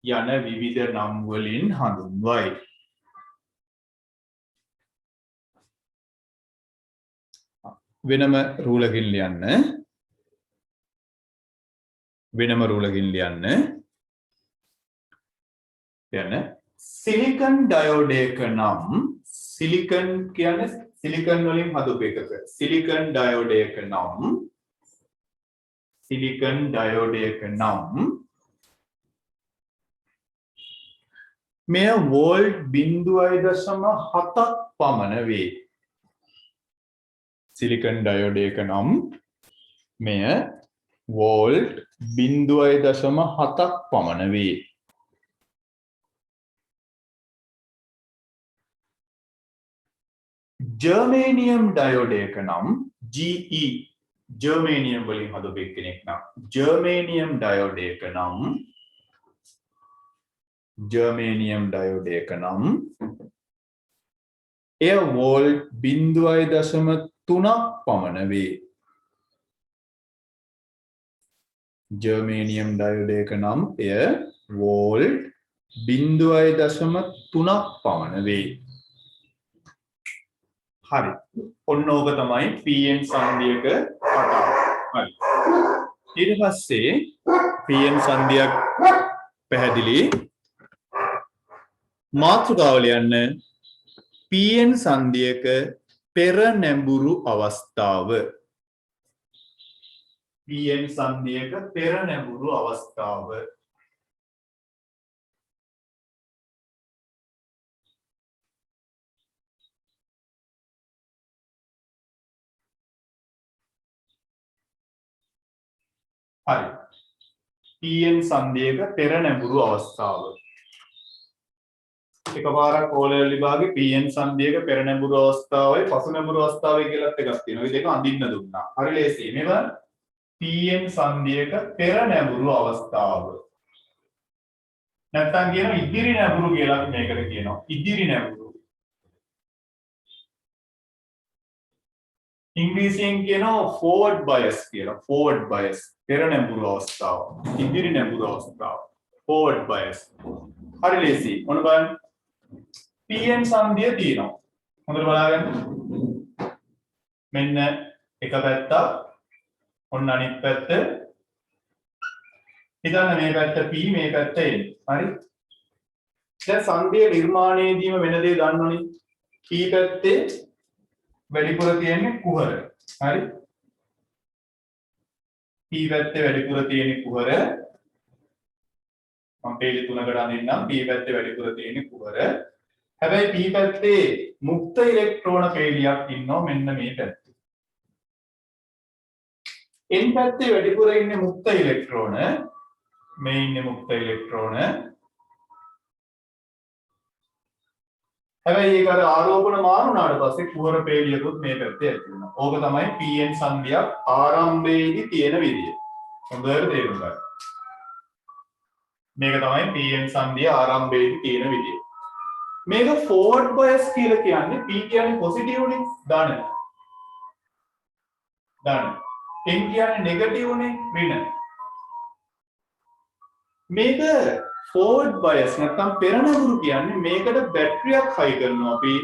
යන විවිධ නම් වලින් හඳුන්වයි වෙනම රූලකින් ලියන්න සිලිකන් ඩයෝඩයක නම් සිලිකන් කියන්නේ සිලිකන් වලින් හදපු එකක සිලිකන් ඩයෝඩයක නම් මෙය වෝල්ට් 0.7ක් පමණ වේ සිලිකන් ඩයෝඩයක නම් මෙය වෝල්ට් 0.7ක් පමණ වේ ජර්මේනියම් ඩයෝඩ් එක නම් GE ජර්මේනියම් වලින් හදපු එකෙක් නම් ජර්මේනියම් ඩයෝඩ් එක නම් ජර්මේනියම් ඩයෝඩ් එක නම් එය වෝල්ට් 0.3ක් පමණ වේ. ජර්මේනියම් ඩයෝඩ් එක නම් එය වෝල්ට් 0.3ක් පමණ වේ. හරි. ඔන්න ඕක තමයි pn සංදියක කතාව. හරි. ඊට පස්සේ pn සංදියක් පැහැදිලි. මාතෘකාව ලියන්න. pn සංදියක පෙර නැඹුරු අවස්ථාව. pn සංදියක පෙර නැඹුරු අවස්ථාව. හරි. pn සංදියක පෙර නැඹුරු අවස්ථාව. එකපාරක් ඕ ලෙවල් විභාගේ pn සංදියක පෙර නැඹුරු අවස්ථාවයි පසු නැඹුරු අවස්ථාවයි කියලාත් එකක් තියෙනවා. මේ දෙක අඳින්න දුන්නා. හරි ලේසියි. මේව pn සංදියක පෙර නැඹුරු අවස්ථාව. නැත්තම් කියනවා ඉදිරි නැඹුරු කියලා මේකට කියනවා. ඉදිරි නැඹුරු. ඉංග්‍රීසියෙන් කියනවා forward bias කියලා. forward bias පෙර නැඹුරු අවස්ථාව. ඉදිරි නැඹුරු අවස්ථාව. forward bias. හරි ලේසියි. මොන බලන්න. pn සංදිය තියෙනවා. හොඳට බලාගන්න. මෙන්න එක පැත්තක්. ඔන්න අනිත් පැත්ත. හිතන්න මේ පැත්ත p මේ පැත්ත n. හරි. දැන් සංදිය නිර්මාණයේදීම වෙන දේ දන්නවනේ. p පැත්තේ වැඩිපුර තියෙන්නේ කුහර. හරි. p පැත්තේ වැඩිපුර තියෙන්නේ කුහර. මම පේජ් 3කට අඳින්නම්. p පැත්තේ වැඩිපුර තියෙන්නේ කුහර. හැබැයි p පැත්තේ මුක්ත ඉලෙක්ට්‍රෝන පේලියක් ඉන්නවා මෙන්න මේ පැත්තේ. n පැත්තේ වැඩිපුර ඉන්නේ මුක්ත ඉලෙක්ට්‍රෝන. මේ ඉන්නේ මුක්ත ඉලෙක්ට්‍රෝන. හැබැයි ඒක අර ආරෝපණ මාරුනාට පස්සේ කුහර පේලියකුත් මේ පැත්තේ ඇති වෙනවා. ඕක තමයි pn සංදියක් ආරම්භයේදී තියෙන විදිය. හොඳට තේරුම් ගන්න. මේක තමයි pn සංදිය ආරම්භයේදී තියෙන විදිය. මේක forward bias කියලා කියන්නේ p කියන්නේ positive නේ ධන. ධන. n කියන්නේ negative නේ ඍණ. මේක forward bias නැත්නම් පෙර නැඹුරු කියන්නේ මේකට බැටරියක් හයි කරනවා අපි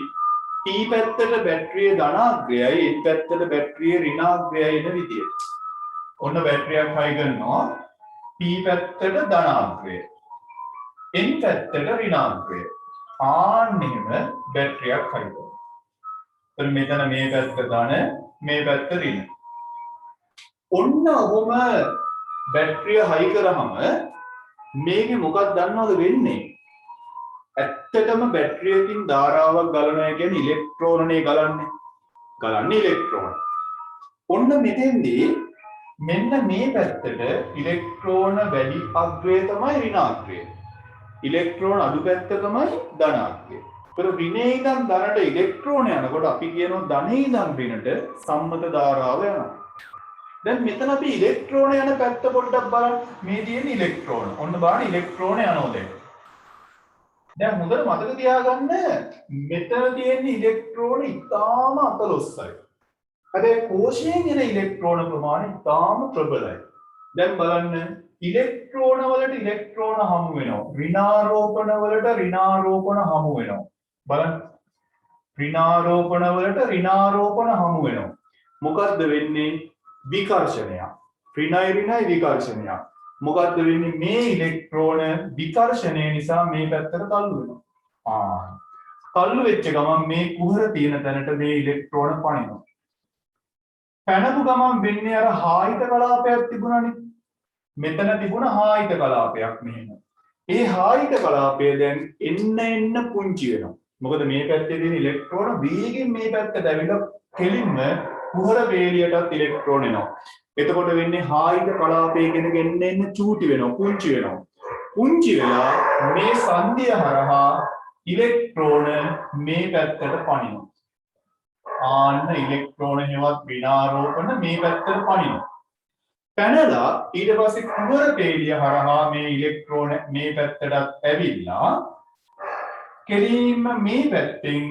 p පැත්තට බැටරිය ධනාග්‍රයයි n පැත්තට බැටරිය ඍණාග්‍රයයි එන විදියට. ඔන්න බැටරියක් හයි කරනවා p පැත්තට ධනාග්‍රය n පැත්තට ඍණාග්‍රය. ආන්න එහෙම බැටරියක් හයි කරනවා. එතන මෙතන මේ පැත්ත ධන මේ පැත්ත ඍණ. ඔන්න ඔහොම බැටරිය හයි කරාම මේකේ මොකක්ද දන්නවද වෙන්නේ? ඇත්තටම බැටරියකින් ධාරාවක් ගලනවා කියන්නේ ඉලෙක්ට්‍රෝනනේ ගලන්නේ. ගලන්නේ ඉලෙක්ට්‍රෝන. ඔන්න මෙතෙන්දී මෙන්න මේ පැත්තට ඉලෙක්ට්‍රෝන වැඩි අග්‍රය තමයි ඍණාග්‍රය. ඉලෙක්ට්‍රෝන අඩු පැත්ත තමයි ධනාග්‍රය. ඒතර ඍණේ ඉඳන් ධනට ඉලෙක්ට්‍රෝන යනකොට අපි කියනවා ධනේ ඉඳන් ඍණට සම්මත ධාරාව යනවා. දැන් මෙතන අපි ඉලෙක්ට්‍රෝන යන පැත්ත පොඩ්ඩක් බලන්න. මේ තියෙන ඉලෙක්ට්‍රෝන. ඔන්න බලන්න ඉලෙක්ට්‍රෝන යනවා දැන්. දැන් හොඳට මතක තියාගන්න මෙතන තියෙන ඉලෙක්ට්‍රෝන ඉතාම අතලොස්සයි. හැබැයි කෝෂයෙන් එන ඉලෙක්ට්‍රෝන ප්‍රමාණය ඉතාම ප්‍රබලයි. දැන් බලන්න ඉලෙක්ට්‍රෝන වලට ඉලෙක්ට්‍රෝන හමු වෙනවා. ඍණාරෝපණ වලට ඍණාරෝපණ හමු වෙනවා. බලන්න ඍණාරෝපණ වලට ඍණාරෝපණ හමු වෙනවා. මොකද්ද වෙන්නේ? විකර්ෂණය. ඍණයි ඍණයි විකර්ෂණය. මොකද්ද වෙන්නේ? මේ ඉලෙක්ට්‍රෝන විකර්ෂණය නිසා මේ පැත්තට තල්ලු වෙනවා. තල්ලු වෙච්ච ගමන් මේ කුහර තියෙන තැනට මේ ඉලෙක්ට්‍රෝන පනිනවා. පැනපු ගමන් වෙන්නේ අර හායිත කලාපයක් තිබුණානේ. මෙතන තිබුණ හායිත කලාපයක් මෙහෙම. ඒ හායිත කලාපය දැන් එන්න පුංචි වෙනවා. මොකද මේ පැත්තේ තියෙන ඉලෙක්ට්‍රෝන වේගෙන් මේ පැත්තට ඇවිල්ලා කෙලින්ම කුහර වේලියටත් ඉලෙක්ට්‍රෝන එනවා. එතකොට වෙන්නේ හායිත කලාපය කෙනෙක් එන්න චූටි වෙනවා, පුංචි වෙනවා. පුංචි වෙලා මේ සංදිය හරහා ඉලෙක්ට්‍රෝන මේ පැත්තට පනිනවා. ආන්න ඉලෙක්ට්‍රෝන හෙවත් විනාරෝපණ මේ පැත්තට පනිනවා. පැනලා ඊට පස්සේ කුමර පේලිය හරහා මේ ඉලෙක්ට්‍රෝන මේ පැත්තට ඇවිල්ලා කෙලින්ම මේ පැත්තෙන්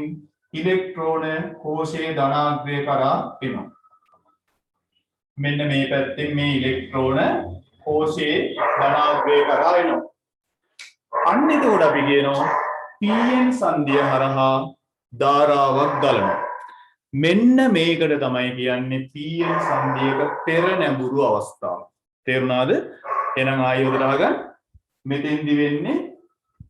ඉලෙක්ට්‍රෝන කෝෂයේ ධනාග්‍රය කරා එනවා. මෙන්න මේ පැත්තෙන් මේ ඉලෙක්ට්‍රෝන කෝෂයේ ධනාග්‍රය කරා එනවා. අන්න එතකොට අපි කියනවා pn සංදිය හරහා ධාරාවක් ගලනවා. මෙන්න මේකට තමයි කියන්නේ pn සංදියක පෙර නැඹුරු අවස්ථාව. තේරුණාද? එහෙනම් ආයෙ උදලා ගන්න. මෙතෙන්දි වෙන්නේ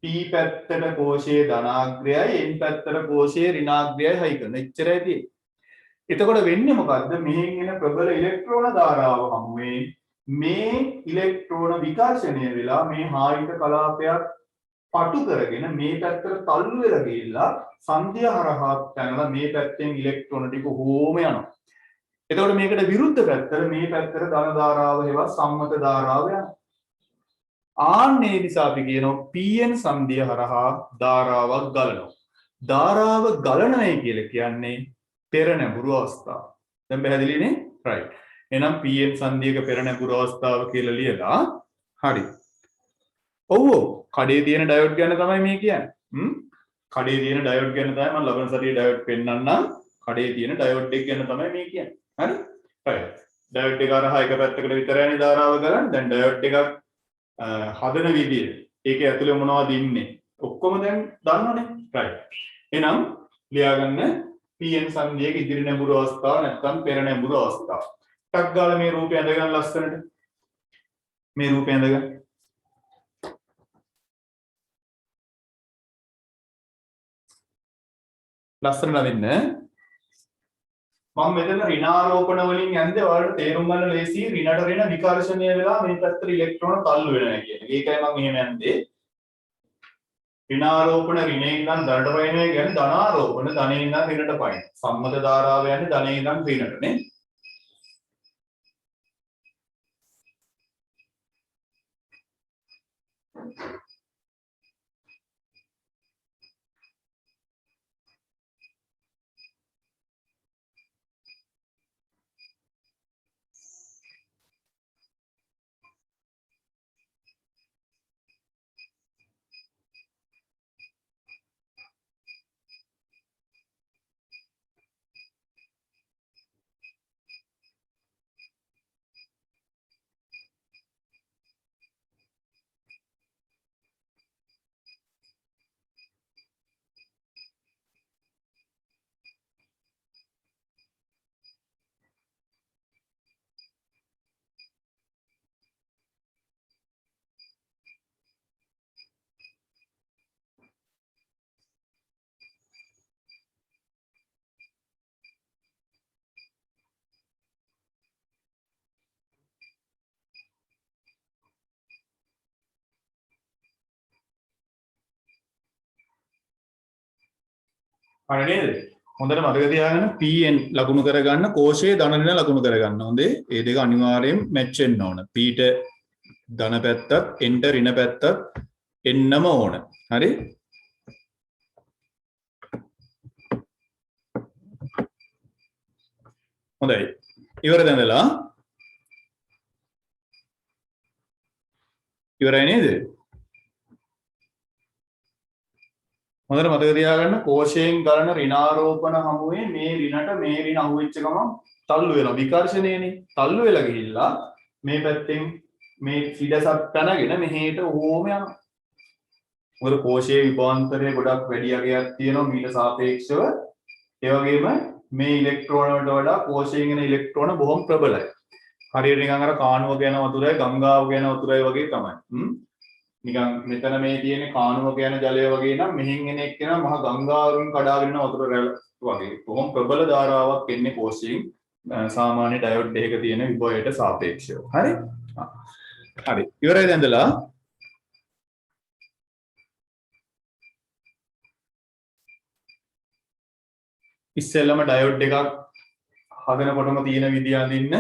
p පැත්තට කෝෂයේ ධනාග්‍රයයි n පැත්තට කෝෂයේ ඍණාග්‍රයයි හයි කරන. එච්චරයි තියෙන්නේ. එතකොට වෙන්නේ මොකද්ද? මෙහෙන් එන ප්‍රබල ඉලෙක්ට්‍රෝන ධාරාව හමුවේ මේ ඉලෙක්ට්‍රෝන විකර්ෂණය වෙලා මේ හායික කලාපයක් පටු කරගෙන මේ පැත්තට තල්ලු වෙලා ගිහිල්ලා සංධිය හරහා පැනලා මේ පැත්තෙන් ඉලෙක්ට්‍රෝන ටික හෝම යනවා. එතකොට මේකට විරුද්ධ පැත්තට මේ පැත්තට ධන ධාරාව හේවත් සම්මත ධාරාව යනවා. ආන්නේ නිසා අපි කියනවා pn සංධිය හරහා ධාරාවක් ගලනවා. ධාරාව ගලනයි කියලා කියන්නේ පෙර නැඹුරු අවස්ථාව. දැන් පැහැදිලිනේ? right. එහෙනම් pn සංධියක පෙර නැඹුරු අවස්ථාව කියලා ලියලා හරි. ඔව් කඩේ තියෙන ඩයෝඩ් ගැන තමයි මේ කියන්නේ. කඩේ තියෙන ඩයෝඩ් ගැන තමයි මම ලබන සතියේ ඩයෝඩ් පෙන්නන්නම්. කඩේ තියෙන ඩයෝඩ් එක ගැන තමයි මේ කියන්නේ. හරි? right. ඩයෝඩ් එක හරහා එක පැත්තකට විතරයිනේ ධාරාව ගලන්නේ. දැන් ඩයෝඩ් එකක් හදන විදිය ඒකේ ඇතුලේ මොනවද ඉන්නේ ඔක්කොම දැන් දන්නවනේ. right. එහෙනම් ලියාගන්න pn සංධියක ඉදිරි නැඹුරු අවස්ථාව නැත්නම් පෙර නැඹුරු අවස්ථාව. ටක් ගාලා මේ රූපය ඇඳගන්න ලස්සනට. මේ රූපය ඇඳගන්න. ලස්සන නදින්න. මම මෙතන ඍණාරෝපණ වලින් යන්නේ ඔයාලට තේරුම් ගන්න ලේසි ඍණට ඍණ විකර්ෂණය වෙලා මේ පැත්තට ඉලෙක්ට්‍රෝන තල්ලු වෙනවා කියන්නේ. ඒකයි මම මෙහෙම යන්නේ. ඍණාරෝපණ ඍණේ ඉඳන් ධනට පයින්නවා කියන්නේ ධනාරෝපණ ධනේ ඉඳන් ඍණට පයින්. සම්මත ධාරාව යන්නේ ධනේ ඉඳන් ඍණට නේ. හරි නේද? හොඳට මතක තියාගන්න pn ලකුණු කරගන්න කෝෂයේ ධන ඍණ ලකුණු කරගන්න. හොඳේ. මේ දෙක අනිවාර්යෙන් මැච් වෙන්න ඕන. p ට ධන පැත්තත් n ට ඍණ පැත්තත් එන්නම ඕන. හරි? හොඳයි. ඉවරද ඇඳලා? ඉවරයි නේද? හොඳට මතක තියාගන්න කෝෂයෙන් ගලන ඍණාරෝපණ හමුවේ මේ ඍණට මේ ඍණ අහුවෙච්ච ගමන් තල්ලු වෙනවා. විකර්ෂණයනේ. තල්ලු වෙලා ගිහිල්ලා මේ පැත්තෙන් මේ ඉඩසක් පැනගෙන මෙහෙට ඕම යනවා. මොකද කෝෂයේ විභවාන්තරය ගොඩක් වැඩි අගයක් තියෙනවා මීට සාපේක්ෂව. ඒ වගේම මේ ඉලෙක්ට්‍රෝන වලට වඩා කෝෂයෙන් එන ඉලෙක්ට්‍රෝන බොහොම ප්‍රබලයි. හරියට නිකන් අර කාණුවක යන වතුරයි ගංගාවක යන වතුරයි වගේ තමයි. නිකන් මෙතන මේ තියෙන කාණුවක යන ජලය වගේ නම් මෙහෙන් එන එක්කෙනා මහ ගංගාවකින් කඩාගෙන යන වතුර රැළ වගේ. කොහොම ප්‍රබල ධාරාවක් එන්නේ කෝෂයෙන් සාමාන්‍ය ඩයෝඩ් එකක තියෙන විභවයට සාපේක්ෂව. හරි? හරි. ඉවරයිද ඇඳලා? ඉස්සෙල්ලම ඩයෝඩ් එකක් හදනකොටම තියෙන විදිය අඳින්න.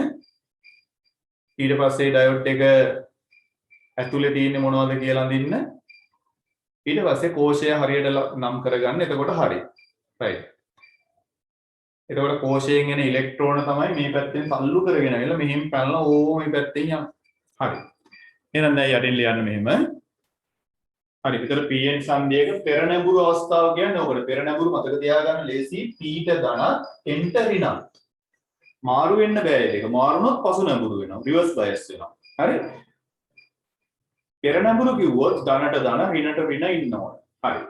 ඊට පස්සේ ඩයෝඩ් එක ඇතුලේ තියෙන්නේ මොනවද කියලා අඳින්න. ඊට පස්සේ කෝෂය හරියට නම් කරගන්න. එතකොට හරි. right. එතකොට කෝෂයෙන් එන ඉලෙක්ට්‍රෝන තමයි මේ පැත්තෙන් තල්ලු කරගෙන ඇවිල්ලා මෙහෙම පැනලා ඕම මේ පැත්තෙන් යනවා. හරි. එහෙනම් දැන් යටින් ලියන්න මෙහෙම. හරි. ඒතර pn සංදියක පෙර නැඹුරු අවස්ථාව කියන්නේ ඔකට. පෙර නැඹුරු මතක තියාගන්න ලේසි. p ට ධන n ට ඍණ. මාරු වෙන්න බෑ ඒක. මාරුනොත් පසු නැඹුරු වෙනවා. රිවර්ස් බයස් වෙනවා. හරි. පෙර නැඹුරු කිව්වොත් ධනට ධන ඍණට ඍණ ඉන්නවා. හරි.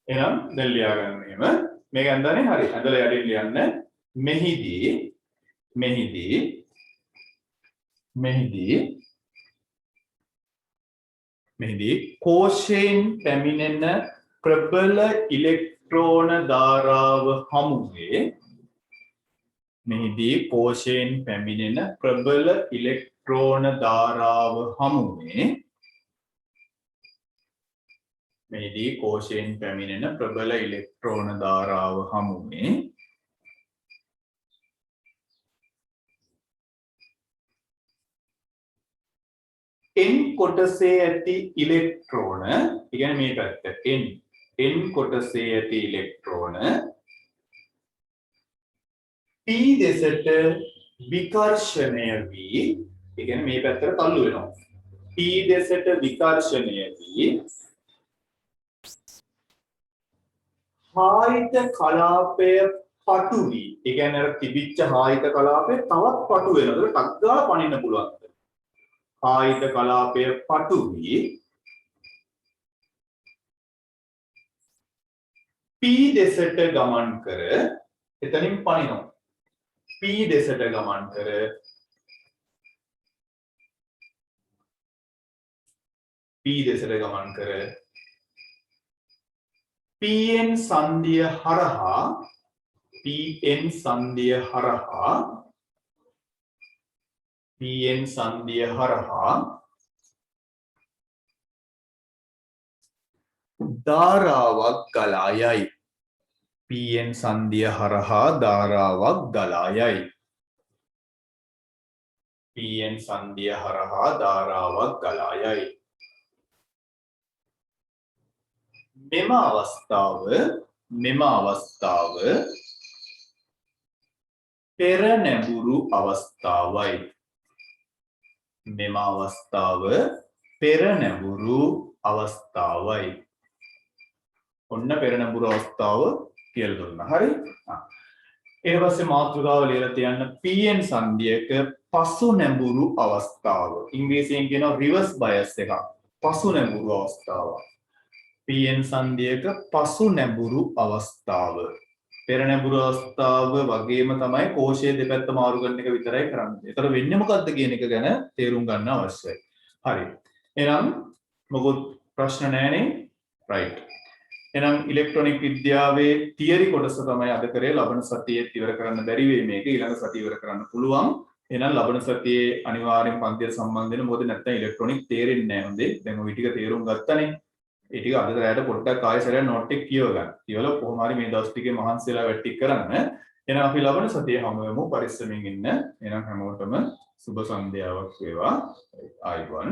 එහෙනම් දැන් ලියා ගන්න මෙහෙම. මේක ඇඳන්නේ හරි. ඇඳලා යටින් ලියන්න. මෙහිදී කෝෂයෙන් පැමිණෙන ප්‍රබල ඉලෙක්ට්‍රෝන ධාරාව හමුවේ මෙහිදී කෝෂයෙන් පැමිණෙන ප්‍රබල ඉලෙක්ට්‍රෝන ධාරාව හමුවේ මෙහිදී කෝෂයෙන් පැමිණෙන ප්‍රබල ඉලෙක්ට්‍රෝන ධාරාව හමුවේ n කොටසේ ඇති ඉලෙක්ට්‍රෝන, ඒ කියන්නේ මේ පැත්ත n කොටසේ ඇති ඉලෙක්ට්‍රෝන p දෙසට විකර්ෂණය වී, ඒ කියන්නේ මේ පැත්තට තල්ලු වෙනවා. p දෙසට විකර්ෂණය වී හායිත කලාපය පටු වී, ඒ කියන්නේ අර තිබිච්ච හායිත කලාපය තවත් පටු වෙනවා. ඒක ටක් ගාලා පනින්න පුළුවන්. ආයිත කලාපය පටු වී p දෙසට ගමන් කර එතනින් පනිනවා. p දෙසට ගමන් කර pn සංදිය හරහා ධාරාවක් ගලා යයි. pn සංදිය හරහා ධාරාවක් ගලා යයි. pn සංදිය හරහා ධාරාවක් ගලා යයි. මෙම අවස්ථාව පෙර නැඹුරු අවස්ථාවයි. මෙම අවස්ථාව පෙර නැඹුරු අවස්ථාවයි. ඔන්න පෙර නැඹුරු අවස්ථාව කියලා දුන්නා. හරි? ඊට පස්සේ මාතෘකාව ලියලා තියන්න pn සංදියක පසු නැඹුරු අවස්ථාව. ඉංග්‍රීසියෙන් කියනවා රිවර්ස් බයස් එකක්. පසු නැඹුරු අවස්ථාව. pn සංදියක පසු නැඹුරු අවස්ථාව. පෙර නැඹුරු අවස්ථාව වගේම තමයි කෝෂයේ දෙපැත්ත මාරු කරන එක විතරයි කරන්නේ. ඒතර වෙන්නේ මොකද්ද කියන එක ගැන තේරුම් ගන්න අවශ්‍යයි. හරි. එහෙනම් මොකොත් ප්‍රශ්න නැහැනේ. right. එහෙනම් ඉලෙක්ට්‍රොනික විද්‍යාවේ තියරි කොටස තමයි අද කරේ. ලබන සතියේ ඉවර කරන්න බැරි වෙයි මේක. ඊළඟ සතියේ ඉවර කරන්න පුළුවන්. එහෙනම් ලබන සතියේ අනිවාර්යෙන් පන්තියට සම්බන්ධ වෙන්න. මොකද නැත්නම් ඉලෙක්ට්‍රොනික තේරෙන්නේ නැහැ හොඳේ. දැන් ඔය ටික තේරුම් ගත්තනේ. ඒ ටික අද රැයට පොඩ්ඩක් ආයෙ සැරයක් නෝට් එක කියව ගන්න. කියවලා කොහොම හරි මේ දවස් ටිකේ මහන්සියලා වැටි කරන්න. එහෙනම් අපි ලබන සතියේ හමු වෙමු. පරිස්සමින් ඉන්න. එහෙනම් හැමෝටම සුබ සන්ධ්‍යාවක් වේවා. ආයිබෝන්.